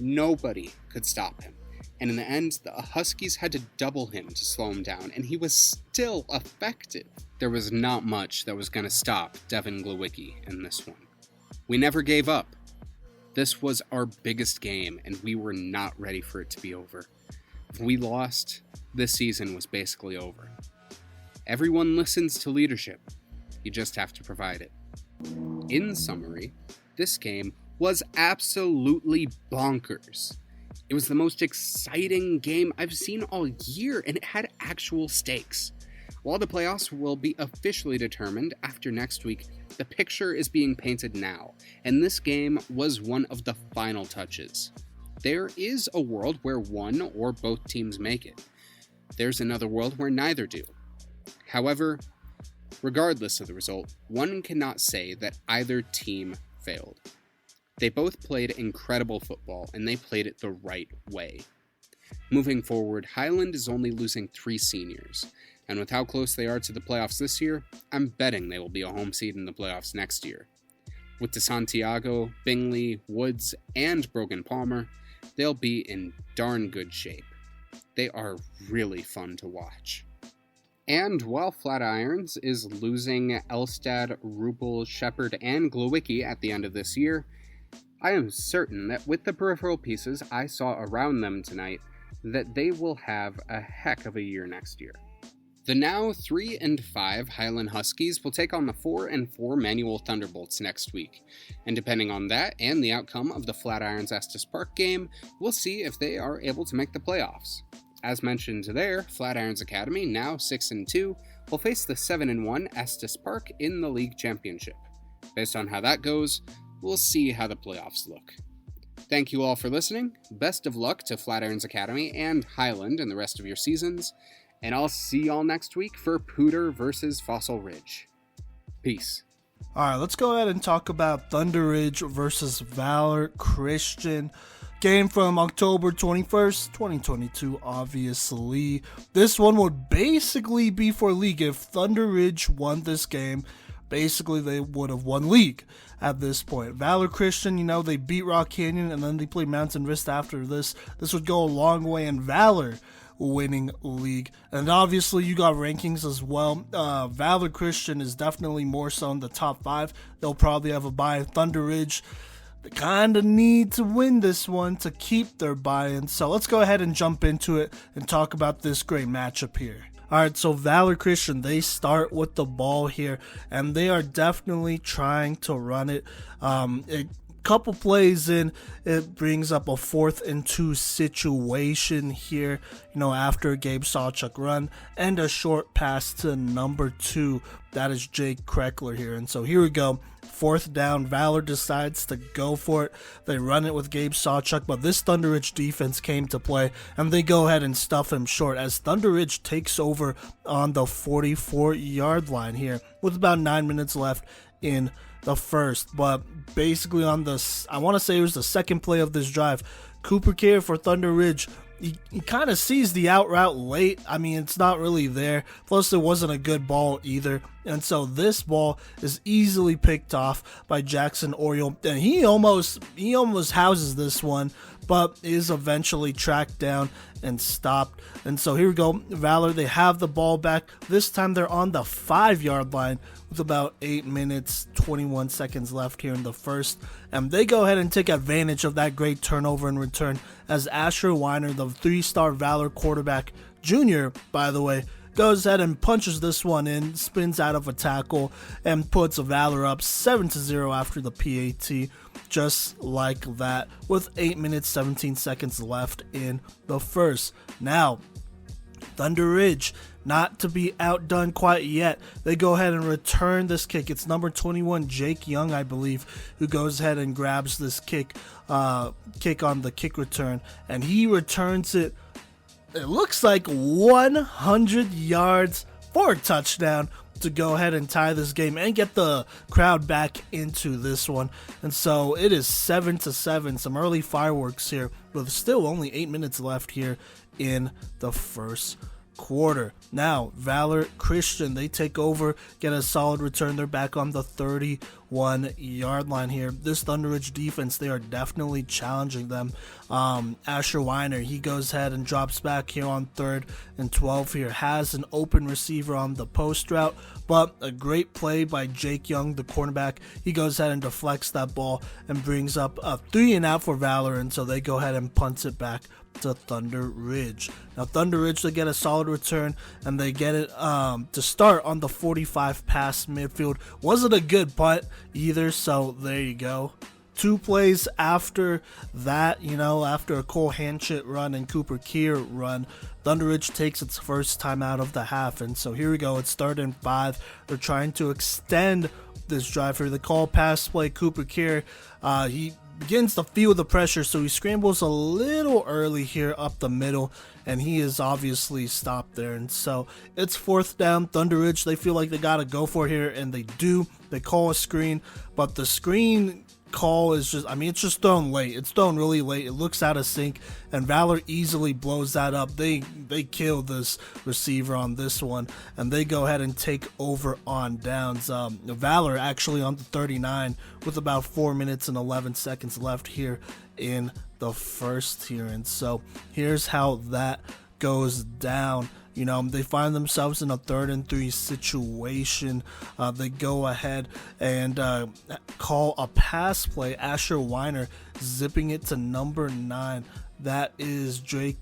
Nobody could stop him. And in the end, the Huskies had to double him to slow him down, and he was still effective. There was not much that was going to stop Devin Glowicki in this one. We never gave up. This was our biggest game, and we were not ready for it to be over. If we lost, this season was basically over. Everyone listens to leadership. You just have to provide it. In summary, this game was absolutely bonkers. It was the most exciting game I've seen all year, and it had actual stakes. While the playoffs will be officially determined after next week, the picture is being painted now, and this game was one of the final touches. There is a world where one or both teams make it. There's another world where neither do. However, regardless of the result, one cannot say that either team failed. They both played incredible football, and they played it the right way. Moving forward, Highland is only losing 3 seniors, and with how close they are to the playoffs this year, I'm betting they will be a home seed in the playoffs next year. With DeSantiago, Bingley, Woods, and Brogan Palmer, they'll be in darn good shape. They are really fun to watch. And while Flatirons is losing Elstad, Rupel, Shepard, and Glowicki at the end of this year, I am certain that with the peripheral pieces I saw around them tonight, that they will have a heck of a year next year. The now 3-5 Highland Huskies will take on the 4-4 Manual Thunderbolts next week, and depending on that and the outcome of the Flatirons Estes Park game, we'll see if they are able to make the playoffs. As mentioned there, Flatirons Academy, now 6-2, will face the 7-1 Estes Park in the league championship. Based on how that goes, we'll see how the playoffs look. Thank you all for listening. Best of luck to Flatirons Academy and Highland in the rest of your seasons. And I'll see y'all next week for Pooter versus Fossil Ridge. Peace. Alright, let's go ahead and talk about ThunderRidge versus Valor Christian. Game from October 21st, 2022, obviously. This one would basically be for league. If ThunderRidge won this game, basically they would have won league at this point. Valor Christian, they beat Rock Canyon and then they play Mountain Vista after this. This would go a long way in Valor winning league. And obviously you got rankings as well. Valor Christian is definitely more so in the top 5. They'll probably have a bye. ThunderRidge, they kind of need to win this one to keep their buy-in. So let's go ahead and jump into it and talk about this great matchup here. Alright, so Valor Christian, they start with the ball here, and they are definitely trying to run it. Couple plays in, it brings up a 4th-and-2 situation here, after a Gabe Sawchuk run, and a short pass to number 2, that is Jake Kreckler here. And so here we go, 4th down, Valor decides to go for it. They run it with Gabe Sawchuk, but this ThunderRidge defense came to play, and they go ahead and stuff him short as ThunderRidge takes over on the 44-yard line here with about 9 minutes left in the first. But basically on this, I want to say it was the second play of this drive, Cooper Care for ThunderRidge, he kind of sees the out route late. I mean, it's not really there. Plus, it wasn't a good ball either. And so this ball is easily picked off by Jackson Oriole. And he almost houses this one, but is eventually tracked down and stopped. And so here we go. Valor, they have the ball back. This time they're on the 5-yard line with about 8 minutes, 21 seconds left here in the first. And they go ahead and take advantage of that great turnover and return as Asher Weiner, the 3-star Valor quarterback, junior, by the way, goes ahead and punches this one in, spins out of a tackle, and puts Valor up 7-0 after the PAT. Just like that, with 8 minutes, 17 seconds left in the first. Now, ThunderRidge, not to be outdone quite yet. They go ahead and return this kick. It's number 21, Jake Young, I believe, who goes ahead and grabs this kick on the kick return. And he returns it, it looks like 100 yards for a touchdown to go ahead and tie this game and get the crowd back into this one. And so it is 7-7, some early fireworks here, with still only 8 minutes left here in the first quarter. Now, Valor Christian, they take over, get a solid return. They're back on the 31-yard line here. This ThunderRidge defense, they are definitely challenging them. Asher Weiner, he goes ahead and drops back here on 3rd and 12 here. Has an open receiver on the post route, but a great play by Jake Young, the cornerback. He goes ahead and deflects that ball and brings up a 3-and-out for Valor, and so they go ahead and punt it back to ThunderRidge. Now ThunderRidge, they get a solid return and they get it to start on the 45 pass midfield. Wasn't a good punt either, so there you go. 2 plays after that, after a Cole Hanchett run and Cooper Keir run, ThunderRidge takes its first time out of the half. And so here we go, it's 3rd and 5. They're trying to extend this drive here. They call pass play. Cooper Keir, he begins to feel the pressure, so he scrambles a little early here up the middle, and he is obviously stopped there. And so it's 4th down. ThunderRidge, they feel like they gotta go for it here, and they do. They call a screen, but the screen call is just, it's just thrown late. It's thrown really late. It looks out of sync, and Valor easily blows that up. They kill this receiver on this one, and they go ahead and take over on downs. Valor actually on the 39 with about 4 minutes and 11 seconds left here in the first here. And so here's how that goes down. They find themselves in a 3rd and 3 situation. They go ahead and call a pass play. Asher Weiner zipping it to number 9. That is Jake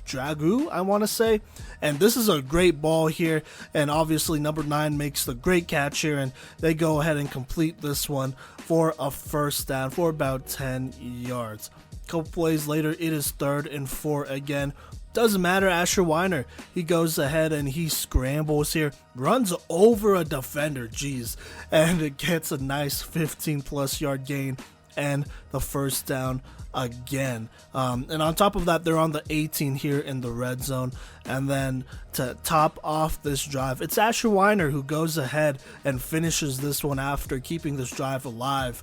Dragoo, I want to say. And this is a great ball here. And obviously number 9 makes the great catch here. And they go ahead and complete this one for a first down for about 10 yards. A couple plays later, it is 3rd and 4 again. Doesn't matter, Asher Weiner, he goes ahead and he scrambles here, runs over a defender, and it gets a nice 15+ yard gain and the first down again. And on top of that, they're on the 18 here in the red zone. And then to top off this drive, it's Asher Weiner who goes ahead and finishes this one after keeping this drive alive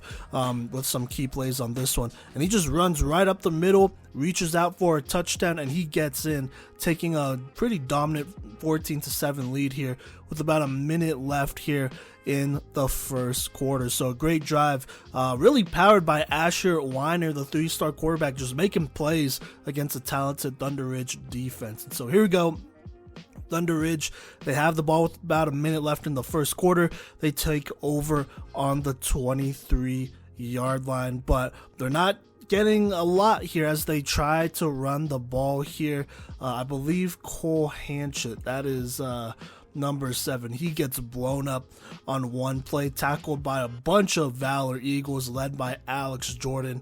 with some key plays on this one. And he just runs right up the middle, reaches out for a touchdown, and he gets in, taking a pretty dominant 14-7 lead here with about a minute left here in the first quarter. So a great drive, really powered by Asher Weiner, the 3-star quarterback, just making plays against a talented ThunderRidge defense. And so here we go. ThunderRidge, they have the ball with about a minute left in the first quarter. They take over on the 23-yard line, but they're not getting a lot here as they try to run the ball here. I believe Cole Hanchett, that is number 7, he gets blown up on one play, tackled by a bunch of Valor Eagles led by Alex Jordan.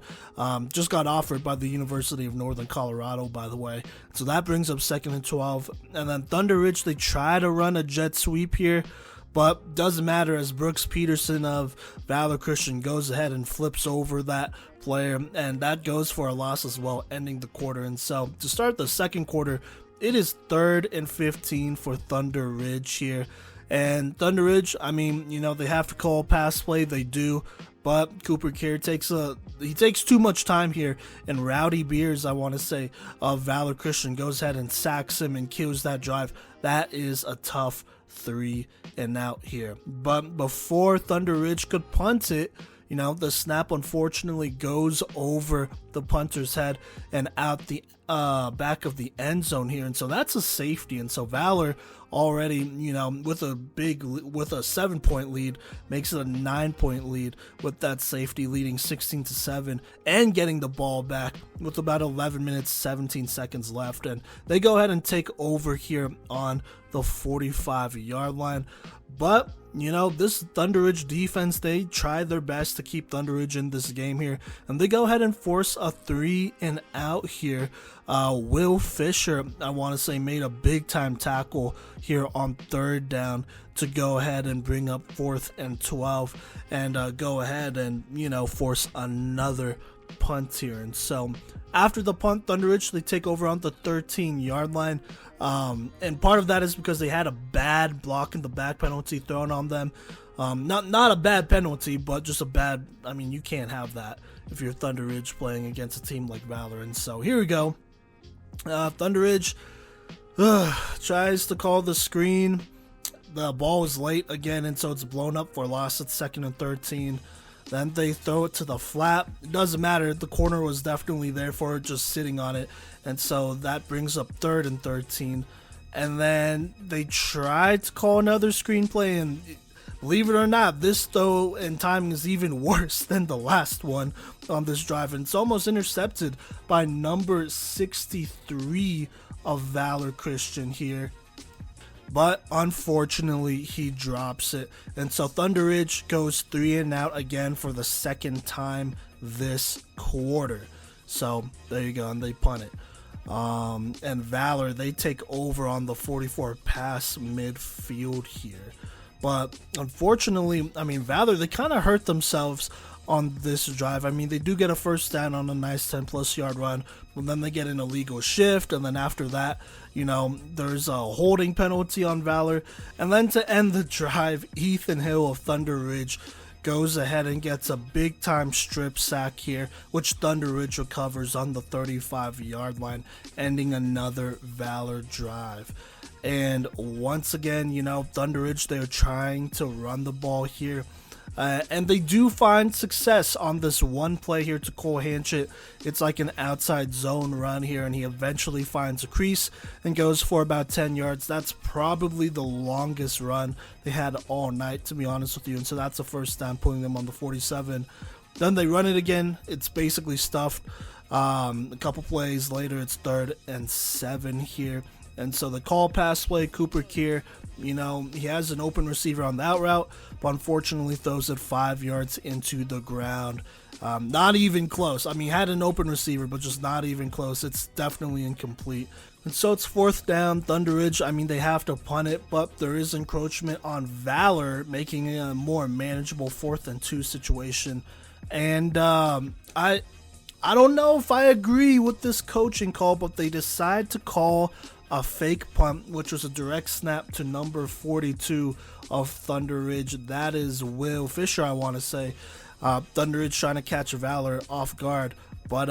Just got offered by the University of Northern Colorado, by the way. So that brings up 2nd and 12. And then ThunderRidge, they try to run a jet sweep here, but doesn't matter as Brooks Peterson of Valor Christian goes ahead and flips over that player, and that goes for a loss as well, ending the quarter. And so to start the second quarter, it is 3rd and 15 for ThunderRidge here, And ThunderRidge, I mean, they have to call pass play, they do, but Cooper Care takes too much time here, and Rowdy Beers, I want to say, of Valor Christian goes ahead and sacks him and kills that drive. That is a tough 3 and out here. But before ThunderRidge could punt it, the snap unfortunately goes over the punter's head and out the back of the end zone here, and so that's a safety. And so Valor already, with a 7-point lead, makes it a 9-point lead with that safety, leading 16-7 and getting the ball back with about 11 minutes 17 seconds left, and they go ahead and take over here on the 45-yard line. But this ThunderRidge defense, they try their best to keep ThunderRidge in this game here, and they go ahead and force a 3 and out here. Will Fisher, I want to say, made a big time tackle here on 3rd down to go ahead and bring up 4th and 12 and go ahead and force another punt here. And so after the punt, ThunderRidge, they take over on the 13-yard line. And part of that is because they had a bad block in the back penalty thrown on them. Not a bad penalty, but just a bad, you can't have that if you're ThunderRidge playing against a team like Valor. And so here we go. ThunderRidge tries to call the screen. The ball is late again, and so it's blown up for a loss at 2nd and 13. Then they throw it to the flat. It doesn't matter. The corner was definitely there for it, just sitting on it. And so that brings up 3rd and 13. And then they tried to call another screenplay, and believe it or not, this throw and timing is even worse than the last one on this drive. And it's almost intercepted by number 63 of Valor Christian here. But unfortunately, he drops it. And so ThunderRidge goes 3 and out again for the 2nd time this quarter. So there you go, and they punt it. And Valor, they take over on the 44 pass midfield here. But unfortunately, Valor, they kind of hurt themselves on this drive. They do get a 1st down on a nice 10+ yard run, but then they get an illegal shift, and then after that, there's a holding penalty on Valor. And then to end the drive, Ethan Hill of ThunderRidge goes ahead and gets a big time strip sack here, which ThunderRidge recovers on the 35-yard line, ending another Valor drive. And once again, ThunderRidge, they're trying to run the ball here. And they do find success on this one play here to Cole Hanchett. It's like an outside zone run here, and he eventually finds a crease and goes for about 10 yards. That's probably the longest run they had all night, to be honest with you. And so that's a 1st down, putting them on the 47. Then they run it again. It's basically stuffed. A couple plays later, it's 3rd and 7 here. And so the call pass play, Cooper Keir, he has an open receiver on that route, but unfortunately throws it 5 yards into the ground. Not even close. Had an open receiver, but just not even close. It's definitely incomplete. And so it's 4th down. ThunderRidge, they have to punt it, but there is encroachment on Valor, making it a more manageable 4th and 2 situation. And I don't know if I agree with this coaching call, but they decide to call a fake punt, which was a direct snap to number 42 of ThunderRidge. That is Will Fisher, I want to say. ThunderRidge trying to catch Valor off guard, but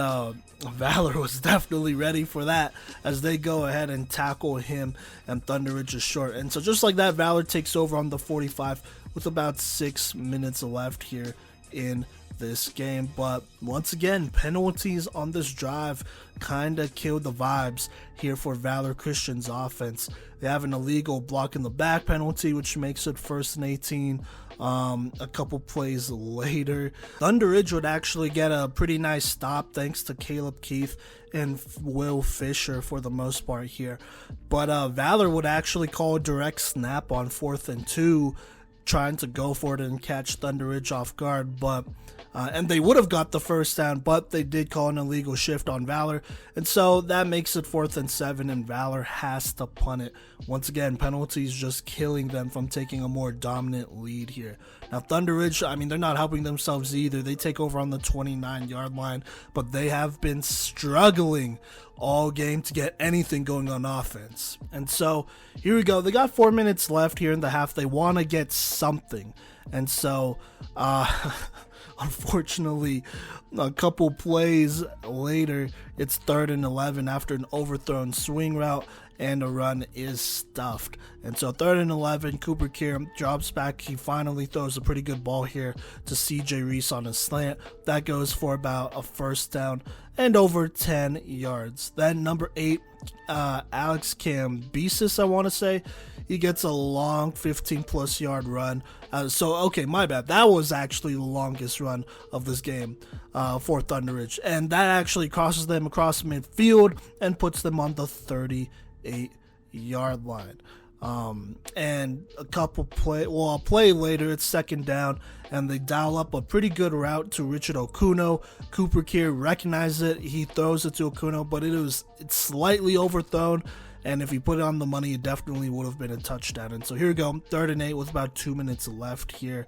Valor was definitely ready for that as they go ahead and tackle him, and ThunderRidge is short. And so just like that, Valor takes over on the 45 with about 6 minutes left here in this game. But once again, penalties on this drive kind of killed the vibes here for Valor Christian's offense. They have an illegal block in the back penalty, which makes it 1st and 18. A couple plays later, ThunderRidge would actually get a pretty nice stop thanks to Caleb Keith and Will Fisher for the most part here. But Valor would actually call a direct snap on 4th and 2, trying to go for it and catch ThunderRidge off guard, but and they would have got the 1st down, but they did call an illegal shift on Valor, and so that makes it 4th and 7, and Valor has to punt it. Once again, penalties just killing them from taking a more dominant lead here. Now, ThunderRidge, I mean, they're not helping themselves either. They take over on the 29-yard line, but they have been struggling all game to get anything going on offense. And so here we go. They got 4 minutes left here in the half. They want to get something. And so, unfortunately, a couple plays later, it's 3rd and 11 after an overthrown swing route, and a run is stuffed. And so 3rd and 11, Cooper Kier drops back. He finally throws a pretty good ball here to CJ Reese on a slant. That goes for about a first down and over 10 yards. Then number 8, Alex Cambesis, I want to say. He gets a long 15-plus yard run. Okay, my bad. That was actually the longest run of this game for ThunderRidge. And that actually crosses them across midfield and puts them on the 38-yard line. And a play later, it's 2nd down, and they dial up a pretty good route to Richard Okuno. Cooper Kier recognizes it. He throws it to Okuno, but it's slightly overthrown. And if he put it on the money, it definitely would have been a touchdown. And so here we go, 3rd and 8 with about 2 minutes left here.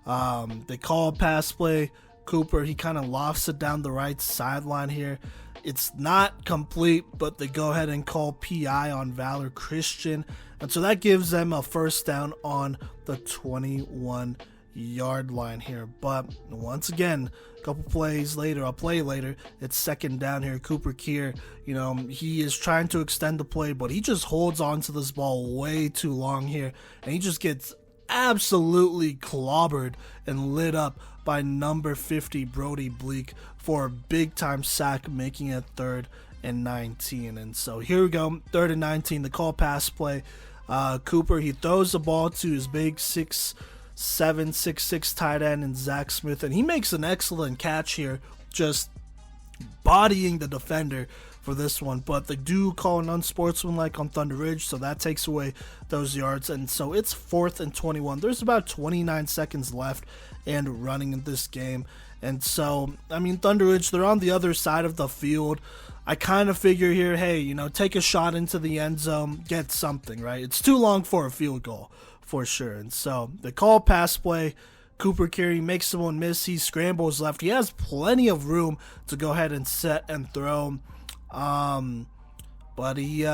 They call a pass play. Cooper, he kind of lofts it down the right sideline here. It's not complete, but they go ahead and call PI on Valor Christian. And so that gives them a first down on the 21-yard line here. But once again, a play later, it's 2nd down here. Cooper Kier, he is trying to extend the play, but he just holds on to this ball way too long here, and he just gets absolutely clobbered and lit up by number 50 Brody Bleak for a big time sack, making it 3rd and 19. And so here we go, 3rd and 19, the call pass play. Cooper, he throws the ball to his big 6'7", 6'6" tight end and Zach Smith, and he makes an excellent catch here, just bodying the defender for this one. But they do call an unsportsmanlike on ThunderRidge, so that takes away those yards. And so it's 4th and 21. There's about 29 seconds left and running in this game. And so, I mean, ThunderRidge, they're on the other side of the field. I kind of figure here, hey, take a shot into the end zone, get something, right? It's too long for a field goal, for sure. And so they call pass play. Cooper Kier makes someone miss. He scrambles left. He has plenty of room to go ahead and set and throw. But he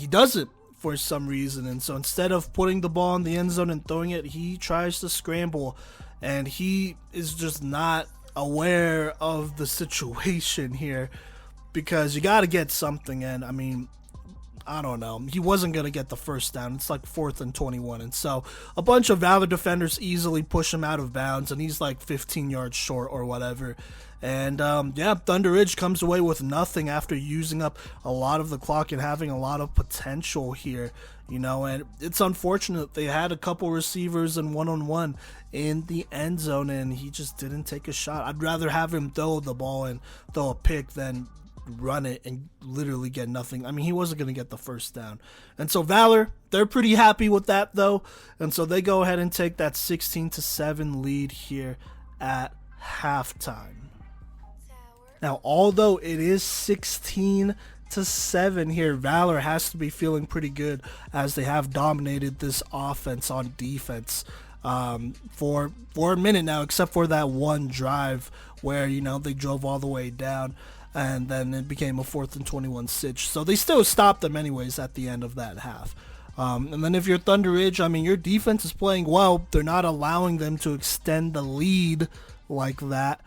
doesn't for some reason. And so instead of putting the ball in the end zone and throwing it, he tries to scramble. And he is just not aware of the situation here, because you got to get something in. I mean, I don't know. He wasn't going to get the first down. It's like 4th and 21. And so a bunch of Valor defenders easily push him out of bounds, and he's like 15 yards short or whatever. And ThunderRidge comes away with nothing after using up a lot of the clock and having a lot of potential here, and it's unfortunate. They had a couple receivers and one-on-one in the end zone, and he just didn't take a shot. I'd rather have him throw the ball and throw a pick than run it and literally get nothing. I mean, he wasn't going to get the first down. And so Valor, they're pretty happy with that though. And so they go ahead and take that 16-7 lead here at halftime. Now, although it is 16-7 here, Valor has to be feeling pretty good, as they have dominated this offense on defense for a minute now, except for that one drive where, they drove all the way down, and then it became a 4th and 21 sitch. So they still stopped them anyways at the end of that half. And then if you're ThunderRidge, I mean, your defense is playing well. They're not allowing them to extend the lead like that.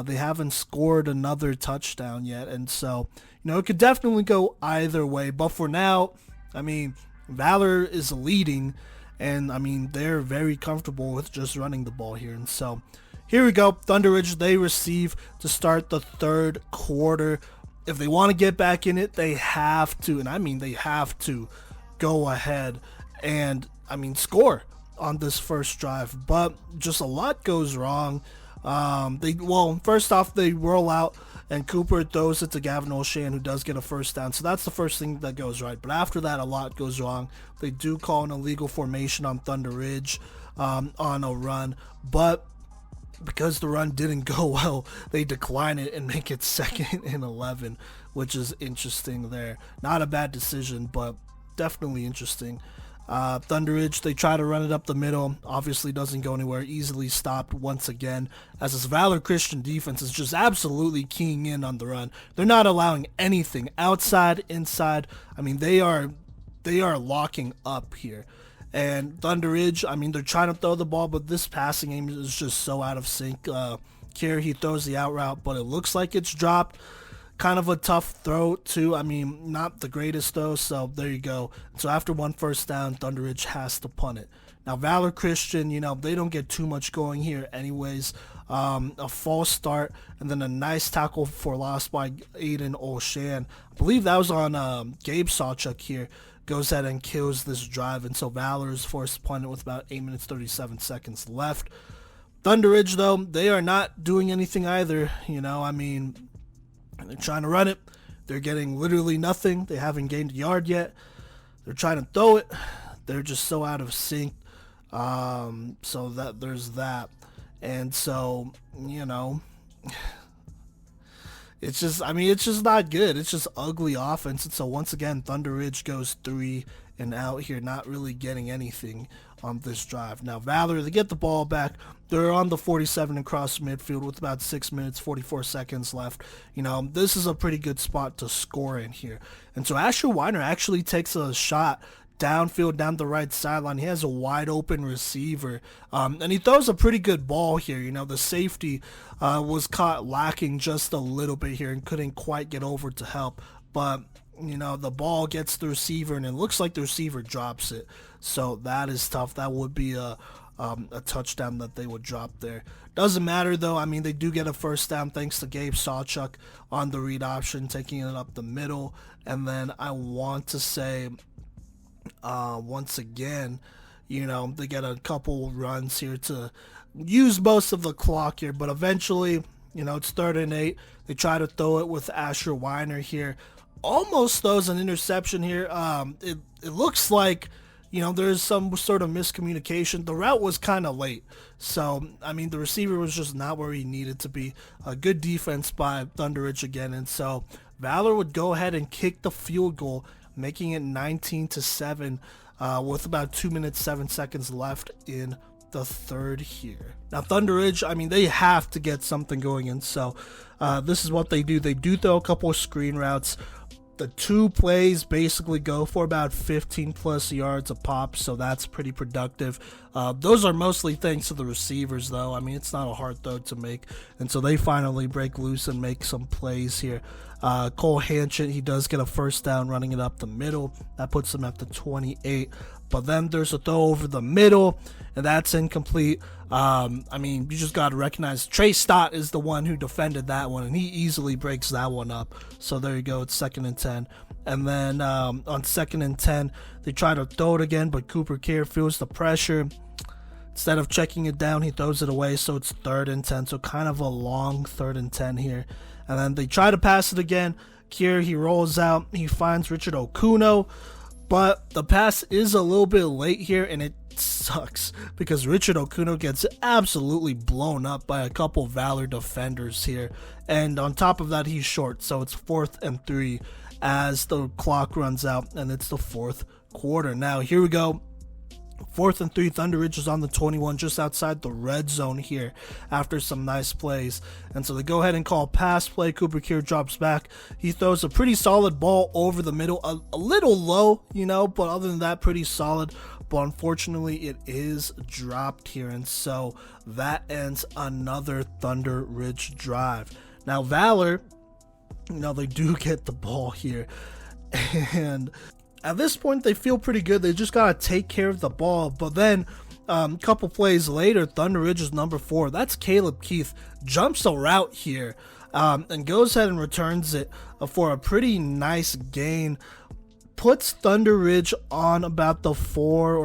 They haven't scored another touchdown yet. And so, it could definitely go either way. But for now, I mean, Valor is leading. And, I mean, they're very comfortable with just running the ball here. And so, here we go. ThunderRidge, they receive to start the 3rd quarter. If they want to get back in it, they have to. And I mean, they have to go ahead and, score on this first drive. But just a lot goes wrong. First off, they roll out and Cooper throws it to Gavin O'Shea, who does get a first down. So that's the first thing that goes right. But after that, a lot goes wrong. They do call an illegal formation on ThunderRidge on a run. But because the run didn't go well, they decline it and make it 2nd and 11, which is interesting there. Not a bad decision, but definitely interesting. ThunderRidge, they try to run it up the middle. Obviously doesn't go anywhere. Easily stopped once again, as this Valor Christian defense is just absolutely keying in on the run. They're not allowing anything outside, inside. I mean, they are locking up here. And ThunderRidge, I mean, they're trying to throw the ball, but this passing game is just so out of sync. Kier, he throws the out route, but it looks like it's dropped. Kind of a tough throw too. I mean, not the greatest though, so there you go. So after one first down, ThunderRidge has to punt it. Now Valor Christian, they don't get too much going here anyways. A false start and then a nice tackle for loss by Aiden Olshan. I believe that was on Gabe Sawchuk here. Goes ahead and kills this drive, and so Valor is forced to punt it with about 8 minutes 37 seconds left. ThunderRidge though, they are not doing anything either. I mean, they're trying to run it. They're getting literally nothing. They haven't gained a yard yet. They're trying to throw it. They're just so out of sync. So that there's that. And so, it's just not good. It's just ugly offense. And so once again, ThunderRidge goes 3 and out here, not really getting anything on this drive. Now Valor, they get the ball back. They're on the 47 across midfield with about 6 minutes 44 seconds left. This is a pretty good spot to score in here. And so Asher Weiner actually takes a shot downfield down the right sideline. He has a wide open receiver, and he throws a pretty good ball here. The safety was caught lacking just a little bit here and couldn't quite get over to help, but the ball gets the receiver, and it looks like the receiver drops it. So that is tough. That would be a touchdown that they would drop there. Doesn't matter though. I mean, they do get a first down thanks to Gabe Sawchuk on the read option, taking it up the middle. And then I want to say, once again, they get a couple runs here to use most of the clock here, but eventually, it's 3rd and 8. They try to throw it with Asher Weiner here. Almost throws an interception here. It looks like, there's some sort of miscommunication. The route was kind of late. So, I mean, the receiver was just not where he needed to be. A good defense by ThunderRidge again. And so Valor would go ahead and kick the field goal, making it 19-7 with about 2 minutes 7 seconds left in the third here. Now ThunderRidge, I mean, they have to get something going, and so this is what they do. They do throw a couple of screen routes. The 2 plays basically go for about 15 plus yards a pop, so that's pretty productive. Those are mostly thanks to the receivers though. I mean, it's not a hard throw to make, and so they finally break loose and make some plays here. Cole Hanchett, he does get a first down running it up the middle. That puts him at the 28. But then there's a throw over the middle, and that's incomplete. I mean, you just got to recognize Trey Stott is the one who defended that one, and he easily breaks that one up. So there you go. It's 2nd and 10. And then on 2nd and 10, they try to throw it again, but Cooper Kier feels the pressure. Instead of checking it down, he throws it away, so it's 3rd and 10. So kind of a long 3rd and 10 here. And then they try to pass it again. Kier, he rolls out. He finds Richard Okuno. But the pass is a little bit late here, and it sucks because Richard Okuno gets absolutely blown up by a couple Valor defenders here. And on top of that, he's short. So it's 4th and 3 as the clock runs out, and it's the 4th quarter. Now, here we go. 4th and 3, ThunderRidge is on the 21, just outside the red zone here after some nice plays. And so they go ahead and call pass play. Cooper Kier drops back. He throws a pretty solid ball over the middle, a little low, but other than that, pretty solid. But unfortunately, it is dropped here. And so that ends another ThunderRidge drive. Now, Valor, they do get the ball here. And at this point, they feel pretty good. They just got to take care of the ball. But then a couple plays later, ThunderRidge's number 4, that's Caleb Keith, jumps a route here and goes ahead and returns it for a pretty nice gain. Puts ThunderRidge on about the 4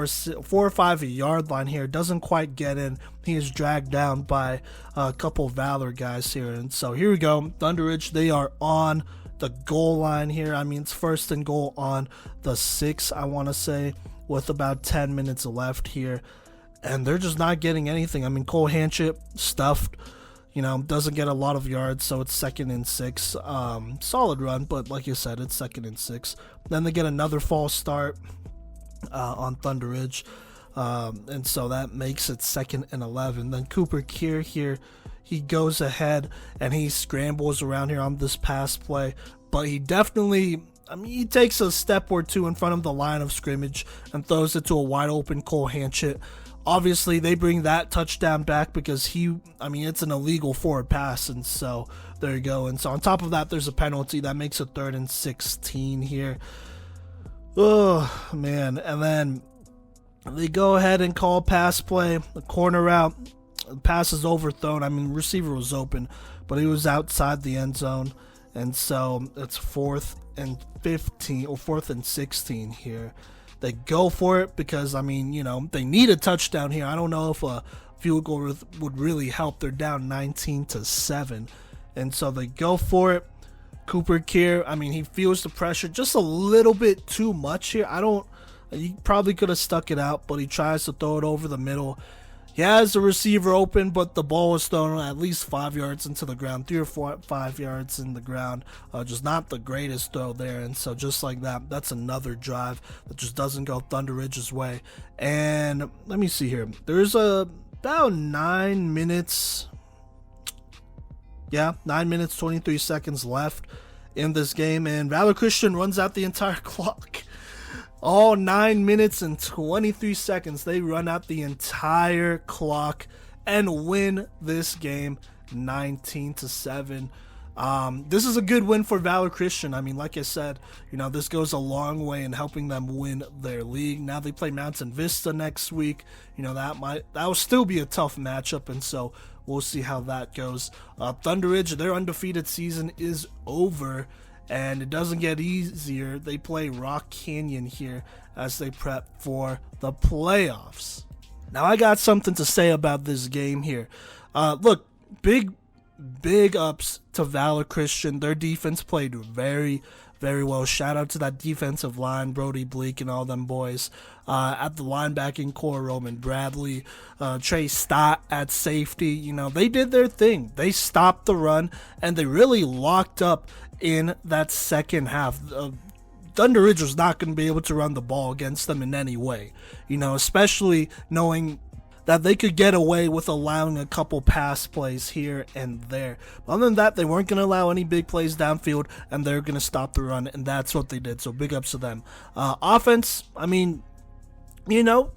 or 5 yard line here. Doesn't quite get in. He is dragged down by a couple Valor guys here. And so here we go. ThunderRidge, they are on the goal line here. I mean, it's 1st and goal on the 6, I want to say, with about 10 minutes left here. And they're just not getting anything. I mean, Cole Hanchett stuffed, doesn't get a lot of yards, so it's 2nd and 6. Solid run, but like you said, it's 2nd and 6. Then they get another false start. on ThunderRidge. And so that makes it 2nd and 11. Then Cooper Keir here, he goes ahead and he scrambles around here on this pass play, but he definitely, he takes a step or two in front of the line of scrimmage and throws it to a wide open Cole Hanchett. Obviously, they bring that touchdown back because it's an illegal forward pass, and so there you go. And so on top of that, there's a penalty that makes it 3rd and 16 here. Oh, man. And then they go ahead and call pass play, the corner route. The pass is overthrown. Receiver was open, but he was outside the end zone. And so it's 4th and 15 or 4th and 16 here. They go for it because, they need a touchdown here. I don't know if a field goal would really help. They're down 19-7. And so they go for it. Cooper Keir, he feels the pressure just a little bit too much here. He probably could have stuck it out, but he tries to throw it over the middle. He has the receiver open, but the ball was thrown at least 5 yards into the ground, 3 or 5 yards in the ground. Just not the greatest throw there. And so just like that, that's another drive that just doesn't go ThunderRidge's way. And let me see here. There's about 9 minutes. Yeah, 9 minutes, 23 seconds left in this game. And Valor Christian runs out the entire clock. All 9 minutes and 23 seconds, they run out the entire clock and win this game 19-7. This is a good win for Valor Christian. Like I said, this goes a long way in helping them win their league. Now they play Mountain Vista next week. That will still be a tough matchup, and so we'll see how that goes. ThunderRidge, their undefeated season is over. And it doesn't get easier. They play Rock Canyon here as they prep for the playoffs. Now, I got something to say about this game here. Look, big ups to Valor Christian. Their defense played very, very well. Shout out to that defensive line, Brody Bleak and all them boys. At the linebacking core, Roman Bradley, Trey Stott at safety. They did their thing. They stopped the run, and they really locked up in that second half. ThunderRidge was not going to be able to run the ball against them in any way, especially knowing that they could get away with allowing a couple pass plays here and there. But other than that, they weren't going to allow any big plays downfield, and they're going to stop the run, and that's what they did. So big ups to them. Offense,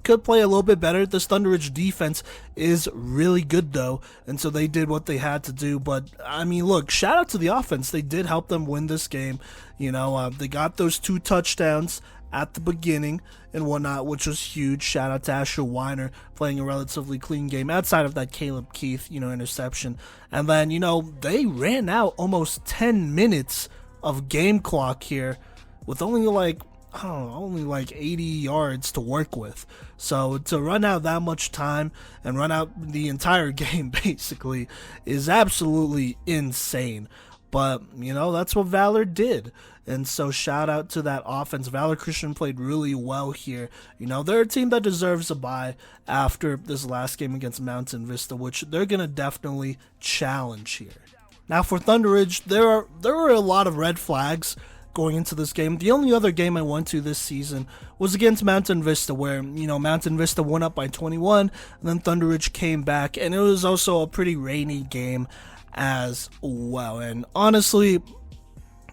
could play a little bit better. This ThunderRidge defense is really good, though, and so they did what they had to do. But, look, shout out to the offense. They did help them win this game. They got those 2 touchdowns at the beginning and whatnot, which was huge. Shout out to Asher Weiner playing a relatively clean game outside of that Caleb Keith, interception. And then, they ran out almost 10 minutes of game clock here with only like 80 yards to work with. So to run out that much time and run out the entire game basically is absolutely insane. But, that's what Valor did. And so shout out to that offense. Valor Christian played really well here. They're a team that deserves a bye after this last game against Mountain Vista, which they're going to definitely challenge here. Now for ThunderRidge, there were a lot of red flags going into this game. The only other game I went to this season was against Mountain Vista, where, Mountain Vista went up by 21, and then ThunderRidge came back, and it was also a pretty rainy game as well. And honestly,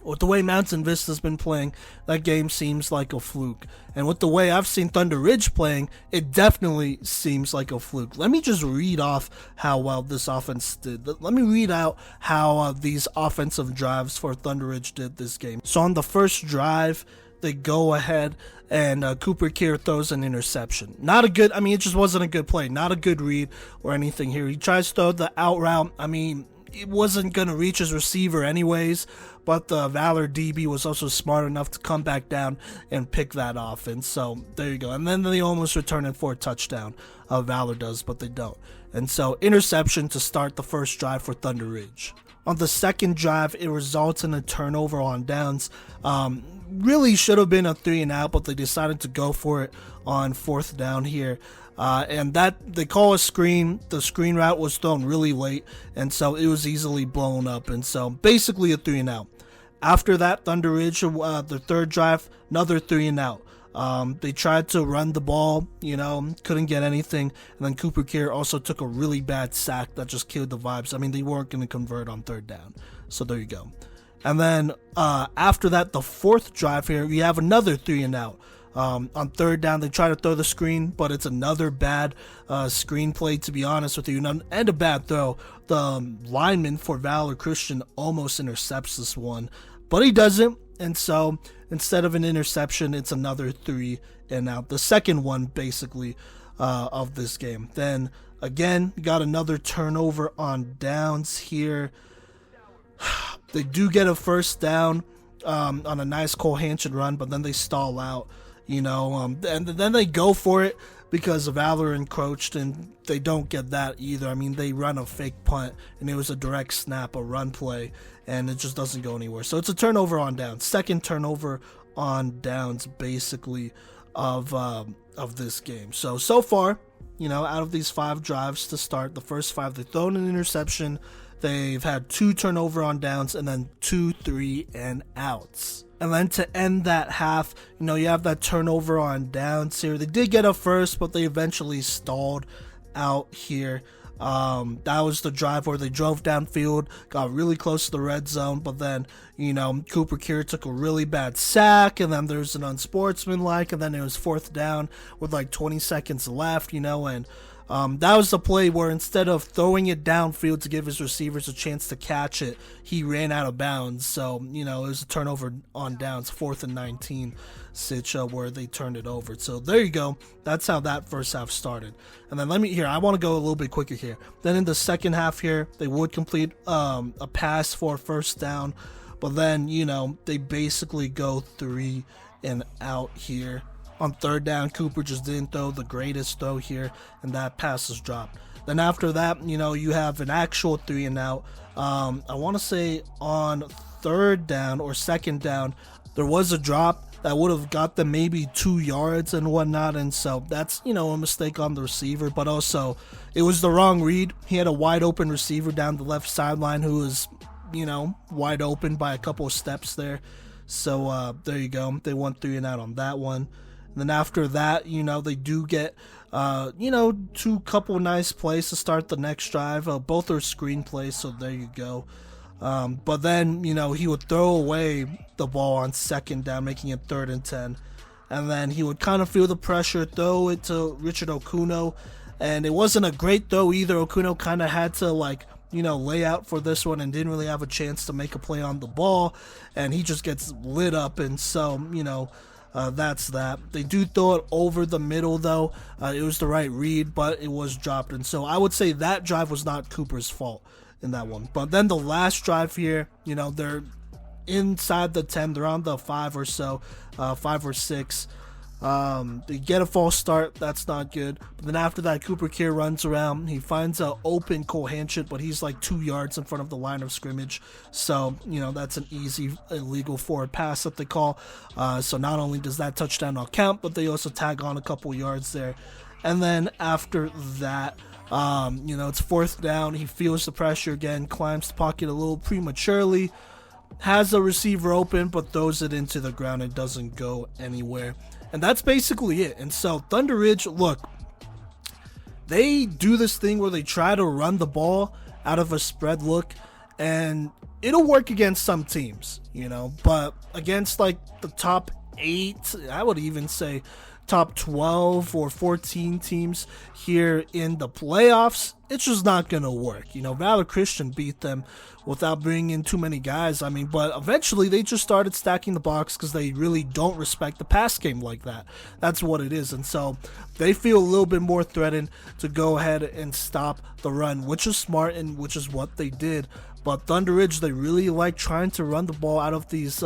with the way Mountain Vista's been playing, that game seems like a fluke. And with the way I've seen ThunderRidge playing, it definitely seems like a fluke. Let me just read off how well this offense did. Let me read out how these offensive drives for ThunderRidge did this game. So on the first drive, they go ahead and Cooper Keir throws an interception. Not a good, it just wasn't a good play. Not a good read or anything here. He tries to throw the out route. It wasn't going to reach his receiver anyways, but the Valor DB was also smart enough to come back down and pick that off. And so there you go. And then they almost return it for a touchdown. Valor does, but they don't. And so interception to start the first drive for ThunderRidge. On the second drive, it results in a turnover on downs. Really should have been a 3-and-out, but they decided to go for it on 4th down here. And that they call a screen. The screen route was thrown really late, and so it was easily blown up. And so basically a 3-and-out. After that, ThunderRidge, the third drive, another 3-and-out. They tried to run the ball, couldn't get anything. And then Cooper Kier also took a really bad sack that just killed the vibes. I mean, they weren't going to convert on third down. So there you go. And then after that, the fourth drive here, we have another 3-and-out. On third down, they try to throw the screen, but it's another bad screen play, to be honest with you, and a bad throw. The lineman for Valor Christian almost intercepts this one, but he doesn't. And so instead of an interception, it's another 3-and-out. The second one, basically, of this game. Then, again, got another turnover on downs here. They do get a first down on a nice Cole Hanchin run, but then they stall out, and then they go for it because Valor encroached, and they don't get that either. I mean, they run a fake punt, and it was a direct snap, a run play, and it just doesn't go anywhere. So it's a turnover on downs. Second turnover on downs, basically, of this game. So far, out of these 5 drives to start, the first 5, they've thrown an interception. They've had 2 turnover on downs and then 2 3-and-outs. And then to end that half, you have that turnover on downs here. They did get a first, but they eventually stalled out here. That was the drive where they drove downfield, got really close to the red zone, but then, Cooper Kier took a really bad sack, and then there's an unsportsmanlike, and then it was fourth down with like 20 seconds left, and that was the play where instead of throwing it downfield to give his receivers a chance to catch it, he ran out of bounds. So, it was a turnover on downs, 4th and 19 where they turned it over. So there you go. That's how that first half started. And then I want to go a little bit quicker here. Then in the second half here, they would complete a pass for a first down. But then, they basically go 3-and-out here. On third down, Cooper just didn't throw the greatest throw here, and that pass is dropped. Then after that, you have an actual 3-and-out. I want to say on third down or second down, there was a drop that would have got them maybe 2 yards and whatnot, and so that's, a mistake on the receiver, but also it was the wrong read. He had a wide open receiver down the left sideline who was, wide open by a couple of steps there. So there you go. They won 3-and-out on that one. And then after that, they do get, 2 couple nice plays to start the next drive. Both are screen plays, so there you go. But then, he would throw away the ball on second down, making it 3rd and 10. And then he would kind of feel the pressure, throw it to Richard Okuno. And it wasn't a great throw either. Okuno kind of had to, lay out for this one and didn't really have a chance to make a play on the ball. And he just gets lit up. And so, that's that. They do throw it over the middle, though. It was the right read, but it was dropped. And so I would say that drive was not Cooper's fault in that one. But then the last drive here, they're inside the 10. They're on the 5 or so, 5 or 6. They get a false start. That's not good. But then after that, Cooper Kier runs around. He finds an open Cole Hanchin, but he's like 2 yards in front of the line of scrimmage. So, that's an easy illegal forward pass that they call. So not only does that touchdown not count, but they also tag on a couple yards there. And then after that, it's 4th down. He feels the pressure again, climbs the pocket a little prematurely, has a receiver open, but throws it into the ground. It doesn't go anywhere. And that's basically it. And so ThunderRidge, look, they do this thing where they try to run the ball out of a spread look, and it'll work against some teams, but against like the top 8, I would even say top 12 or 14 teams here in the playoffs, it's just not going to work. Valor Christian beat them without bringing in too many guys. But eventually they just started stacking the box because they really don't respect the pass game like that. That's what it is. And so they feel a little bit more threatened to go ahead and stop the run, which is smart and which is what they did. But ThunderRidge, they really like trying to run the ball out of these,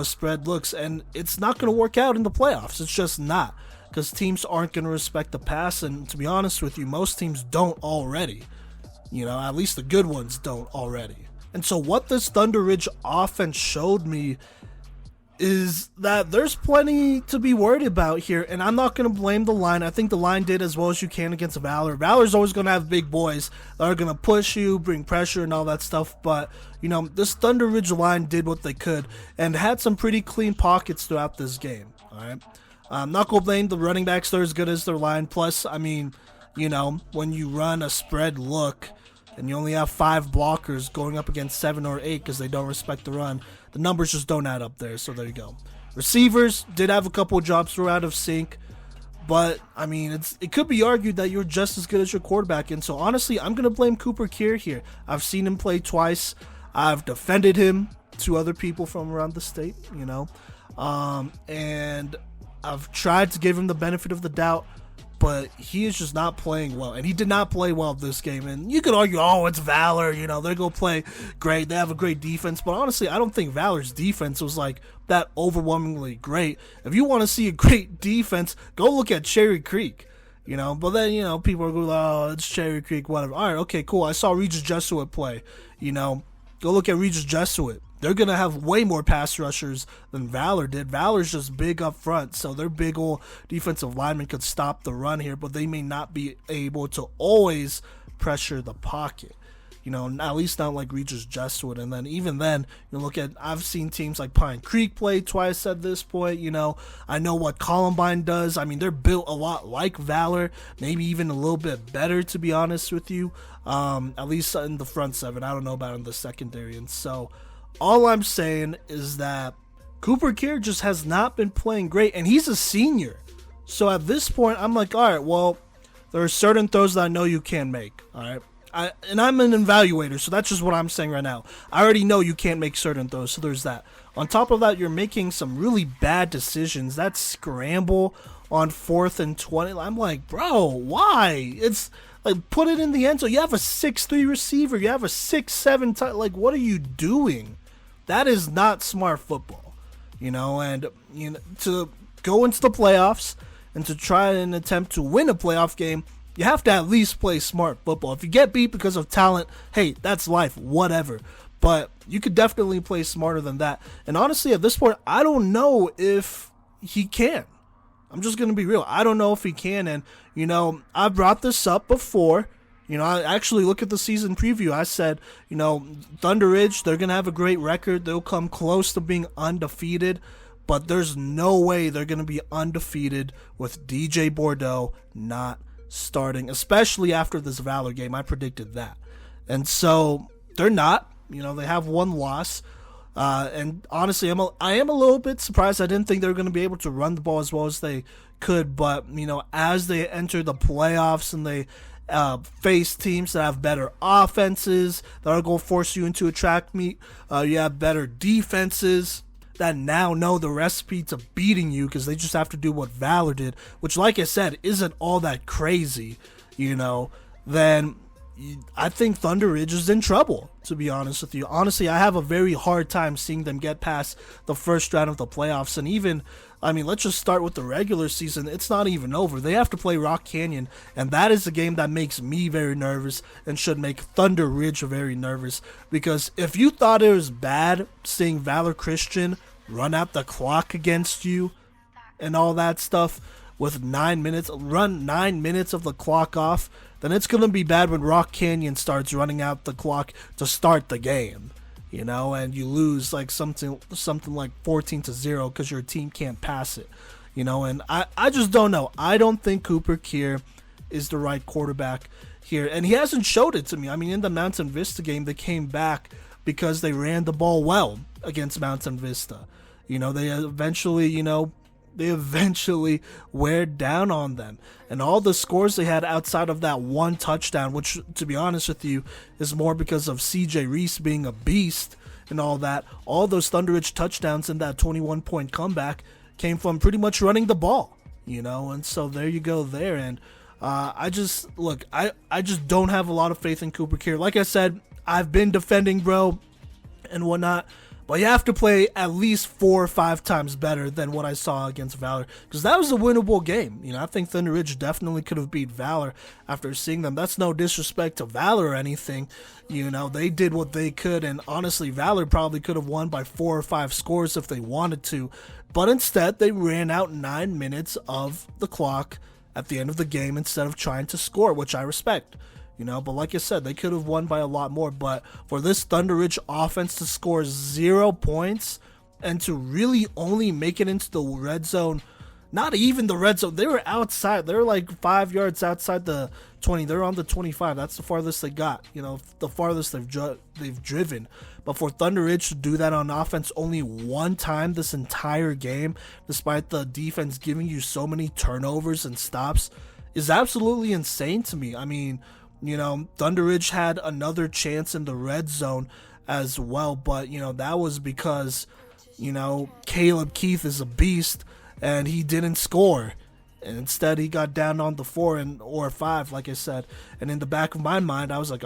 spread looks, and it's not going to work out in the playoffs. It's just not, because teams aren't going to respect the pass, and to be honest with you, most teams don't already. At least the good ones don't already. And so what this ThunderRidge offense showed me is that there's plenty to be worried about here, and I'm not going to blame the line. I think the line did as well as you can against Valor. Valor's always going to have big boys that are going to push you, bring pressure and all that stuff, but, this ThunderRidge line did what they could and had some pretty clean pockets throughout this game, all right? I'm not going to blame the running backs. They're as good as their line. Plus, I mean, when you run a spread look and you only have 5 blockers going up against 7 or 8 because they don't respect the run, the numbers just don't add up there. So there you go. Receivers did have a couple of drops through out of sync. But, I mean, it could be argued that you're just as good as your quarterback. And so, honestly, I'm going to blame Cooper Kier here. I've seen him play twice. I've defended him to other people from around the state, and I've tried to give him the benefit of the doubt, but he is just not playing well. And he did not play well this game. And you could argue, oh, it's Valor. They're going to play great. They have a great defense. But honestly, I don't think Valor's defense was like that overwhelmingly great. If you want to see a great defense, go look at Cherry Creek. But then, people are going, oh, it's Cherry Creek, whatever. All right, okay, cool. I saw Regis Jesuit play. Go look at Regis Jesuit. They're going to have way more pass rushers than Valor did. Valor's just big up front, so their big old defensive lineman could stop the run here, but they may not be able to always pressure the pocket. At least not like Regis Jesuit. And then even then, I've seen teams like Pine Creek play twice at this point. I know what Columbine does. I mean, they're built a lot like Valor, maybe even a little bit better, to be honest with you. At least in the front seven. I don't know about in the secondary. And so all I'm saying is that Cooper Kier just has not been playing great, and he's a senior. So at this point, I'm like, all right, well, there are certain throws that I know you can make, all right? And I'm an evaluator, so that's just what I'm saying right now. I already know you can't make certain throws, so there's that. On top of that, you're making some really bad decisions. That scramble on 4th and 20, I'm like, bro, why? It's like, put it in the end zone. You have a 6'3" receiver. You have a 6'7", like, what are you doing? That is not smart football, and to go into the playoffs and to try and attempt to win a playoff game, you have to at least play smart football. If you get beat because of talent, hey, that's life, whatever. But you could definitely play smarter than that. And honestly, at this point, I don't know if he can. I'm just going to be real. I don't know if he can. And, I brought this up before. I actually look at the season preview. I said, ThunderRidge, they're going to have a great record. They'll come close to being undefeated. But there's no way they're going to be undefeated with DJ Bordeaux not starting, especially after this Valor game. I predicted that. And so they're not. They have one loss. And honestly, I am a little bit surprised. I didn't think they were going to be able to run the ball as well as they could. But, as they enter the playoffs and they face teams that have better offenses, that are going to force you into a track meet, you have better defenses that now know the recipe to beating you because they just have to do what Valor did, which, like I said, isn't all that crazy, then I think ThunderRidge is in trouble, to be honest with you. Honestly, I have a very hard time seeing them get past the first round of the playoffs. And even, let's just start with the regular season. It's not even over. They have to play Rock Canyon, and that is a game that makes me very nervous and should make ThunderRidge very nervous. Because if you thought it was bad seeing Valor Christian run out the clock against you and all that stuff with 9 minutes, run 9 minutes of the clock off, then it's going to be bad when Rock Canyon starts running out the clock to start the game, and you lose like something like 14-0 because your team can't pass it, and I just don't know. I don't think Cooper Kier is the right quarterback here, and he hasn't showed it to me. In the Mountain Vista game, they came back because they ran the ball well against Mountain Vista. They eventually wear down on them. And all the scores they had outside of that one touchdown, which, to be honest with you, is more because of CJ Reese being a beast and all that. All those ThunderRidge touchdowns in that 21-point comeback came from pretty much running the ball, And so there you go there. And I just don't have a lot of faith in Cooper Kier. Like I said, I've been defending, bro, and whatnot. But you have to play at least 4 or 5 times better than what I saw against Valor, because that was a winnable game. I think ThunderRidge definitely could have beat Valor after seeing them. That's no disrespect to Valor or anything. They did what they could, and honestly, Valor probably could have won by 4 or 5 scores if they wanted to. But instead, they ran out 9 minutes of the clock at the end of the game instead of trying to score, which I respect. But like I said, they could have won by a lot more. But for this ThunderRidge offense to score 0 points and to really only make it into the red zone not even the red zone. They were outside. They were like 5 yards outside the 20. They're on the 25. That's the farthest they got. The farthest they've driven. But for ThunderRidge to do that on offense only one time this entire game, despite the defense giving you so many turnovers and stops, is absolutely insane to me. I mean, ThunderRidge had another chance in the red zone as well, but that was because Caleb Keith is a beast and he didn't score, and instead he got down on the 4 or 5, like I said. And in the back of my mind I was like,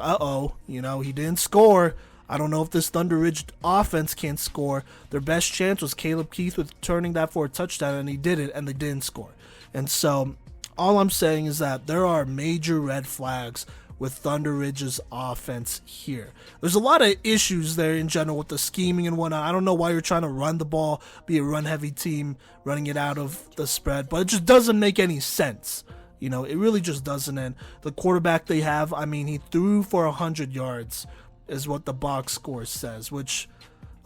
he didn't score. I don't know if this ThunderRidge offense can't score. Their best chance was Caleb Keith with turning that for a touchdown, and he did it, and they didn't score. And so all I'm saying is that there are major red flags with ThunderRidge's offense here. There's a lot of issues there in general with the scheming and whatnot. I don't know why you're trying to run the ball, be a run-heavy team, running it out of the spread, but it just doesn't make any sense. It really just doesn't. And the quarterback they have, I mean, he threw for 100 yards is what the box score says, which,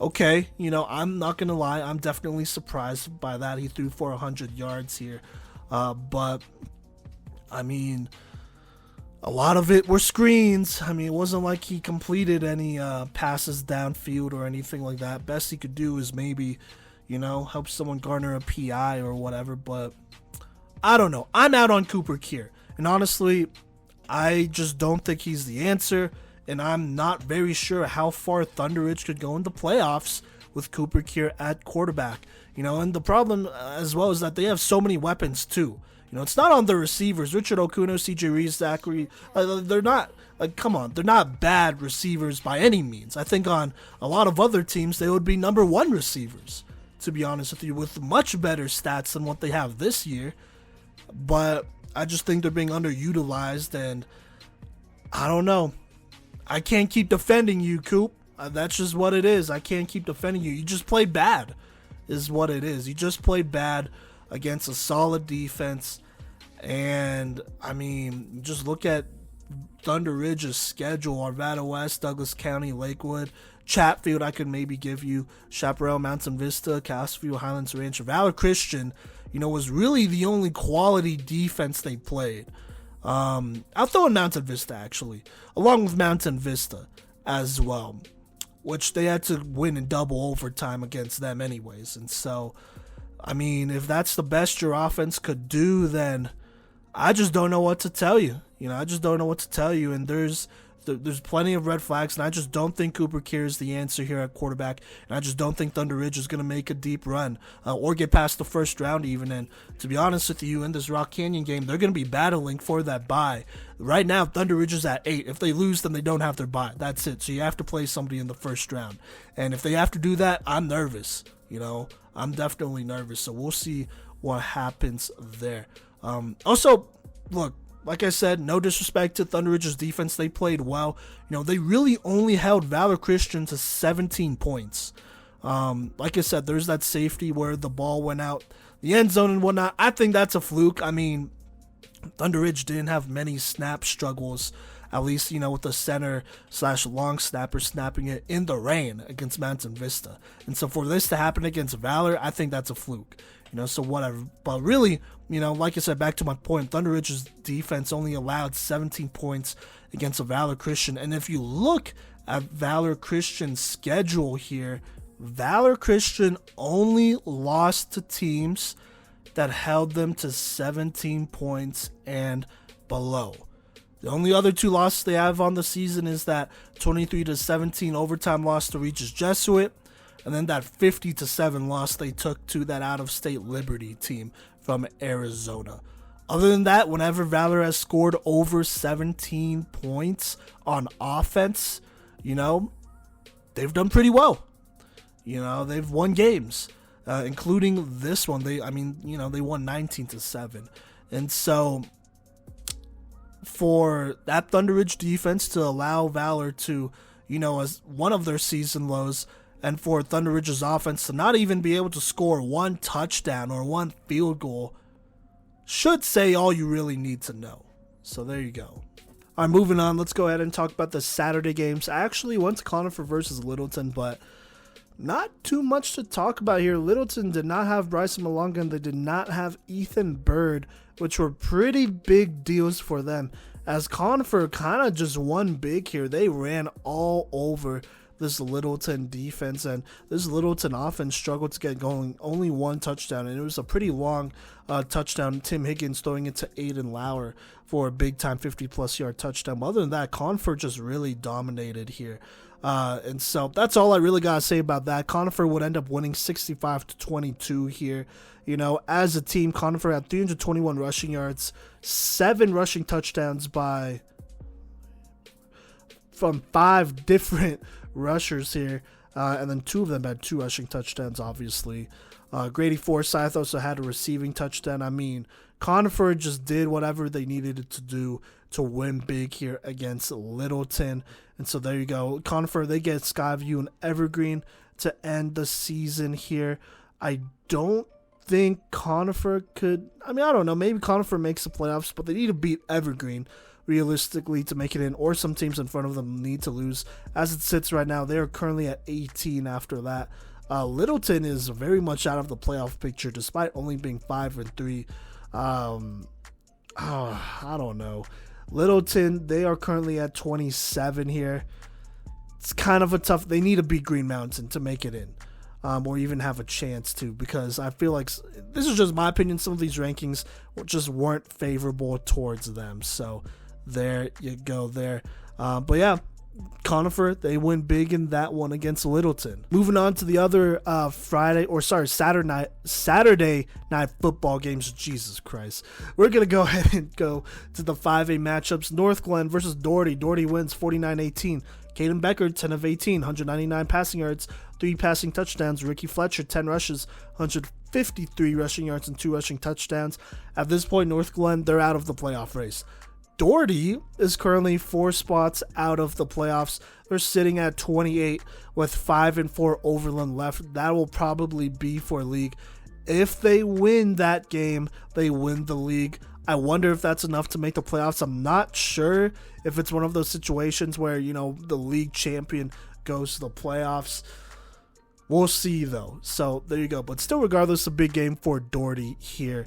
okay, I'm not going to lie, I'm definitely surprised by that. He threw for 100 yards here. But, I mean, a lot of it were screens. I mean, it wasn't like he completed any passes downfield or anything like that. Best he could do is maybe, help someone garner a PI or whatever. But I don't know. I'm out on Cooper Keir. And honestly, I just don't think he's the answer. And I'm not very sure how far ThunderRidge could go in the playoffs with Cooper Keir at quarterback. And the problem as well is that they have so many weapons too. It's not on the receivers. Richard Okuno, CJ Reeves, Zachary, they're not, they're not bad receivers by any means. I think on a lot of other teams, they would be number 1 receivers, to be honest with you, with much better stats than what they have this year. But I just think they're being underutilized, and I don't know. I can't keep defending you, Coop. That's just what it is. I can't keep defending you. You just played bad, is what it is. You just played bad against a solid defense. And, I mean, just look at ThunderRidge's schedule. Arvada West, Douglas County, Lakewood, Chatfield, I could maybe give you, Chaparral, Mountain Vista, Castlefield, Highlands Ranch. Valor Christian, was really the only quality defense they played. I'll throw in Mountain Vista, actually, along with Mountain Vista as well, which they had to win in double overtime against them anyways. And so, I mean, if that's the best your offense could do, then I just don't know what to tell you. I just don't know what to tell you. And there's plenty of red flags, and I just don't think Cooper Keir is the answer here at quarterback. And I just don't think ThunderRidge is going to make a deep run or get past the first round even. And to be honest with you, in this Rock Canyon game, they're going to be battling for that bye. Right now, ThunderRidge is at 8. If they lose, then they don't have their bye. That's it. So you have to play somebody in the first round. And if they have to do that, I'm nervous. I'm definitely nervous. So we'll see what happens there. Also, look, like I said, no disrespect to ThunderRidge's defense. They played well. They really only held Valor Christian to 17 points. Like I said, there's that safety where the ball went out the end zone and whatnot. I think that's a fluke. I mean, ThunderRidge didn't have many snap struggles, at least, with the center/long snapper snapping it in the rain against Mountain Vista. And so for this to happen against Valor, I think that's a fluke. So whatever. But really, like I said, back to my point, ThunderRidge's defense only allowed 17 points against a Valor Christian. And if you look at Valor Christian's schedule here, Valor Christian only lost to teams that held them to 17 points and below. The only other 2 losses they have on the season is that 23-17 overtime loss to Regis Jesuit, and then that 50-7 loss they took to that out-of-state Liberty team from Arizona. Other than that, whenever Valor has scored over 17 points on offense, they've done pretty well. They've won games, including this one. They won 19-7. And so, for that ThunderRidge defense to allow Valor to, as one of their season lows, and for ThunderRidge's offense to not even be able to score 1 touchdown or 1 field goal, should say all you really need to know. So there you go. All right, moving on. Let's go ahead and talk about the Saturday games. I actually went to Conifer versus Littleton, but not too much to talk about here. Littleton did not have Bryson Malonga, and they did not have Ethan Bird, which were pretty big deals for them, as Conifer kind of just won big here. They ran all over this Littleton defense, and this Littleton offense struggled to get going. Only one touchdown, and it was a pretty long touchdown. Tim Higgins throwing it to Aiden Lauer for a big-time 50-plus yard touchdown. But other than that, Conifer just really dominated here. And so that's all I really got to say about that. Conifer would end up winning 65-22 here. You know, as a team, Conifer had 321 rushing yards, 7 rushing touchdowns from 5 different rushers here. And then 2 of them had 2 rushing touchdowns, obviously. Grady Forsyth also had a receiving touchdown. I mean, Conifer just did whatever they needed it to do to win big here against Littleton. And so there you go. Conifer, they get Skyview and Evergreen to end the season here. I don't think Conifer could, I don't know, maybe Conifer makes the playoffs, but they need to beat Evergreen realistically to make it in, or some teams in front of them need to lose. As it sits right now, they are currently at 18 after that. Littleton is very much out of the playoff picture despite only being 5-3. I don't know. Littleton, they are currently at 27 here. It's kind of a tough, they need to beat Green Mountain to make it in, or even have a chance to, because I feel like, this is just my opinion, some of these rankings just weren't favorable towards them. So there you go there. But yeah, Conifer, they win big in that one against Littleton. Moving on to the other Saturday night football games. Jesus Christ. We're going to go ahead and go to the 5A matchups. North Glen versus Doherty. Doherty wins 49-18. Caden Becker, 10 of 18, 199 passing yards, 3 passing touchdowns. Ricky Fletcher, 10 rushes, 153 rushing yards, and 2 rushing touchdowns. At this point, North Glen, they're out of the playoff race. Doherty is currently 4 spots out of the playoffs. They're sitting at 28 with 5-4 Overland left. That will probably be for league. If they win that game, they win the league. I wonder if that's enough to make the playoffs. I'm not sure if it's one of those situations where, you know, the league champion goes to the playoffs. We'll see, though. So there you go. But still, regardless, a big game for Doherty here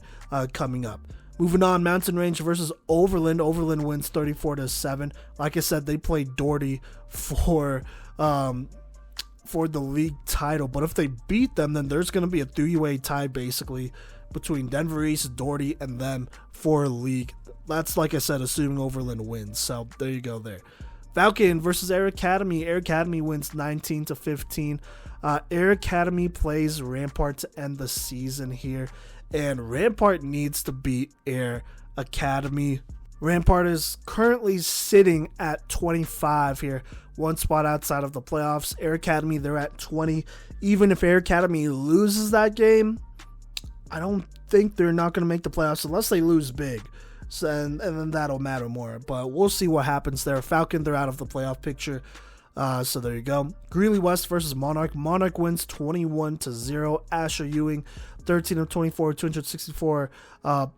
coming up. Moving on, Mountain Range versus Overland. Overland wins 34-7. Like I said, they played Doherty for the league title. But if they beat them, then there's going to be a 3-way tie, basically, between Denver East, Doherty, and them for league. That's, like I said, assuming Overland wins. So there you go there. Falcon versus Air Academy. Air Academy wins 19-15. Air Academy plays Rampart to end the season here. And Rampart needs to beat Air Academy. Rampart is currently sitting at 25 here, 1 spot outside of the playoffs. Air Academy, they're at 20. Even if Air Academy loses that game, I don't think they're not going to make the playoffs unless they lose big. So, and then that'll matter more. But we'll see what happens there. Falcon, they're out of the playoff picture. So there you go. Greeley West versus Monarch. Monarch wins 21-0. Asher Ewing, 13 of 24, 264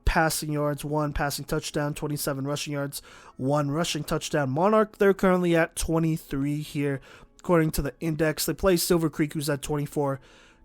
passing yards, 1 passing touchdown, 27 rushing yards, 1 rushing touchdown. Monarch, they're currently at 23 here, according to the index. They play Silver Creek, who's at 24.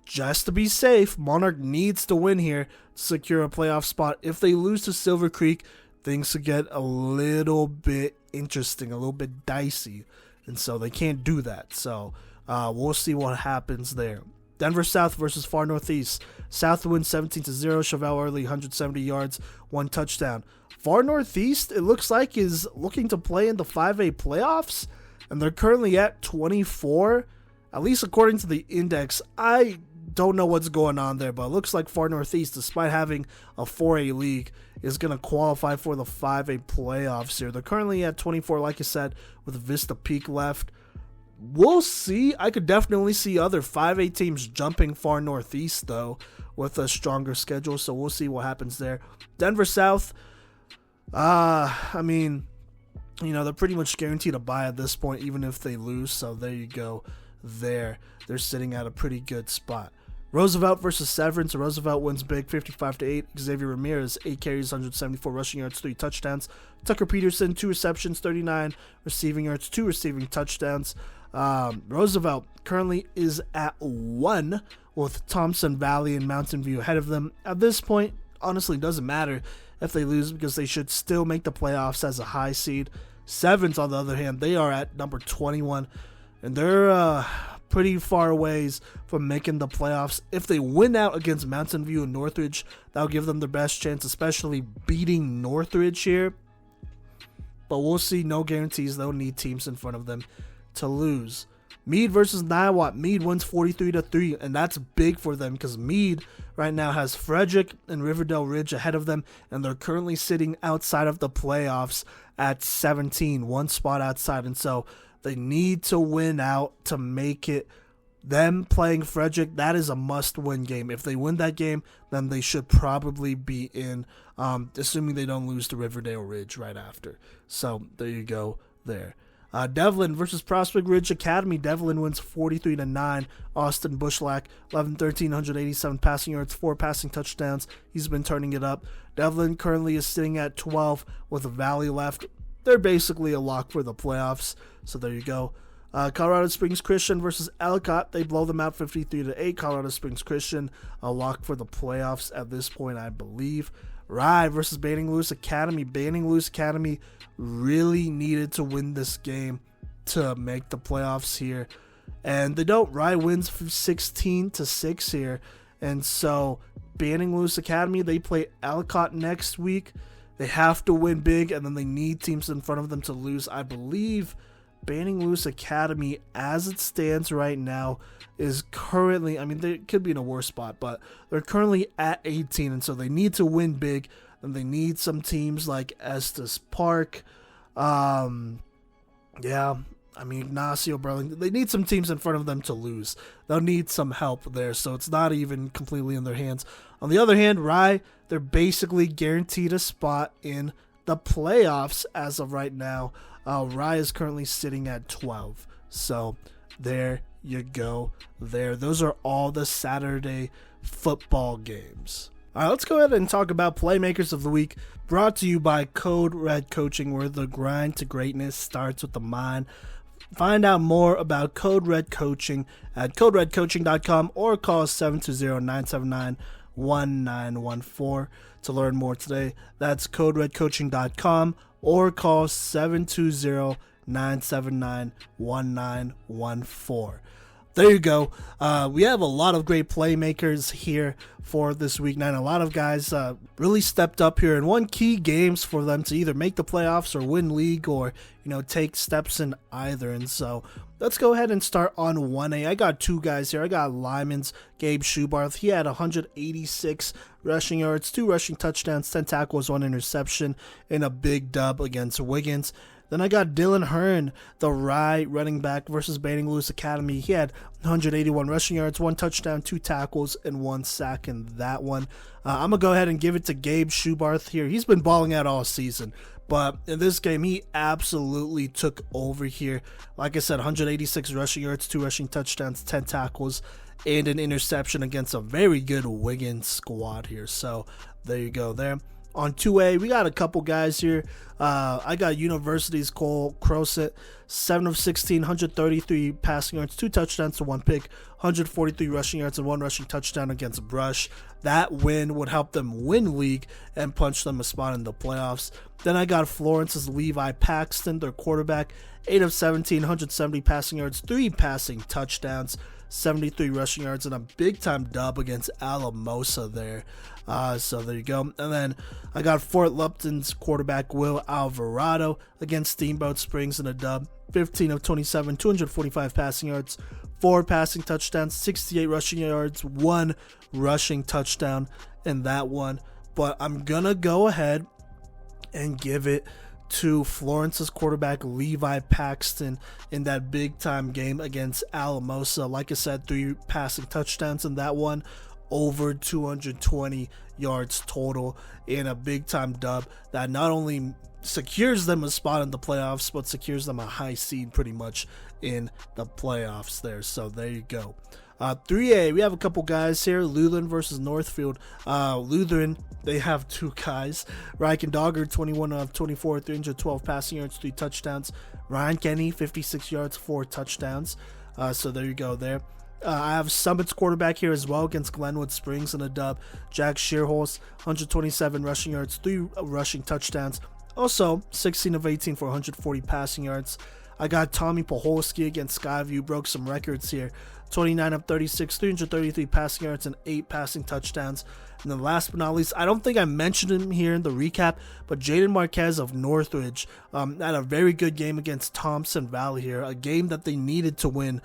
Just to be safe, Monarch needs to win here to secure a playoff spot. If they lose to Silver Creek, things could get a little bit interesting, a little bit dicey. And so they can't do that. So we'll see what happens there. Denver South versus Far Northeast. South wins 17-0. Chevelle Early, 170 yards, 1 touchdown. Far Northeast, it looks like, is looking to play in the 5A playoffs. And they're currently at 24. At least according to the index. I don't know what's going on there. But it looks like Far Northeast, despite having a 4A league, is going to qualify for the 5A playoffs here. They're currently at 24, like I said, with Vista Peak left. We'll see. I could definitely see other 5A teams jumping Far Northeast, though, with a stronger schedule. So we'll see what happens there. Denver South, I mean, you know, they're pretty much guaranteed a bye at this point, even if they lose. So there you go there. They're sitting at a pretty good spot. Roosevelt versus Severance. Roosevelt wins big, 55-8. Xavier Ramirez, 8 carries, 174 rushing yards, 3 touchdowns. Tucker Peterson, 2 receptions, 39 receiving yards, 2 receiving touchdowns. Roosevelt currently is at 1 with Thompson Valley and Mountain View ahead of them. At this point, honestly, doesn't matter if they lose because they should still make the playoffs as a high seed. Sevens, on the other hand, they are at number 21, and they're pretty far ways from making the playoffs. If they win out against Mountain View and Northridge, that'll give them their best chance, especially beating Northridge here. But we'll see. No guarantees. They'll need teams in front of them to lose. Meade versus Niwot. Meade wins 43-3, and that's big for them because Meade right now has Frederick and Riverdale Ridge ahead of them, and they're currently sitting outside of the playoffs at 17, one spot outside, and so they need to win out to make it. Them playing Frederick, that is a must-win game. If they win that game, then they should probably be in, assuming they don't lose to Riverdale Ridge right after. So there you go there. Devlin versus Prospect Ridge Academy. Devlin wins 43-9. Austin Bushlack, 11-13, 187 passing yards, 4 passing touchdowns. He's been turning it up. Devlin currently is sitting at 12 with a Valley left. They're basically a lock for the playoffs. So there you go. Colorado Springs Christian versus Ellicott. They blow them out 53-8. Colorado Springs Christian, a lock for the playoffs at this point, I believe. Rye versus Banning Lewis Academy. Banning Lewis Academy really needed to win this game to make the playoffs here, and they don't. Rye wins 16-6 here, and so Banning Lewis Academy, they play Ellicott next week. They have to win big, and then they need teams in front of them to lose. I believe Banning Lewis Academy, as it stands right now, is currently, I mean, they could be in a worse spot, but they're currently at 18, and so they need to win big, and they need some teams like Estes Park, Ignacio, Burlington. They need some teams in front of them to lose. They'll need some help there, so it's not even completely in their hands. On the other hand, Rye, they're basically guaranteed a spot in the playoffs as of right now. Rye is currently sitting at 12. So there you go there. Those are all the Saturday football games. All right, let's go ahead and talk about Playmakers of the Week, brought to you by Code Red Coaching, where the grind to greatness starts with the mind. Find out more about Code Red Coaching at CodeRedCoaching.com or call 720-979-1914 to learn more today. That's CodeRedCoaching.com or call 720-979-1914. There you go. We have a lot of great playmakers here for this week 9. A lot of guys really stepped up here and won key games for them to either make the playoffs or win league or, take steps in either. And so let's go ahead and start on 1A. I got 2 guys here. I got Lyman's Gabe Schubarth. He had 186 rushing yards, 2 rushing touchdowns, 10 tackles, 1 interception in a big dub against Wiggins. Then I got Dylan Hearn, the Rye running back versus Banning Lewis Academy. He had 181 rushing yards, 1 touchdown, 2 tackles, and 1 sack in that one. I'm going to go ahead and give it to Gabe Schubarth here. He's been balling out all season, but in this game, he absolutely took over here. Like I said, 186 rushing yards, 2 rushing touchdowns, 10 tackles, and an interception against a very good Wiggins squad here. So there you go there. On 2A, we got a couple guys here. I got University's Cole Crosett, 7 of 16, 133 passing yards, 2 touchdowns to 1 pick, 143 rushing yards and 1 rushing touchdown against Brush. That win would help them win league and punch them a spot in the playoffs. Then I got Florence's Levi Paxton, their quarterback, 8 of 17, 170 passing yards, 3 passing touchdowns, 73 rushing yards, and a big-time dub against Alamosa there. So there you go. And then I got Fort Lupton's quarterback, Will Alvarado, against Steamboat Springs in a dub. 15 of 27, 245 passing yards, 4 passing touchdowns, 68 rushing yards, 1 rushing touchdown in that one. But I'm going to go ahead and give it to Florence's quarterback, Levi Paxton, in that big-time game against Alamosa. Like I said, 3 passing touchdowns in that one, over 220 yards total in a big-time dub that not only secures them a spot in the playoffs, but secures them a high seed pretty much in the playoffs there. So there you go. 3A, we have a couple guys here. Littleton versus Northfield. Littleton, they have two guys. Ryan Dogger, 21 of 24, 312 passing yards, 3 touchdowns. Ryan Kenny, 56 yards, 4 touchdowns. So there you go there. I have Summit's quarterback here as well against Glenwood Springs in a dub. Jack Shearholz, 127 rushing yards, 3 rushing touchdowns. Also, 16 of 18 for 140 passing yards. I got Tommy Poholski against Skyview, broke some records here. 29 of 36, 333 passing yards, and 8 passing touchdowns. And then last but not least, I don't think I mentioned him here in the recap, but Jaden Marquez of ThunderRidge had a very good game against Thompson Valley here, a game that they needed to win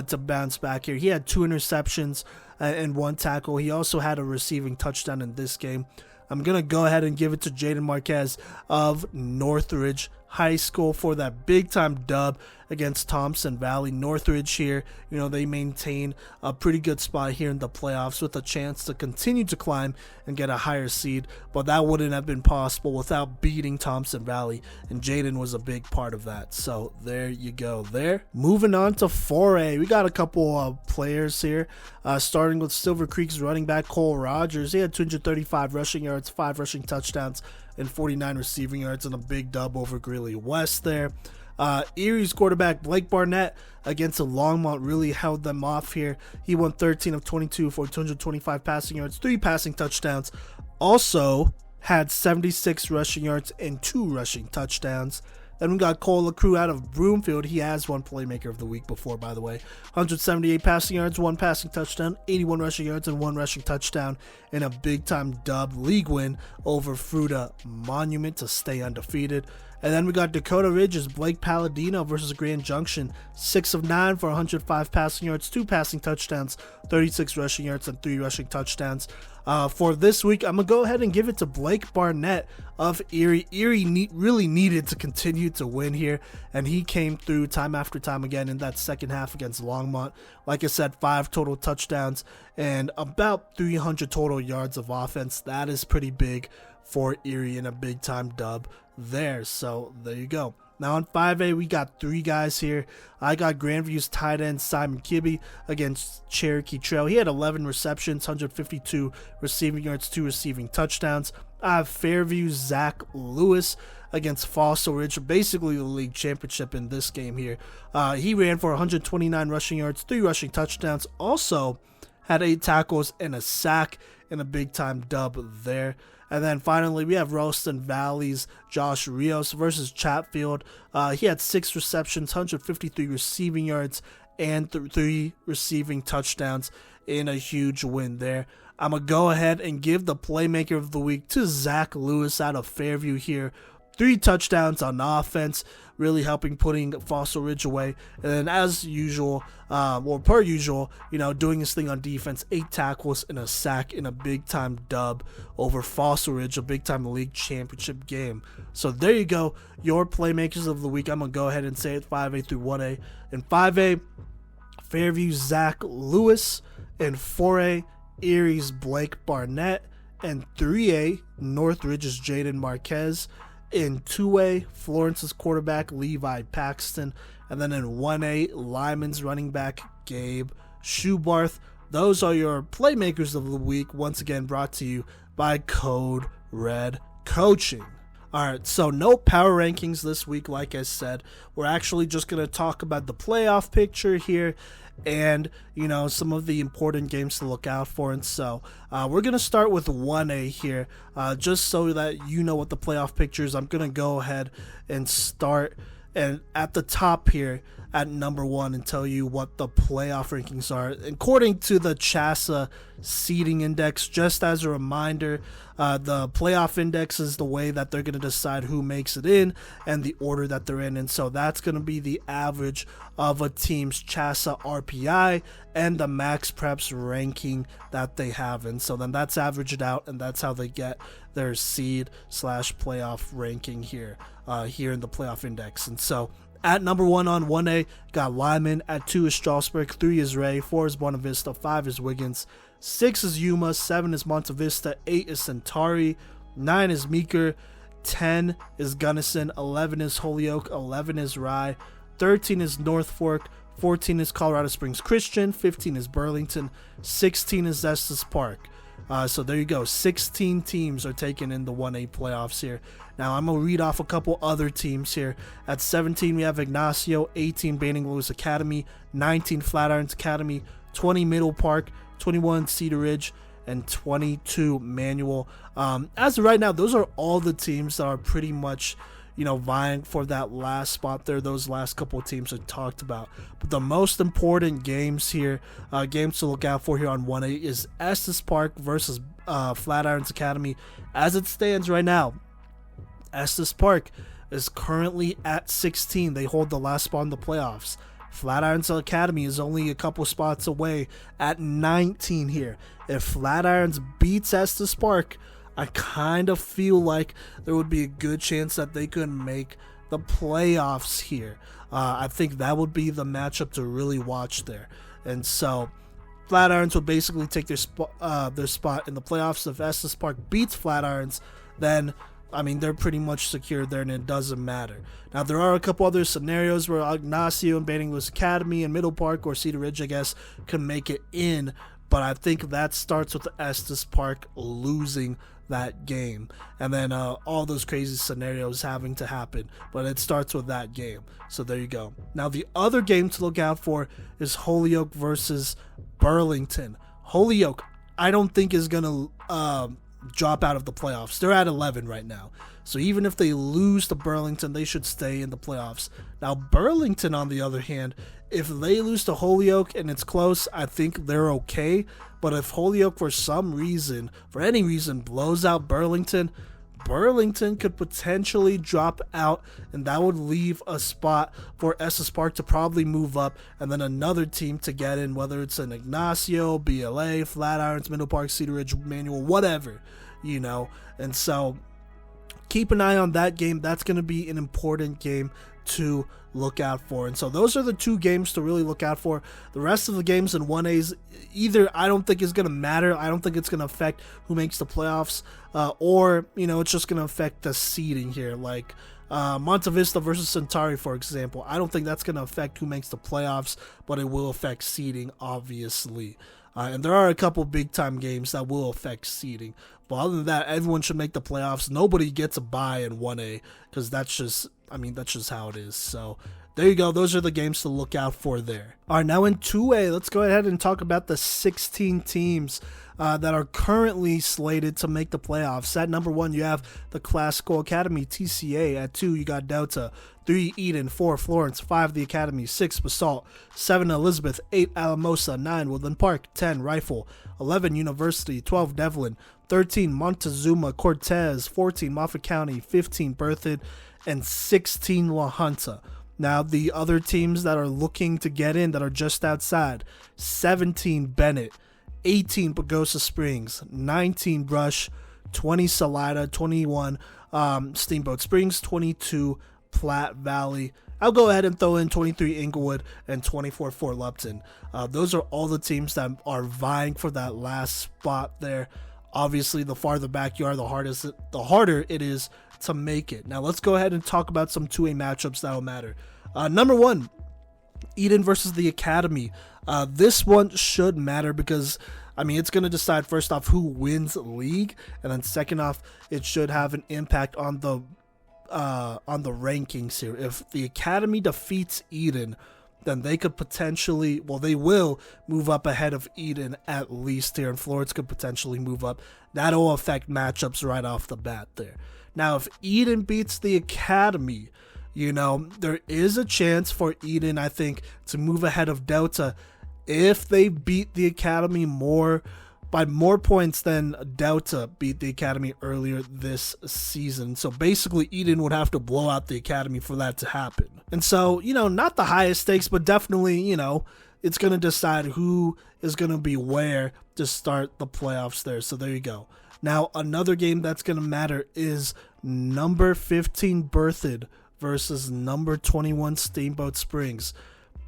to bounce back here. He had 2 interceptions and 1 tackle. He also had a receiving touchdown in this game. I'm going to go ahead and give it to Jaden Marquez of ThunderRidge High School for that big-time dub against Thompson Valley. ThunderRidge here, they maintain a pretty good spot here in the playoffs with a chance to continue to climb and get a higher seed, but that wouldn't have been possible without beating Thompson Valley, and Jaden was a big part of that. So there you go there. Moving on to 4A, we got a couple of players here, starting with Silver Creek's running back Cole Rogers. He had 235 rushing yards, 5 rushing touchdowns, and 49 receiving yards, and a big dub over Greeley West there. Erie's quarterback Blake Barnett against Longmont really held them off here. He won 13 of 22 for 225 passing yards, 3 passing touchdowns. Also had 76 rushing yards and 2 rushing touchdowns. Then we got Cole LaCrue out of Broomfield. He has won Playmaker of the Week before, by the way. 178 passing yards, 1 passing touchdown, 81 rushing yards, and 1 rushing touchdown in a big-time dub league win over Fruta Monument to stay undefeated. And then we got Dakota Ridge's Blake Palladino versus Grand Junction. 6 of 9 for 105 passing yards, 2 passing touchdowns, 36 rushing yards, and 3 rushing touchdowns. For this week, I'm going to go ahead and give it to Blake Barnett of Erie. Erie really needed to continue to win here, and he came through time after time again in that second half against Longmont. Like I said, 5 total touchdowns and about 300 total yards of offense. That is pretty big for Erie in a big-time dub there. So there you go. Now on 5A, we got 3 guys here. I got Grandview's tight end Simon Kibbe against Cherokee Trail. He had 11 receptions, 152 receiving yards, 2 receiving touchdowns. I have Fairview's Zach Lewis against Fossil Ridge, basically the league championship in this game here. He ran for 129 rushing yards, 3 rushing touchdowns. Also had 8 tackles and a sack in a big-time dub there. And then finally, we have Ralston Valley's Josh Rios versus Chatfield. He had 6 receptions, 153 receiving yards, and 3 receiving touchdowns in a huge win there. I'm going to go ahead and give the Playmaker of the Week to Zach Lewis out of Fairview here. 3 touchdowns on offense, really helping putting Fossil Ridge away. And then as usual, per usual, doing his thing on defense, 8 tackles and a sack in a big-time dub over Fossil Ridge, a big-time league championship game. So there you go, your Playmakers of the Week. I'm going to go ahead and say it, 5A through 1A. In 5A, Fairview Zach Lewis. In 4A, Erie's Blake Barnett. And 3A, ThunderRidge's Jaden Marquez. In 2A, Florence's quarterback Levi Paxton. And then in 1A, Lyman's running back Gabe Schubarth. Those are your Playmakers of the Week, once again brought to you by Code Red Coaching. Alright, so no power rankings this week, like I said. We're actually just going to talk about the playoff picture here and, some of the important games to look out for. And so we're going to start with 1A here, just so that you know what the playoff picture is. I'm going to go ahead and start and at the top here at number 1 and tell you what the playoff rankings are according to the CHASA seeding index. Just as a reminder, the playoff index is the way that they're going to decide who makes it in and the order that they're in. And so that's going to be the average of a team's CHASA RPI and the max preps ranking that they have. And so then that's averaged out, and that's how they get their seed/playoff ranking here in the playoff index. And so at number 1 on 1A, got Lyman. At 2 is Strasburg, 3 is Ray, 4 is Buena Vista, 5 is Wiggins, 6 is Yuma, 7 is Monte Vista, 8 is Centauri, 9 is Meeker, 10 is Gunnison, 11 is Holyoke, 11 is Rye, 13 is North Fork, 14 is Colorado Springs Christian, 15 is Burlington, 16 is Estes Park. So there you go. 16 teams are taken in the 1A playoffs here. Now I'm going to read off a couple other teams here. At 17, we have Ignacio, 18 Banning Lewis Academy, 19 Flatirons Academy, 20 Middle Park, 21 Cedar Ridge, and 22 Manual. As of right now, those are all the teams that are pretty much, vying for that last spot there. Those last couple of teams I talked about. But the most important games here, games to look out for here on 1A is Estes Park versus Flatirons Academy. As it stands right now, Estes Park is currently at 16. They hold the last spot in the playoffs. Flatirons Academy is only a couple spots away at 19 here. If Flatirons beats Estes Park, I kind of feel like there would be a good chance that they could make the playoffs here. I think that would be the matchup to really watch there. And so Flatirons would basically take their spot in the playoffs. If Estes Park beats Flatirons, then they're pretty much secure there, and it doesn't matter. Now, there are a couple other scenarios where Ignacio and Banning Lewis Academy and Middle Park or Cedar Ridge, I guess, can make it in, but I think that starts with Estes Park losing that game, and then all those crazy scenarios having to happen, but it starts with that game. So there you go. Now, the other game to look out for is Holyoke versus Burlington. Holyoke, I don't think is going to drop out of the playoffs. They're at 11 right now. So even if they lose to Burlington, they should stay in the playoffs. Now, Burlington, on the other hand, if they lose to Holyoke and it's close, I think they're okay. But if Holyoke, for any reason, blows out Burlington, Burlington could potentially drop out, and that would leave a spot for Estes Park to probably move up, and then another team to get in, whether it's an Ignacio, BLA, Flatirons, Middle Park, Cedar Ridge, Manual, whatever, And so keep an eye on that game. That's going to be an important game to look out for. And so those are the two games to really look out for. The rest of the games in 1A's, either I don't think is going to matter. I don't think it's going to affect who makes the playoffs, or it's just going to affect the seeding here. Like Monte Vista versus Centauri, for example. I don't think that's going to affect who makes the playoffs, but it will affect seeding, obviously. And there are a couple big-time games that will affect seeding. But other than that, everyone should make the playoffs. Nobody gets a bye in 1A, because that's just how it is. So there you go. Those are the games to look out for there. All right, now in 2A, let's go ahead and talk about the 16 teams that are currently slated to make the playoffs. At number 1, you have the Classical Academy, TCA. At 2, you got Delta. 3, Eden. 4, Florence. 5, the Academy. 6, Basalt. 7, Elizabeth. 8, Alamosa. 9, Woodland Park. 10, Rifle. 11, University. 12, Devlin. 13, Montezuma. Cortez. 14, Moffat County. 15, Berthoud. And 16, La Junta. Now, the other teams that are looking to get in that are just outside: 17, Bennett. 18, Pagosa Springs. 19, Brush. 20, Salida. 21, Steamboat Springs. 22, Platte Valley. I'll go ahead and throw in 23, Inglewood, and 24, Fort Lupton. Those are all the teams that are vying for that last spot there. Obviously, the farther back you are, the harder it is to make it. Now, let's go ahead and talk about some 2A matchups that'll matter. Number 1, Eden versus the Academy. This one should matter because, it's going to decide, first off, who wins league, and then second off, it should have an impact on the rankings here. If the Academy defeats Eden, then they could potentially, they will move up ahead of Eden at least here, and Florence could potentially move up. That'll affect matchups right off the bat there. Now, if Eden beats the Academy, there is a chance for Eden, I think, to move ahead of Delta if they beat the Academy by more points than Delta beat the Academy earlier this season. So basically, Eden would have to blow out the Academy for that to happen. And so, not the highest stakes, but definitely, it's going to decide who is going to be where to start the playoffs there. So there you go. Now, another game that's going to matter is number 15 Berthoud versus number 21 Steamboat Springs.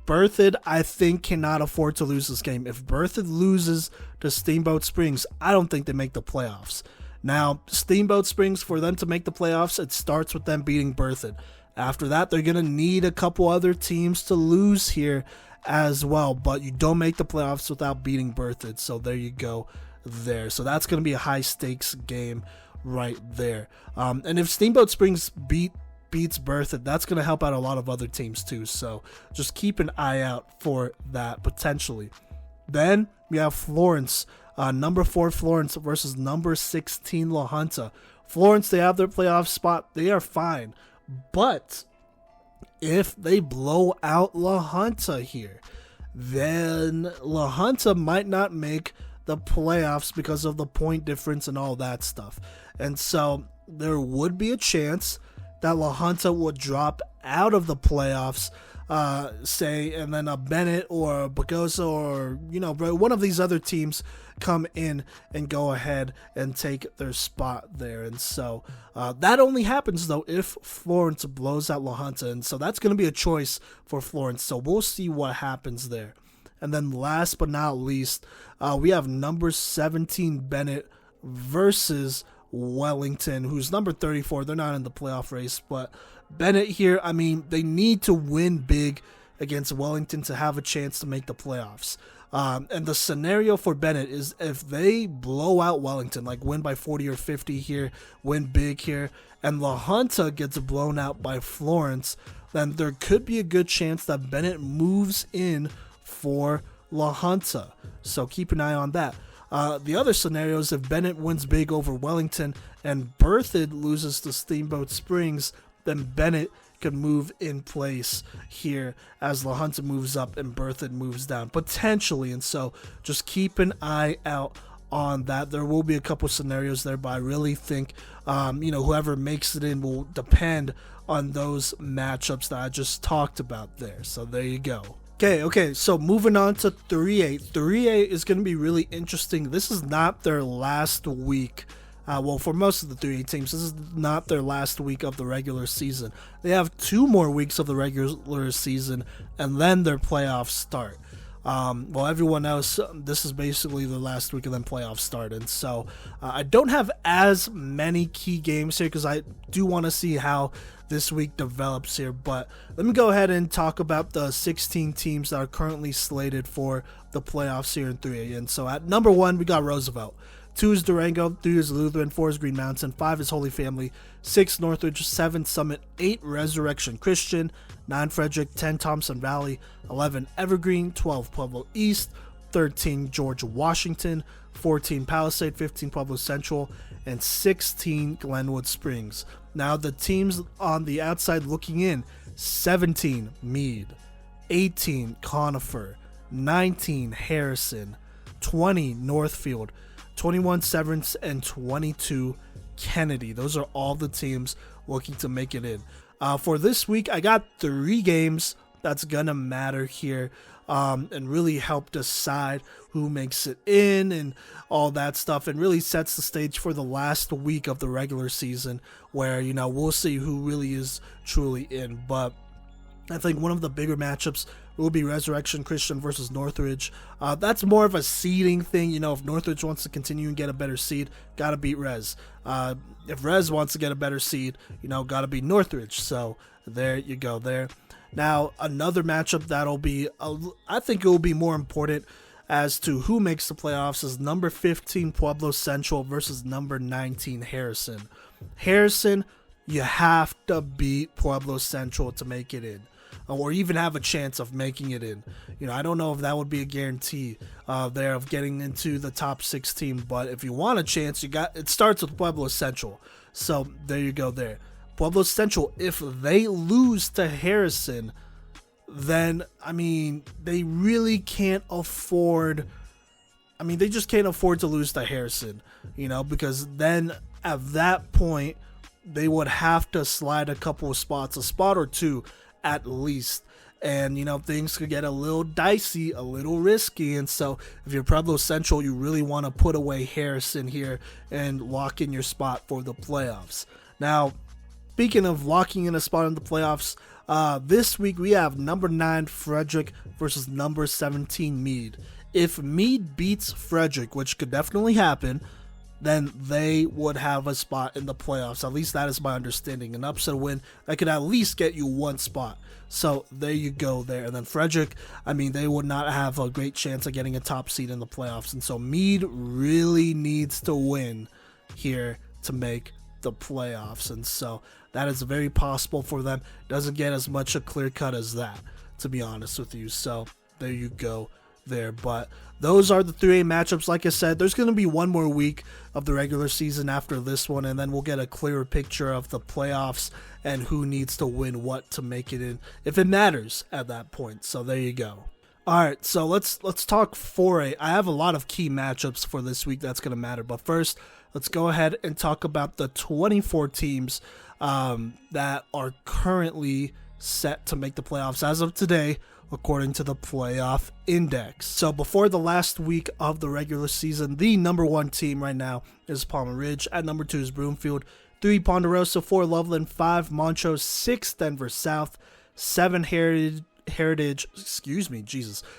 Berthoud, I think, cannot afford to lose this game. If Berthoud loses to Steamboat Springs, I don't think they make the playoffs. Now, Steamboat Springs, for them to make the playoffs, it starts with them beating Berthoud. After that, they're going to need a couple other teams to lose here, as well, but you don't make the playoffs without beating Berthoud. So there you go there. So that's going to be a high stakes game right there. And if Steamboat Springs beats Berthoud, that's going to help out a lot of other teams too. So just keep an eye out for that potentially. Then we have Florence, number 4 Florence versus number 16 La Junta. Florence, they have their playoff spot. They are fine. But if they blow out La Junta here, then La Junta might not make the playoffs because of the point difference and all that stuff. And so there would be a chance that La Junta would drop out of the playoffs, say, and then a Bennett or a Bagosa or, one of these other teams come in and go ahead and take their spot there. And so that only happens, though, if Florence blows out La Junta. And so that's going to be a choice for Florence. So we'll see what happens there. And then last but not least, we have number 17 Bennett versus Wellington, who's number 34. They're not in the playoff race, but Bennett here, they need to win big against Wellington to have a chance to make the playoffs. And the scenario for Bennett is if they blow out Wellington, like win by 40 or 50 here, win big here, and La Junta gets blown out by Florence, then there could be a good chance that Bennett moves in for La Junta. So keep an eye on that. The other scenario is if Bennett wins big over Wellington and Berthoud loses to Steamboat Springs, then Bennett could move in place here as La Junta moves up and Berthoud moves down, potentially. And so just keep an eye out on that. There will be a couple scenarios there, but I really think, whoever makes it in will depend on those matchups that I just talked about there. So there you go. Okay, so moving on to 3A. 3A is going to be really interesting. This is not their last week. For most of the 3A teams, this is not their last week of the regular season. They have 2 more weeks of the regular season, and then their playoffs start. Everyone else, this is basically the last week, and then playoffs start. And so I don't have as many key games here because I do want to see how this week develops here. But let me go ahead and talk about the 16 teams that are currently slated for the playoffs here in 3A. And so at number 1, we got Roosevelt. 2 is Durango, 3 is Lutheran, 4 is Green Mountain, 5 is Holy Family, 6 Northridge, 7 Summit, 8 Resurrection Christian, 9 Frederick, 10 Thompson Valley, 11 Evergreen, 12 Pueblo East, 13 George Washington, 14 Palisade, 15 Pueblo Central, and 16 Glenwood Springs. Now the teams on the outside looking in: 17 Meade, 18 Conifer, 19 Harrison, 20 Northfield, 21 Severance, and 22 Kennedy. Those are all the teams looking to make it in. For this week, I got 3 games that's gonna matter here and really help decide who makes it in and all that stuff, and really sets the stage for the last week of the regular season where, we'll see who really is truly in. But I think one of the bigger matchups will be Resurrection Christian versus Northridge. That's more of a seeding thing. If Northridge wants to continue and get a better seed, gotta beat Res. If Res wants to get a better seed, gotta beat Northridge. So there you go there. Now, another matchup that'll be, I think it will be more important as to who makes the playoffs, is number 15 Pueblo Central versus number 19 Harrison. Harrison, you have to beat Pueblo Central to make it in, or even have a chance of making it in. I don't know if that would be a guarantee there of getting into the top 16, but if you want a chance, it starts with Pueblo Central. So there you go there. Pueblo Central, if they lose to Harrison, then, they really can't afford, they just can't afford to lose to Harrison, because then at that point, they would have to slide a couple of spots, a spot or 2 at least. And, things could get a little dicey, a little risky. And so if you're Pueblo Central, you really want to put away Harrison here and lock in your spot for the playoffs. Now, speaking of locking in a spot in the playoffs, this week we have number 9 Frederick versus number 17 Meade. If Meade beats Frederick, which could definitely happen, then they would have a spot in the playoffs. At least that is my understanding. An upset win that could at least get you one spot. So there you go there. And then Frederick, I mean, they would not have a great chance of getting a top seed in the playoffs. And so Meade really needs to win here to make the playoffs. And so that is very possible for them. Doesn't get as much a clear cut as that, to be honest with you. So there you go there. But those are the 3A matchups. Like I said, there's going to be one more week of the regular season after this one, and then we'll get a clearer picture of the playoffs and who needs to win what to make it in, if it matters at that point. So there you go. All right, so let's talk 4A. I have a lot of key matchups for this week that's going to matter, but first, let's go ahead and talk about the 24 teams that are currently set to make the playoffs as of today, according to the playoff index. So before the last week of the regular season, the number 1 team right now is Palmer Ridge. At number 2 is Broomfield. 3 Ponderosa, 4 Loveland, 5 Montrose, 6 Denver South, 7 Heritage,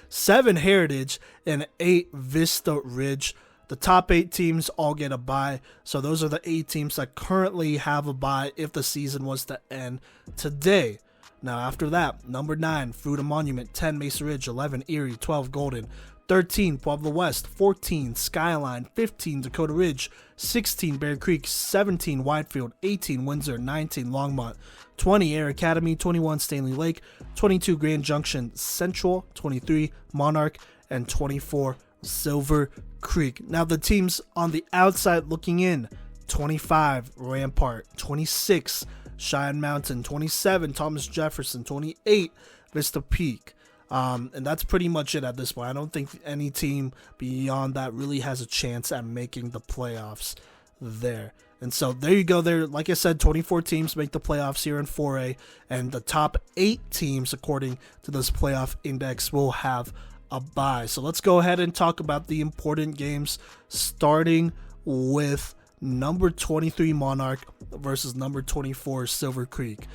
7 Heritage, and 8 Vista Ridge. The top 8 teams all get a bye, so those are the 8 teams that currently have a bye if the season was to end today. Now after that, number 9, Fruita Monument, 10 Mesa Ridge, 11 Erie, 12 Golden, 13 Pueblo West, 14 Skyline, 15 Dakota Ridge, 16 Bear Creek, 17 Whitefield, 18 Windsor, 19 Longmont, 20 Air Academy, 21 Stanley Lake, 22 Grand Junction Central, 23 Monarch, and 24 Silver Creek. Now the teams on the outside looking in: 25 Rampart, 26 Cheyenne Mountain, 27 Thomas Jefferson, 28 Vista Peak. And that's pretty much it at this point. I don't think any team beyond that really has a chance at making the playoffs there. And so there you go there. Like I said, 24 teams make the playoffs here in 4A, and the top 8 teams, according to this playoff index, will have a bye. So let's go ahead and talk about the important games, starting with number 23 Monarch versus number 24 Silver Creek.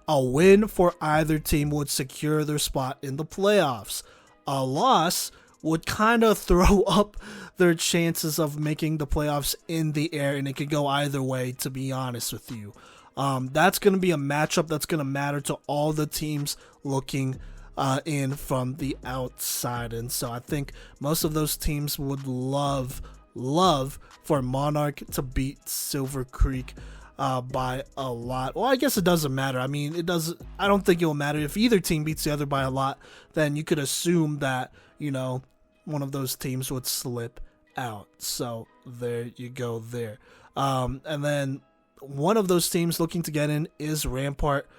A win for either team would secure their spot in the playoffs. A loss would kind of throw up their chances of making the playoffs in the air, and it could go either way, to be honest with you. That's going to be a matchup that's going to matter to all the teams looking in from the outside. And so I think most of those teams would love for Monarch to beat Silver Creek by a lot. Well, I guess it doesn't matter. I mean, I don't think it will matter. If either team beats the other by a lot, then you could assume that, one of those teams would slip out. So there you go there. And then one of those teams looking to get in is Rampart.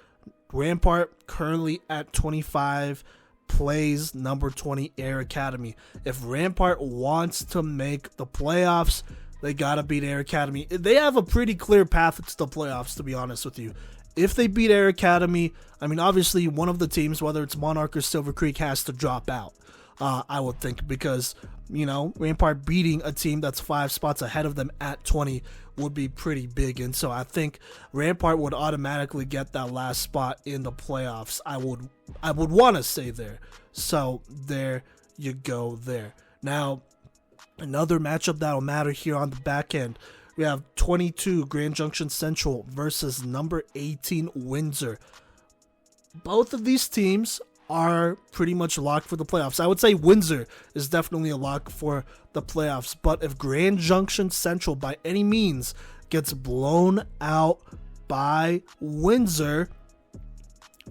Rampart currently at 25 plays number 20 Air Academy. If Rampart wants to make the playoffs, they gotta beat Air Academy. They have a pretty clear path to the playoffs, to be honest with you. If they beat Air Academy, I mean, obviously one of the teams, whether it's Monarch or Silver Creek, has to drop out. I would think, because, Rampart beating a team that's 5 spots ahead of them at 20 would be pretty big. And so I think Rampart would automatically get that last spot in the playoffs. I would want to say there. So there you go there. Now, another matchup that'll matter here on the back end. We have 22 Grand Junction Central versus number 18 Windsor. Both of these teams are pretty much locked for the playoffs. I would say Windsor is definitely a lock for the playoffs, but if Grand Junction Central by any means gets blown out by Windsor,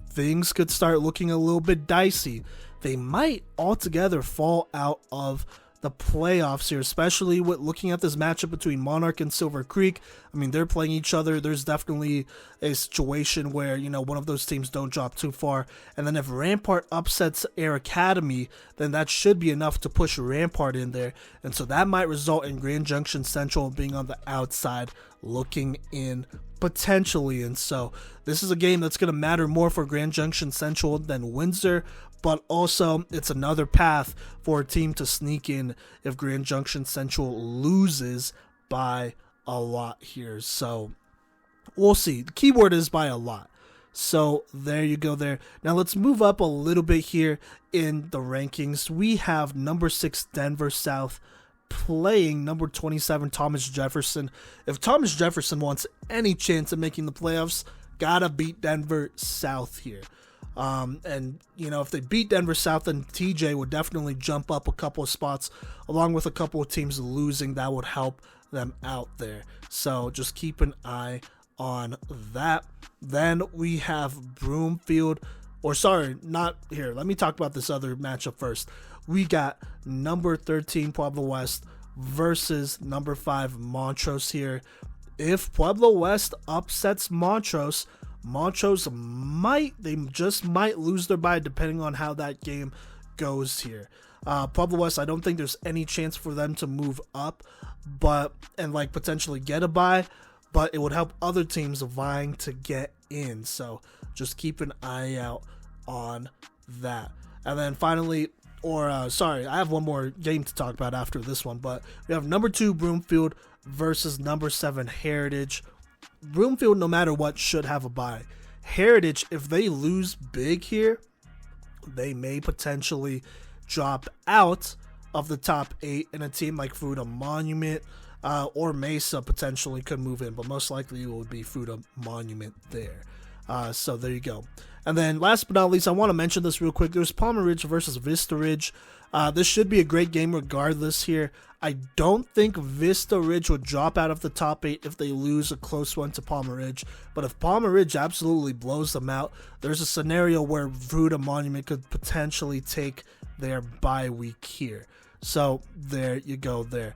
things could start looking a little bit dicey. They might altogether fall out of the playoffs here, especially with looking at this matchup between Monarch and Silver Creek. I mean, they're playing each other. There's definitely a situation where, one of those teams don't drop too far. And then if Rampart upsets Air Academy, then that should be enough to push Rampart in there. And so that might result in Grand Junction Central being on the outside looking in potentially. And so this is a game that's going to matter more for Grand Junction Central than Windsor, but also it's another path for a team to sneak in if Grand Junction Central loses by a lot here. So we'll see. The keyword is by a lot. So there you go there. Now let's move up a little bit here in the rankings. We have number 6 Denver South playing number 27 Thomas Jefferson. If Thomas Jefferson wants any chance of making the playoffs, gotta beat Denver South here. And if they beat Denver South, then TJ would definitely jump up a couple of spots, along with a couple of teams losing. That would help them out there. So just keep an eye on that. Then we have Broomfield, not here. Let me talk about this other matchup first. We got number 13 Pueblo West versus number 5 Montrose here. If Pueblo West upsets Montrose might lose their bye depending on how that game goes here. Pueblo West, I don't think there's any chance for them to move up, and potentially get a bye, but it would help other teams vying to get in. So just keep an eye out on that. And then finally, I have one more game to talk about after this one, but we have number 2 Broomfield versus number 7 Heritage. Broomfield, no matter what, should have a bye. Heritage, if they lose big here, they may potentially drop out of the top 8, and a team like Fruita Monument or Mesa potentially could move in, but most likely it would be Fruita Monument there. So there you go. And then last but not least, I want to mention this real quick. There's Palmer Ridge versus Vista Ridge. This should be a great game regardless here. I don't think Vista Ridge would drop out of the top 8 if they lose a close one to Palmer Ridge. But if Palmer Ridge absolutely blows them out, there's a scenario where Fruita Monument could potentially take their bye week here. So there you go there.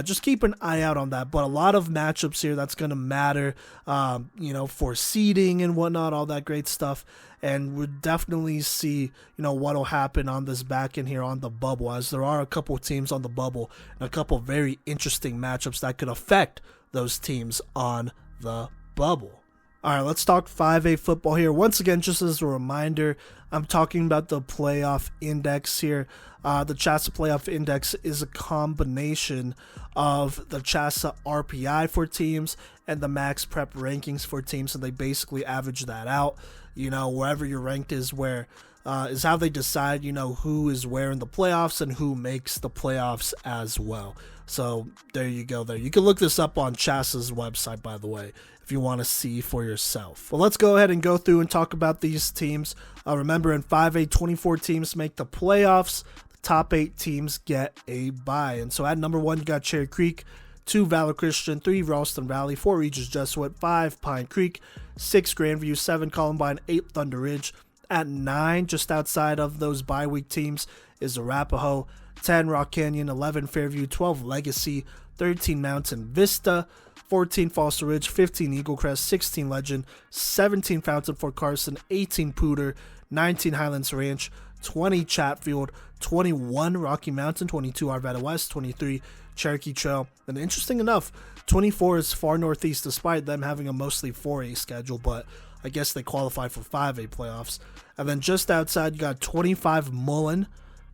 Just keep an eye out on that. But a lot of matchups here that's going to matter, for seeding and whatnot, all that great stuff. And we'll definitely see, what will happen on this back end here on the bubble, as there are a couple teams on the bubble and a couple very interesting matchups that could affect those teams on the bubble. All right, let's talk 5A football here. Once again, just as a reminder, I'm talking about the playoff index here. The CHSAA playoff index is a combination of the CHSAA RPI for teams and the max prep rankings for teams, and they basically average that out. Wherever you're ranked is how they decide, who is where in the playoffs and who makes the playoffs as well. So there you go there. You can look this up on CHSAA's website, by the way, if you want to see for yourself. Well, let's go ahead and go through and talk about these teams. Remember, in 5A, 24 teams make the playoffs. The top 8 teams get a bye. And so at number 1, you got Cherry Creek, 2 Valor Christian, 3 Ralston Valley, 4 Regis Jesuit, 5 Pine Creek, 6 Grandview, 7 Columbine, 8 ThunderRidge. At 9, just outside of those bye week teams, is Arapahoe, 10 Rock Canyon, 11 Fairview, 12 Legacy, 13 Mountain Vista, 14 Foster Ridge, 15 Eagle Crest, 16 Legend, 17 Fountain Fort Carson, 18 Pooter, 19 Highlands Ranch, 20 Chatfield, 21 Rocky Mountain, 22 Arvada West, 23 Cherokee Trail, and interesting enough, 24 is Far Northeast, despite them having a mostly 4A schedule, but I guess they qualify for 5A playoffs. And then just outside, you got 25 Mullen,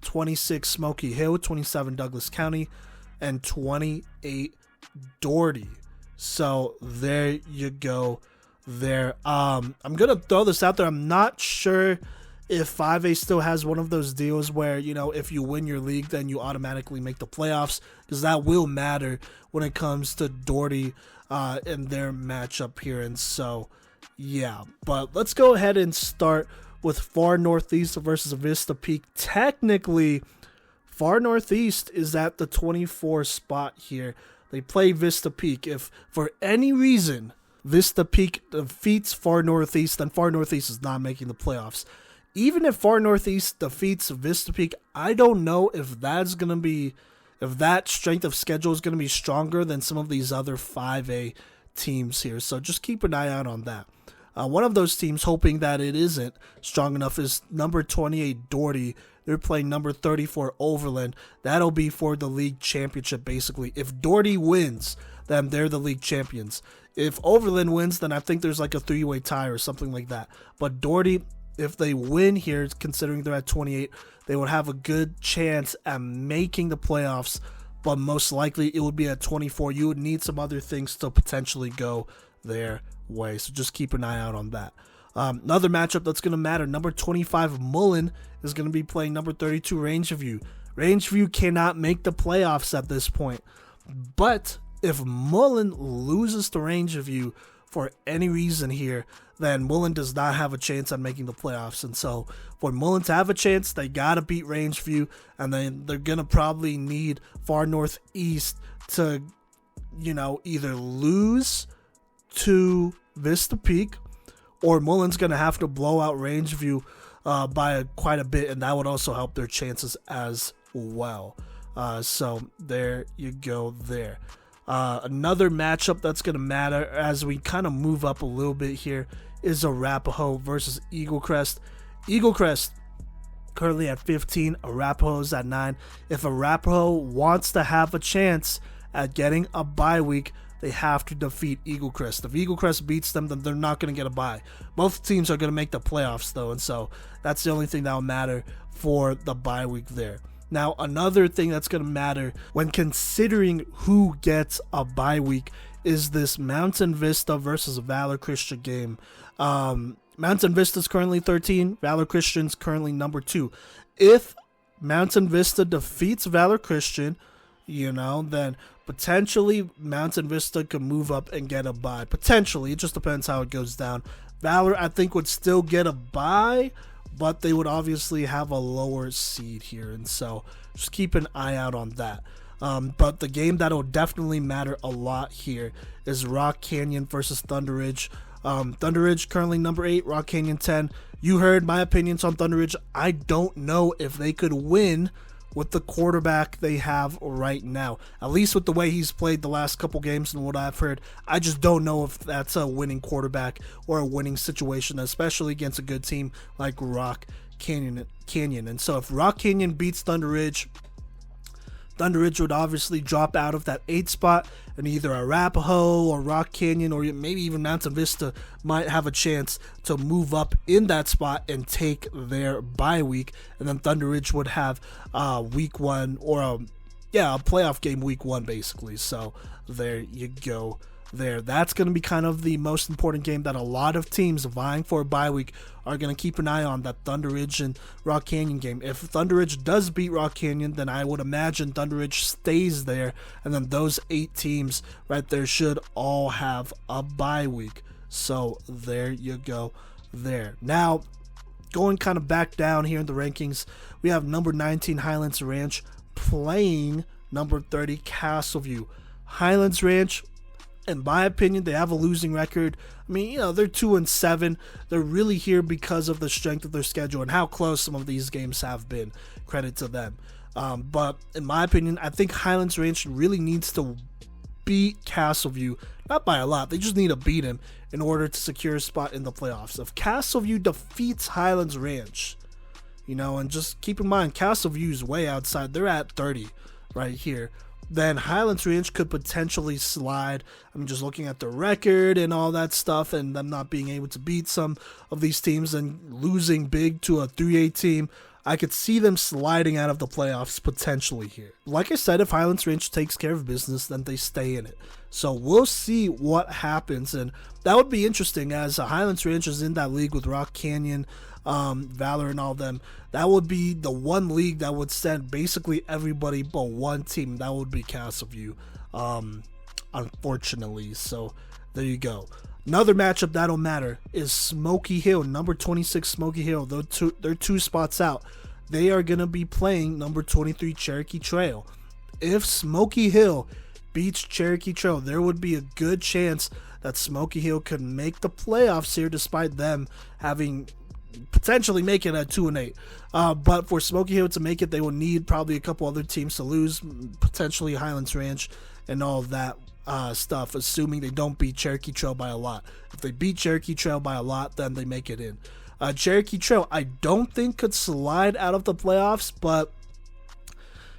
26 Smoky Hill, 27 Douglas County, and 28 Doherty. So there you go there. I'm going to throw this out there. I'm not sure if 5A still has one of those deals where, if you win your league, then you automatically make the playoffs, because that will matter when it comes to Doherty and their matchup here. And so, yeah, but let's go ahead and start with Far Northeast versus Vista Peak. Technically, Far Northeast is at the 24 spot here. They play Vista Peak. If for any reason Vista Peak defeats Far Northeast, then Far Northeast is not making the playoffs. Even if Far Northeast defeats Vista Peak, I don't know if that strength of schedule is going to be stronger than some of these other 5A teams here. So just keep an eye out on that. One of those teams, hoping that it isn't strong enough, is number 28 Doherty. They're playing number 34 Overland. That'll be for the league championship, basically. If Doherty wins, then they're the league champions. If Overland wins, then I think there's like a 3-way tie or something like that. But Doherty, if they win here, considering they're at 28, they would have a good chance at making the playoffs, but most likely it would be at 24. You would need some other things to potentially go their way, so just keep an eye out on that. Another matchup that's going to matter, number 25 Mullen is going to be playing number 32 Rangeview. Rangeview cannot make the playoffs at this point. But if Mullen loses to Rangeview for any reason here, then Mullen does not have a chance at making the playoffs. And so for Mullen to have a chance, they got to beat Rangeview, and then they're going to probably need Far Northeast to, either lose to Vista Peak, or Mullen's going to have to blow out Rangeview by quite a bit, and that would also help their chances as well. So there you go there. Another matchup that's going to matter as we kind of move up a little bit here is Arapahoe versus Eaglecrest. Eaglecrest currently at 15, Arapahoe's at 9. If Arapahoe wants to have a chance at getting a bye week, they have to defeat Eaglecrest. If Eaglecrest beats them, then they're not going to get a bye. Both teams are going to make the playoffs, though, and so that's the only thing that will matter for the bye week there. Now, another thing that's going to matter when considering who gets a bye week is this Mountain Vista versus Valor Christian game. Mountain Vista's currently 13. Valor Christian's currently number 2. If Mountain Vista defeats Valor Christian, then potentially Mountain Vista could move up and get a bye. Potentially. It just depends how it goes down. Valor, I think, would still get a bye, but they would obviously have a lower seed here, and so just keep an eye out on that. But the game that will definitely matter a lot here is Rock Canyon versus ThunderRidge. ThunderRidge currently number 8, Rock Canyon 10. You heard my opinions on ThunderRidge. I don't know if they could win with the quarterback they have right now. At least with the way he's played the last couple games and what I've heard, I just don't know if that's a winning quarterback or a winning situation, especially against a good team like Rock Canyon. And so if Rock Canyon beats ThunderRidge, ThunderRidge would obviously drop out of that 8 spot, and either Arapahoe or Rock Canyon or maybe even Mountain Vista might have a chance to move up in that spot and take their bye week, and then ThunderRidge would have week 1 or a playoff game week 1 basically. So there you go there. That's going to be kind of the most important game that a lot of teams vying for a bye week are going to keep an eye on, that ThunderRidge and Rock Canyon game. If ThunderRidge does beat Rock Canyon, then I would imagine ThunderRidge stays there, and then those 8 teams right there should all have a bye week. So there you go there. Now, going kind of back down here in the rankings, we have number 19 Highlands Ranch playing number 30 Castleview. Highlands Ranch, in my opinion, they have a losing record. I mean, they're 2-7. They're really here because of the strength of their schedule and how close some of these games have been. Credit to them. But in my opinion, I think Highlands Ranch really needs to beat Castleview. Not by a lot. They just need to beat him in order to secure a spot in the playoffs. If Castleview defeats Highlands Ranch, and just keep in mind, Castleview's way outside. They're at 30 right here. Then Highlands Ranch could potentially slide. I'm just looking at the record and all that stuff, and them not being able to beat some of these teams and losing big to a 3A team. I could see them sliding out of the playoffs potentially here. Like I said, if Highlands Ranch takes care of business, then they stay in it. So we'll see what happens, and that would be interesting as Highlands Ranch is in that league with Rock Canyon, Valor and all them. That would be the one league that would send basically everybody but one team. That would be Castleview, unfortunately. So there you go. Another matchup that'll matter is Smoky Hill, number 26 Smoky Hill. They're 2 spots out. They are going to be playing number 23 Cherokee Trail. If Smoky Hill beats Cherokee Trail, there would be a good chance that Smoky Hill could make the playoffs here despite them having potentially make it at 2-8. But for Smoky Hill to make it, they will need probably a couple other teams to lose, potentially Highlands Ranch and all of that stuff, assuming they don't beat Cherokee Trail by a lot. If they beat Cherokee Trail by a lot, then they make it in. Cherokee Trail, I don't think could slide out of the playoffs, but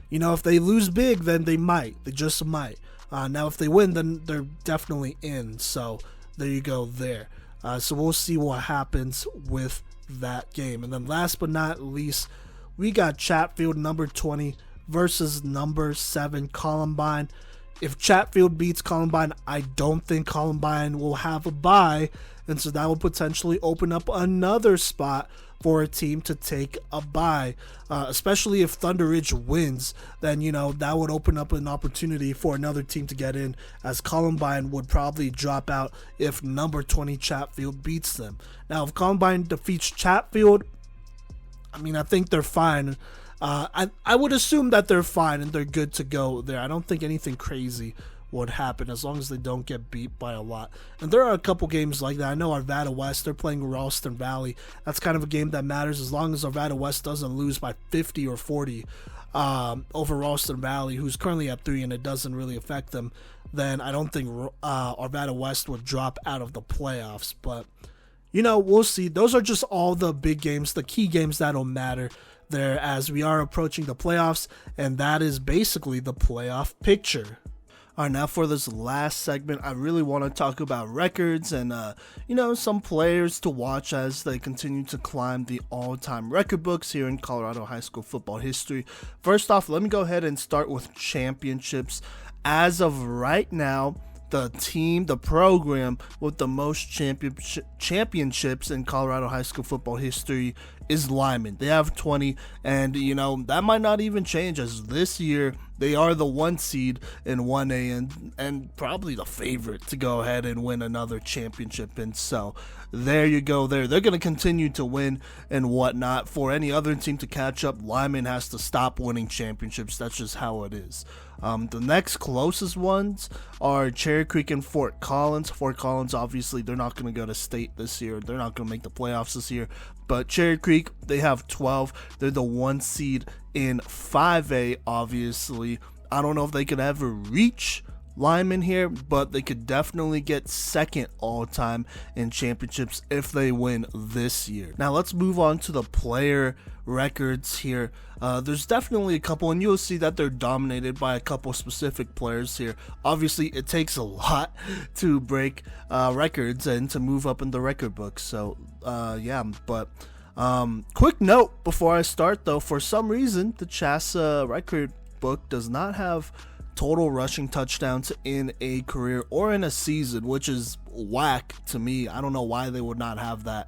if they lose big, then they might. They just might. Now, if they win, then they're definitely in. So there you go there. So we'll see what happens with that game. And then last but not least, we got Chatfield number 20 versus number 7 Columbine. If Chatfield beats Columbine, I don't think Columbine will have a bye, and so that will potentially open up another spot for a team to take a bye, especially if ThunderRidge wins. Then that would open up an opportunity for another team to get in, as Columbine would probably drop out if number 20 Chatfield beats them. Now, if Columbine defeats Chatfield, I think they're fine. I would assume that they're fine and they're good to go there. I don't think anything crazy would happen as long as they don't get beat by a lot. And there are a couple games like that. I know Arvada West, they're playing Ralston Valley. That's kind of a game that matters as long as Arvada West doesn't lose by 50 or 40 over Ralston Valley, who's currently at 3, and it doesn't really affect them. Then I don't think Arvada West would drop out of the playoffs. But, we'll see. Those are just all the big games, the key games that'll matter there as we are approaching the playoffs, and that is basically the playoff picture. All right, now for this last segment, I really want to talk about records and, some players to watch as they continue to climb the all-time record books here in Colorado high school football history. First off, let me go ahead and start with championships. As of right now, the program with the most championships in Colorado high school football history is Lyman. They have 20, and that might not even change, as this year they are the 1 seed in 1A and probably the favorite to go ahead and win another championship. And so there you go there. They're going to continue to win and whatnot. For any other team to catch up, Lyman has to stop winning championships. That's just how it is. The next closest ones are Cherry Creek and Fort Collins. Fort Collins, obviously, they're not going to go to state this year. They're not going to make the playoffs this year. But Cherry Creek, they have 12. They're the 1 seed in 5A, obviously. I don't know if they could ever reach Lyman here, but they could definitely get second all-time in championships if they win this year. Now, let's move on to the player records here. There's definitely a couple, and you'll see that they're dominated by a couple specific players here. Obviously, it takes a lot to break records and to move up in the record book. So, quick note before I start, though. For some reason, the CHSAA record book does not have total rushing touchdowns in a career or in a season, which is whack to me. I don't know why they would not have that,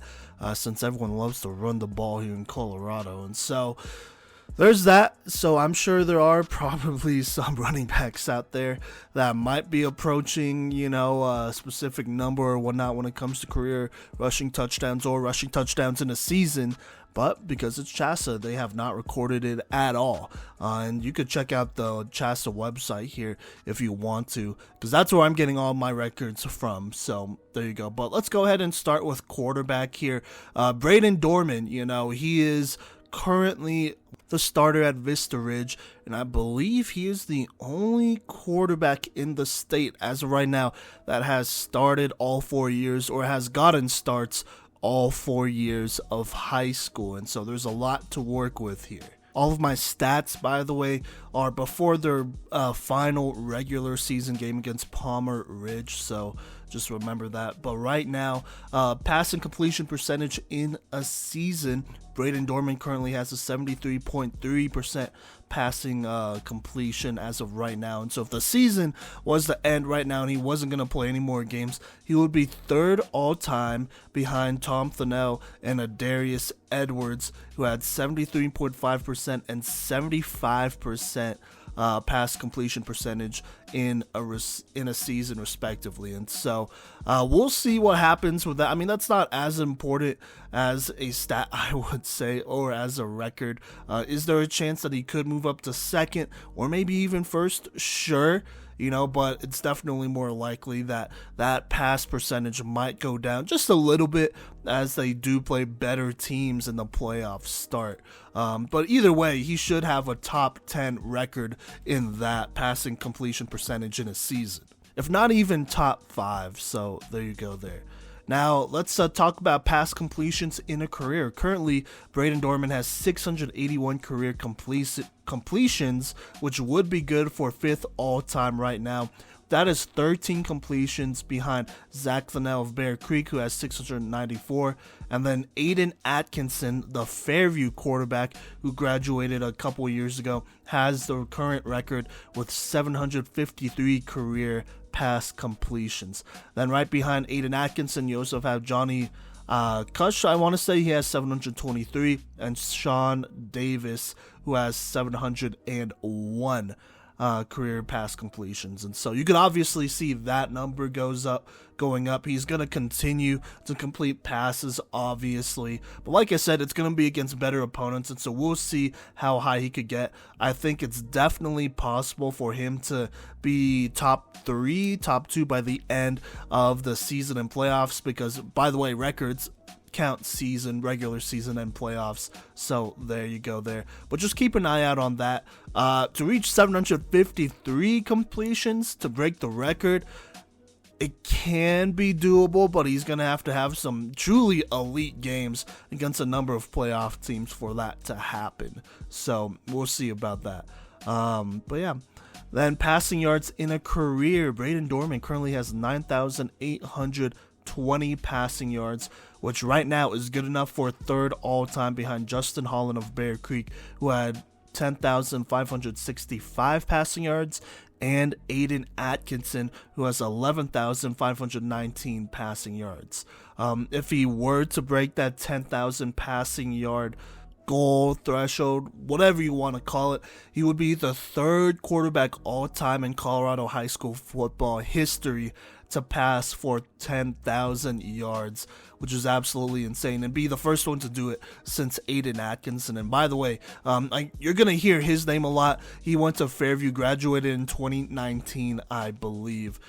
since everyone loves to run the ball here in Colorado. And so there's that. So I'm sure there are probably some running backs out there that might be approaching, a specific number or whatnot when it comes to career rushing touchdowns or rushing touchdowns in a season. But because it's CHSAA, they have not recorded it at all. And you could check out the CHSAA website here if you want to, because that's where I'm getting all my records from. So there you go. But let's go ahead and start with quarterback here. Braden Dorman, he is currently the starter at Vista Ridge, and I believe he is the only quarterback in the state as of right now that has started all 4 years or has gotten starts all 4 years of high school. And so there's a lot to work with here. All of my stats, by the way, are before their final regular season game against Palmer Ridge, so just remember that. But right now, passing completion percentage in a season, Braden Dorman currently has a 73.3% passing completion as of right now. And so if the season was to end right now and he wasn't going to play any more games, he would be third all-time behind Tom Thunnell and Adarius Edwards, who had 73.5% and 75% pass completion percentage in a season respectively. And so we'll see what happens with that. I mean, that's not as important as a stat, I would say, or as a record. Is there a chance that he could move up to second or maybe even first? Sure. But it's definitely more likely that that pass percentage might go down just a little bit as they do play better teams in the playoffs start. But either way, he should have a top 10 record in that passing completion percentage in a season, if not even top 5. So there you go there. Now, let's talk about pass completions in a career. Currently, Braden Dorman has 681 career completions, which would be good for 5th all-time right now. That is 13 completions behind Zach Thunnell of Bear Creek, who has 694. And then Aiden Atkinson, the Fairview quarterback who graduated a couple years ago, has the current record with 753 career pass completions. Then right behind Aiden Atkinson, you also have Johnny Kush, I want to say he has 723, and Sean Davis, who has 701 career pass completions. And so you can obviously see that number going up. He's going to continue to complete passes, obviously. But like I said, it's going to be against better opponents, and so we'll see how high he could get. I think it's definitely possible for him to be top 3, top 2 by the end of the season and playoffs, because, by the way, records count season, regular season, and playoffs. So there you go there. But just keep an eye out on that. To reach 753 completions, to break the record, it can be doable, but he's going to have some truly elite games against a number of playoff teams for that to happen. So we'll see about that. But yeah. Then passing yards in a career, Braden Dorman currently has 9,820 passing yards, which right now is good enough for third all-time behind Justin Holland of Bear Creek, who had 10,565 passing yards, and Aiden Atkinson, who has 11,519 passing yards. If he were to break that 10,000 passing yard goal, threshold, whatever you want to call it, he would be the third quarterback all-time in Colorado high school football history to pass for 10,000 yards, which is absolutely insane, and be the first one to do it since Aiden Atkinson. And by the way, you're going to hear his name a lot. He went to Fairview, graduated in 2019, I believe.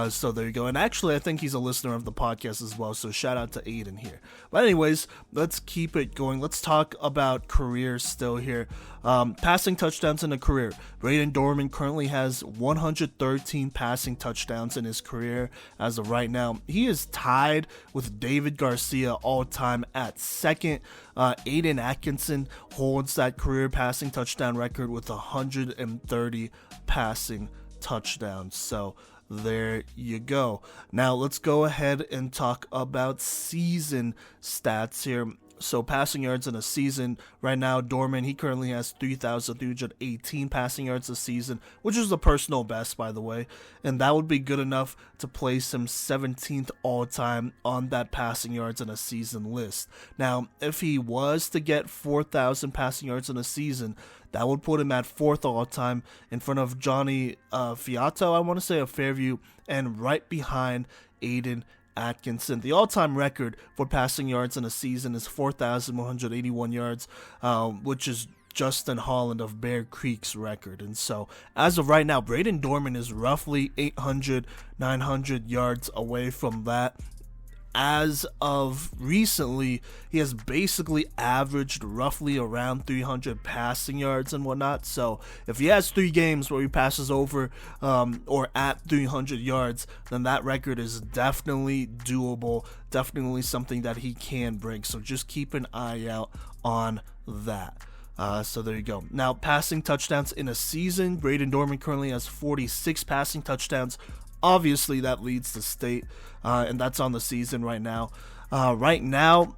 So there you go. And actually, I think he's a listener of the podcast as well, so shout out to Aiden here. But anyways, let's keep it going. Let's talk about careers still here. Passing touchdowns in a career. Braden Dorman currently has 113 passing touchdowns in his career as of right now. He is tied with David Garcia all time at second. Aiden Atkinson holds that career passing touchdown record with 130 passing touchdowns. So there you go. Now let's go ahead and talk about season stats here. So passing yards in a season, right now Dorman, he currently has 3,318 passing yards a season, which is the personal best, by the way, and that would be good enough to place him 17th all-time on that passing yards in a season list. Now, if he was to get 4,000 passing yards in a season, that would put him at 4th all-time in front of Johnny Fiato, I want to say, of Fairview, and right behind Aiden Atkinson. The all-time record for passing yards in a season is 4,181 yards, which is Justin Holland of Bear Creek's record. And so, as of right now, Braden Dorman is roughly 800, 900 yards away from that. As of recently, he has basically averaged roughly around 300 passing yards and whatnot. So if he has 3 games where he passes over or at 300 yards, then that record is definitely doable, definitely something that he can break. So just keep an eye out on that. So there you go. Now, passing touchdowns in a season, Braden Dorman currently has 46 passing touchdowns. Obviously, that leads the state, and that's on the season right now. Right now,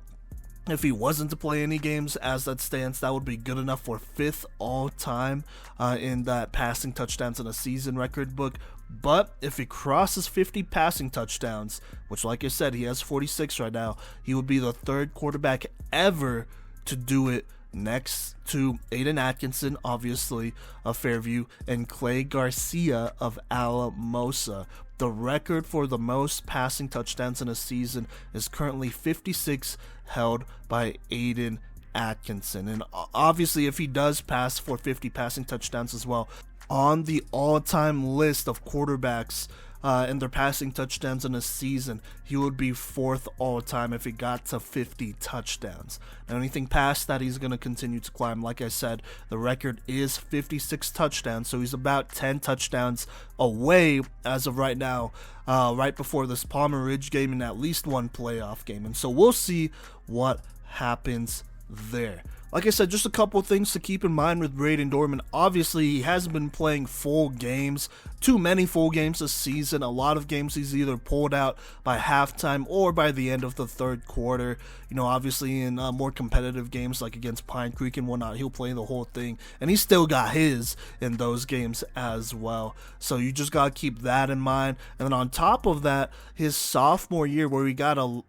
if he wasn't to play any games as that stands, that would be good enough for 5th all-time in that passing touchdowns in a season record book. But if he crosses 50 passing touchdowns, which, like I said, he has 46 right now, he would be the 3rd quarterback ever to do it, next to Aiden Atkinson, obviously, of Fairview, and Clay Garcia of Alamosa. The record for the most passing touchdowns in a season is currently 56, held by Aiden Atkinson. And obviously, if he does pass for 50 passing touchdowns as well, on the all-time list of quarterbacks and their passing touchdowns in a season, he would be 4th all-time if he got to 50 touchdowns. Now, anything past that, he's going to continue to climb. Like I said, the record is 56 touchdowns, so he's about 10 touchdowns away as of right now, right before this Palmer Ridge game and at least one playoff game. And so we'll see what happens there. like I said, just a couple of things to keep in mind with Braden Dorman. Obviously, he hasn't been playing full games, too many full games this season. A lot of games he's either pulled out by halftime or by the end of the third quarter. Obviously in more competitive games like against Pine Creek and whatnot, he'll play the whole thing, and he still got his in those games as well. So you just got to keep that in mind. And then on top of that, his sophomore year where he got a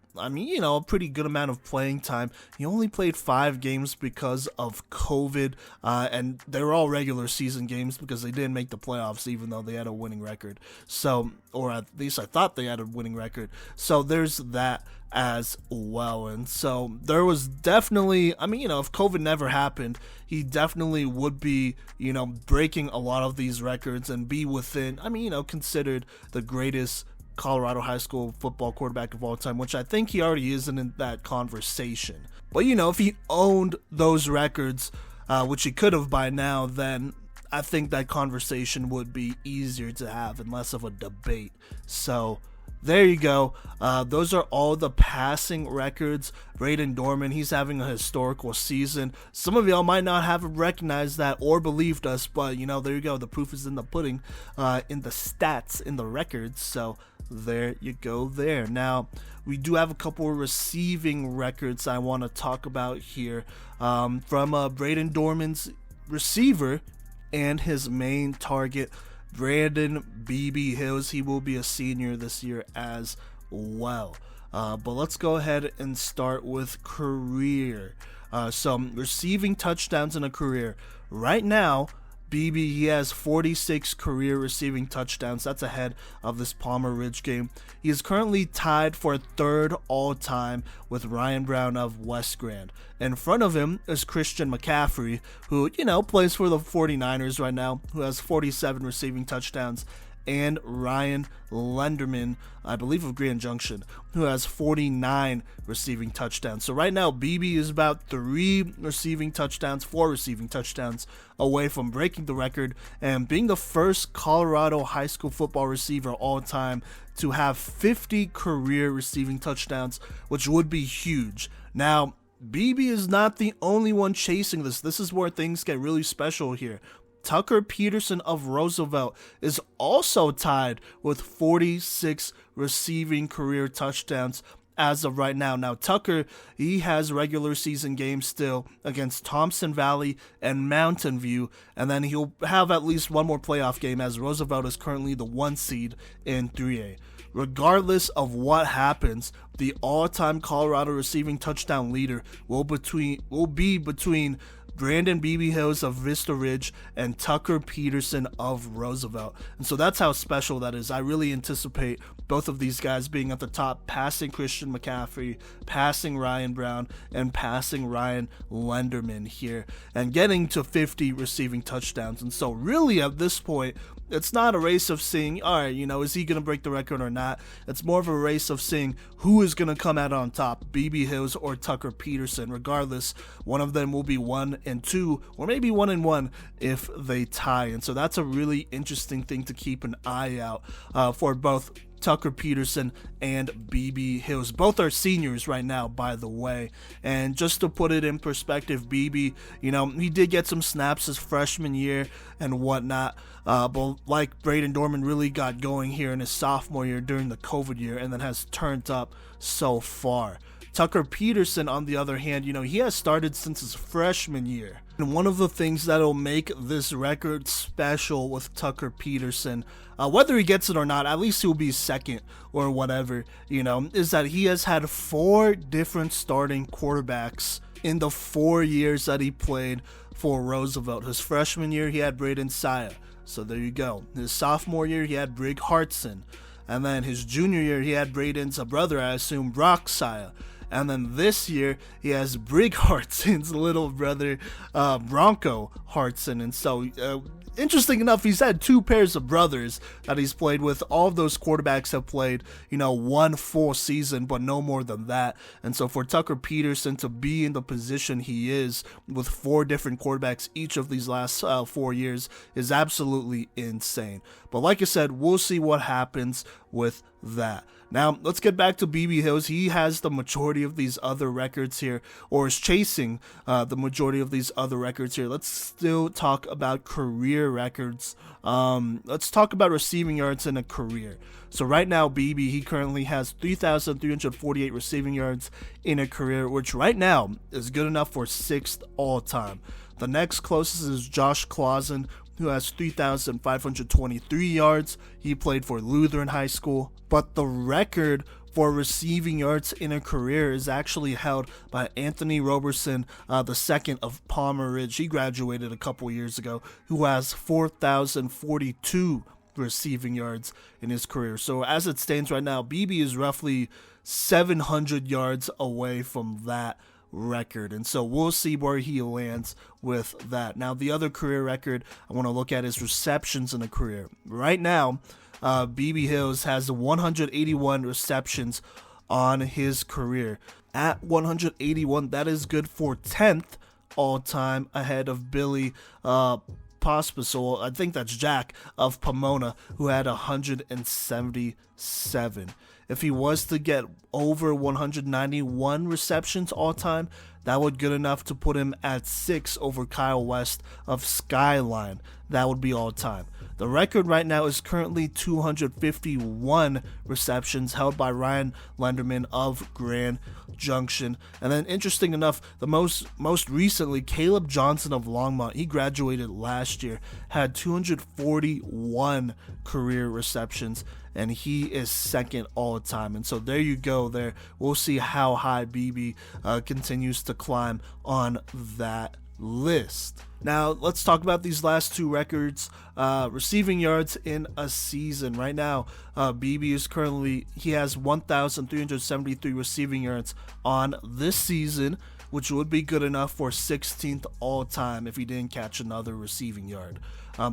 pretty good amount of playing time, he only played 5 games because of COVID, and they were all regular season games because they didn't make the playoffs even though they had a winning record. So, or at least I thought they had a winning record. So there's that as well. And so there was definitely, if COVID never happened, he definitely would be, breaking a lot of these records and be within, considered the greatest Colorado high school football quarterback of all time, which I think he already is in that conversation. But if he owned those records, which he could have by now, then I think that conversation would be easier to have and less of a debate. So there you go. Those are all the passing records. Braden Dorman, he's having a historical season. Some of y'all might not have recognized that or believed us, but there you go. The proof is in the pudding, in the stats, in the records. So there you go there. Now, we do have a couple of receiving records I want to talk about here, from Braden Dorman's receiver and his main target, Brandon B.B. Hills. He will be a senior this year as well. But let's go ahead and start with career. Some receiving touchdowns in a career. Right now, BB, he has 46 career receiving touchdowns. That's ahead of this Palmer Ridge game. He is currently tied for third all-time with Ryan Brown of West Grand. In front of him is Christian McCaffrey, who, plays for the 49ers right now, who has 47 receiving touchdowns, and Ryan Lenderman, I believe of Grand Junction, who has 49 receiving touchdowns. So right now, BB is about 4 receiving touchdowns away from breaking the record and being the first Colorado high school football receiver all time to have 50 career receiving touchdowns, which would be huge. Now, BB is not the only one chasing this. This is where things get really special here. Tucker Peterson of Roosevelt is also tied with 46 receiving career touchdowns as of right now. Now, Tucker, he has regular season games still against Thompson Valley and Mountain View, and then he'll have at least one more playoff game as Roosevelt is currently the 1 seed in 3A. Regardless of what happens, the all-time Colorado receiving touchdown leader will be between Brandon B.B. Hills of Vista Ridge and Tucker Peterson of Roosevelt. And so that's how special that is. I really anticipate both of these guys being at the top, passing Christian McCaffrey, passing Ryan Brown, and passing Ryan Lenderman here, and getting to 50 receiving touchdowns. And so really at this point, it's not a race of seeing, all right, is he going to break the record or not? It's more of a race of seeing who is going to come out on top, B.B. Hills or Tucker Peterson. Regardless, one of them will be 1-2, or maybe 1-1 if they tie. And so that's a really interesting thing to keep an eye out for both Tucker Peterson and BB Hills. Both are seniors right now, by the way. And just to put it in perspective, BB, he did get some snaps his freshman year and whatnot. But like Braden Dorman really got going here in his sophomore year during the COVID year and then has turned up so far. Tucker Peterson, on the other hand, he has started since his freshman year. And one of the things that'll make this record special with Tucker Peterson, whether he gets it or not, at least he'll be second or whatever, is that he has had 4 different starting quarterbacks in the 4 years that he played for Roosevelt. His freshman year, he had Braden Saya. So there you go. His sophomore year, he had Brig Hartson. And then his junior year, he had Braden's brother, I assume, Brock Saya. And then this year, he has Brig Hartson's little brother, Bronco Hartson. And so, interesting enough, he's had 2 pairs of brothers that he's played with. All of those quarterbacks have played, 1 full season, but no more than that. And so for Tucker Peterson to be in the position he is with 4 different quarterbacks each of these last 4 years is absolutely insane. But like I said, we'll see what happens with that. Now, let's get back to BB Hills. He has the majority of these other records here, or is chasing the majority of these other records here. Let's still talk about career records. Let's talk about receiving yards in a career. So right now, BB, he currently has 3,348 receiving yards in a career, which right now is good enough for 6th all-time. The next closest is Josh Clausen, who has 3,523 yards. He played for Lutheran High School. But the record for receiving yards in a career is actually held by Anthony Roberson, the second of Palmer Ridge. He graduated a couple years ago, who has 4,042 receiving yards in his career. So as it stands right now, BB is roughly 700 yards away from that record, and so we'll see where he lands with that. Now, the other career record I want to look at is receptions in a career. Right now, BB Hills has 181 receptions on his career. At 181, that is good for 10th all-time, ahead of Billy Pospisil, I think that's Jack, of Pomona, who had 177. If he was to get over 191 receptions all time, that would good enough to put him at 6 over Kyle West of Skyline. That would be all time. The record right now is currently 251 receptions, held by Ryan Lenderman of Grand Junction. And then, interesting enough, the most recently, Caleb Johnson of Longmont, he graduated last year, had 241 career receptions, and he is second all time. And so there you go there. We'll see how high BB continues to climb on that list. Now, let's talk about these last two records. Receiving yards in a season. Right now, BB is he has 1,373 receiving yards on this season, which would be good enough for 16th all time if he didn't catch another receiving yard.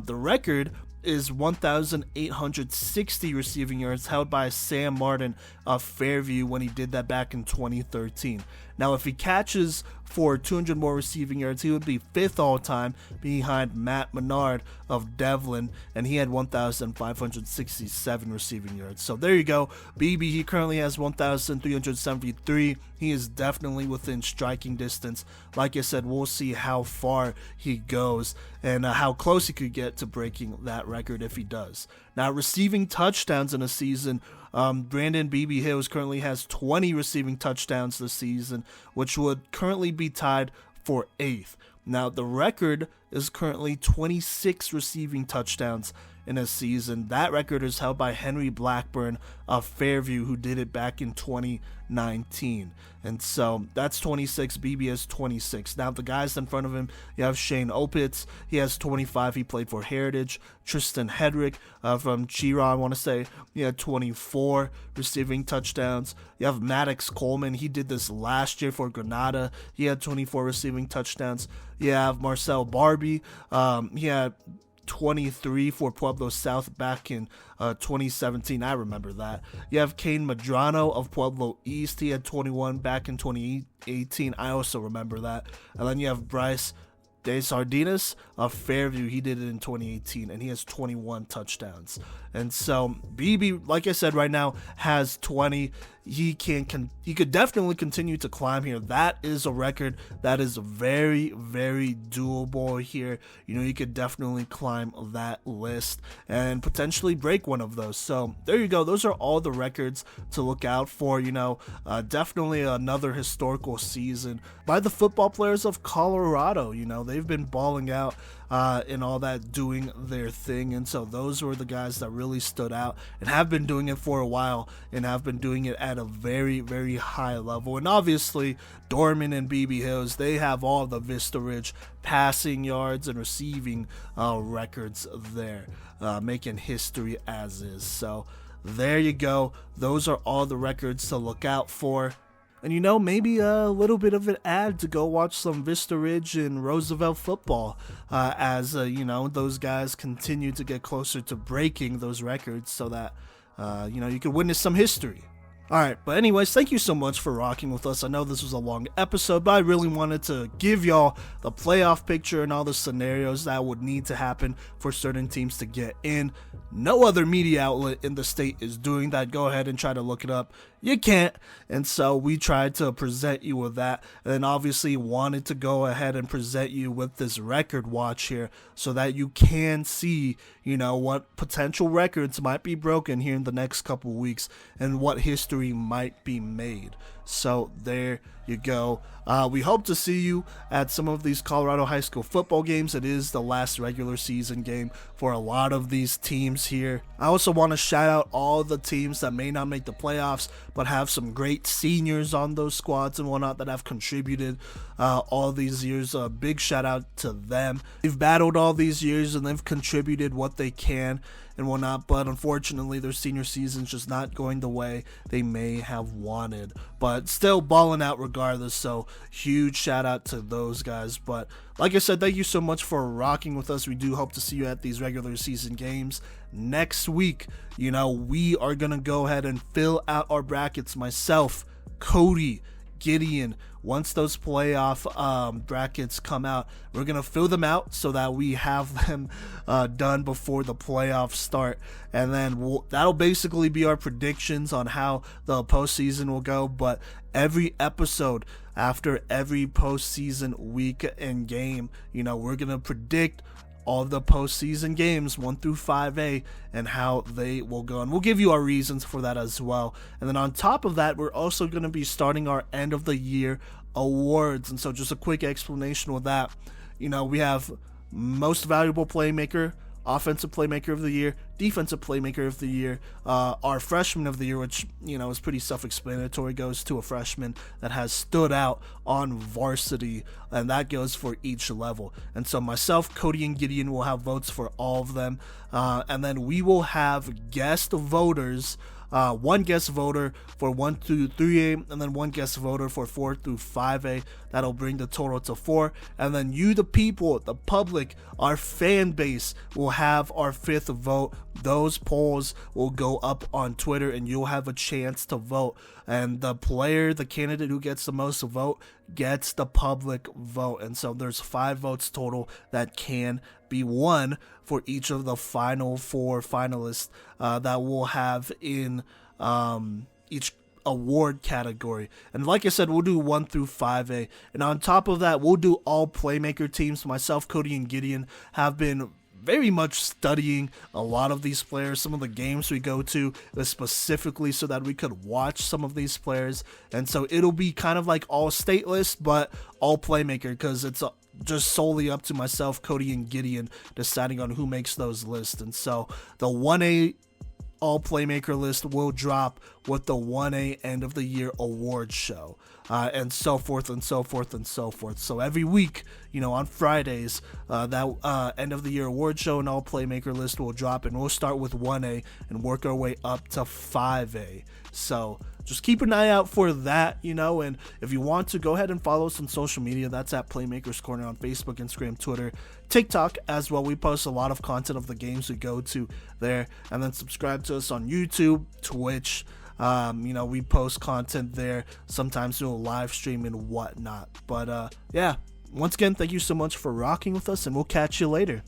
The record is 1,860 receiving yards, held by Sam Martin of Fairview when he did that back in 2013. Now, if he catches for 200 more receiving yards, he would be 5th all-time behind Matt Menard of Devlin, and he had 1,567 receiving yards. So there you go. BB, he currently has 1,373. He is definitely within striking distance. Like I said, we'll see how far he goes and how close he could get to breaking that record if he does. Now, receiving touchdowns in a season, Brandon BB Hills currently has 20 receiving touchdowns this season, which would currently be tied for 8th. Now, the record is currently 26 receiving touchdowns in a season. That record is held by Henry Blackburn of Fairview, who did it back in 2019. And so that's 26. BB has 26. Now, the guys in front of him, you have Shane Opitz. He has 25. He played for Heritage. Tristan Hedrick from Chira, I want to say. He had 24 receiving touchdowns. You have Maddox Coleman. He did this last year for Granada. He had 24 receiving touchdowns. You have Marcel Barbie. He had 23 for Pueblo South back in 2017. I remember that. You have Kane Madrano of Pueblo East. He had 21 back in 2018. I also remember that. And then you have Bryce De Sardinas of Fairview. He did it in 2018, and he has 21 touchdowns. And so BB, like I said, right now has 20. He could definitely continue to climb here. That is a record that is very, very doable here. You know, you could definitely climb that list and potentially break one of those. So there you go. Those are all the records to look out for. You know, definitely another historical season by the football players of Colorado. You know, they've been balling out and all that, doing their thing. And so those were the guys that really stood out and have been doing it for a while and have been doing it at a very, very high level. And obviously, Dorman and BB Hills, they have all the Vista Ridge passing yards and receiving records there, making history as is. So there you go. Those are all the records to look out for. And, you know, maybe a little bit of an ad to go watch some Vista Ridge and Roosevelt football as, you know, those guys continue to get closer to breaking those records so that, you know, you can witness some history. Alright, but anyways, thank you so much for rocking with us. I know this was a long episode, but I really wanted to give y'all the playoff picture and all the scenarios that would need to happen for certain teams to get in. No other media outlet in the state is doing that. Go ahead and try to look it up. You can't. And so we tried to present you with that, and then obviously wanted to go ahead and present you with this record watch here so that you can see, what potential records might be broken here in the next couple weeks and what history might be made. So there you go. We hope to see you at some of these Colorado high school football games. It is the last regular season game for a lot of these teams here. I also want to shout out all the teams that may not make the playoffs but have some great seniors on those squads and whatnot that have contributed all these years. A big shout out to them. They've battled all these years and they've contributed what they can and whatnot, but unfortunately their senior season's just not going the way they may have wanted, but still balling out regardless. So huge shout out to those guys. But like I said, thank you so much for rocking with us. We do hope to see you at these regular season games next week. We are gonna go ahead and fill out our brackets. Myself, Cody, Gideon, once those playoff brackets come out, we're going to fill them out so that we have them done before the playoffs start. And then that'll basically be our predictions on how the postseason will go. But every episode after every postseason week and game, we're going to predict all of the postseason games 1 through 5A and how they will go, and we'll give you our reasons for that as well. And then on top of that, we're also going to be starting our end of the year awards. And so just a quick explanation with that, we have most valuable playmaker, offensive playmaker of the year, defensive playmaker of the year, our freshman of the year, which is pretty self-explanatory, goes to a freshman that has stood out on varsity, and that goes for each level. And so myself, Cody, and Gideon will have votes for all of them, and then we will have guest voters. One guest voter for 1 through 3A, and then one guest voter for 4 through 5A. That'll bring the total to 4. And then you, the people, the public, our fan base, will have our 5th vote. Those polls will go up on Twitter, and you'll have a chance to vote. And the candidate who gets the most vote gets the public vote. And so there's 5 votes total that can be won for each of the final 4 finalists that we'll have in each award category. And like I said, we'll do 1 through 5A. And on top of that, we'll do all Playmaker teams. Myself, Cody, and Gideon have been very much studying a lot of these players, some of the games we go to specifically so that we could watch some of these players. And so it'll be kind of like all state list, but all Playmaker, because it's just solely up to myself, Cody, and Gideon deciding on who makes those lists. And so the 1A all Playmaker list will drop with the 1A end of the year award show, and so forth and so forth and so forth. So every week, on Fridays, that end of the year award show and all Playmaker list will drop, and we'll start with 1A and work our way up to 5A. So just keep an eye out for that, and if you want to, go ahead and follow us on social media. That's at Playmakers Corner on Facebook, Instagram, Twitter, TikTok as well. We post a lot of content of the games we go to there, and then subscribe to us on YouTube, Twitch. We post content there. Sometimes we'll live stream and whatnot. But yeah, once again, thank you so much for rocking with us, and we'll catch you later.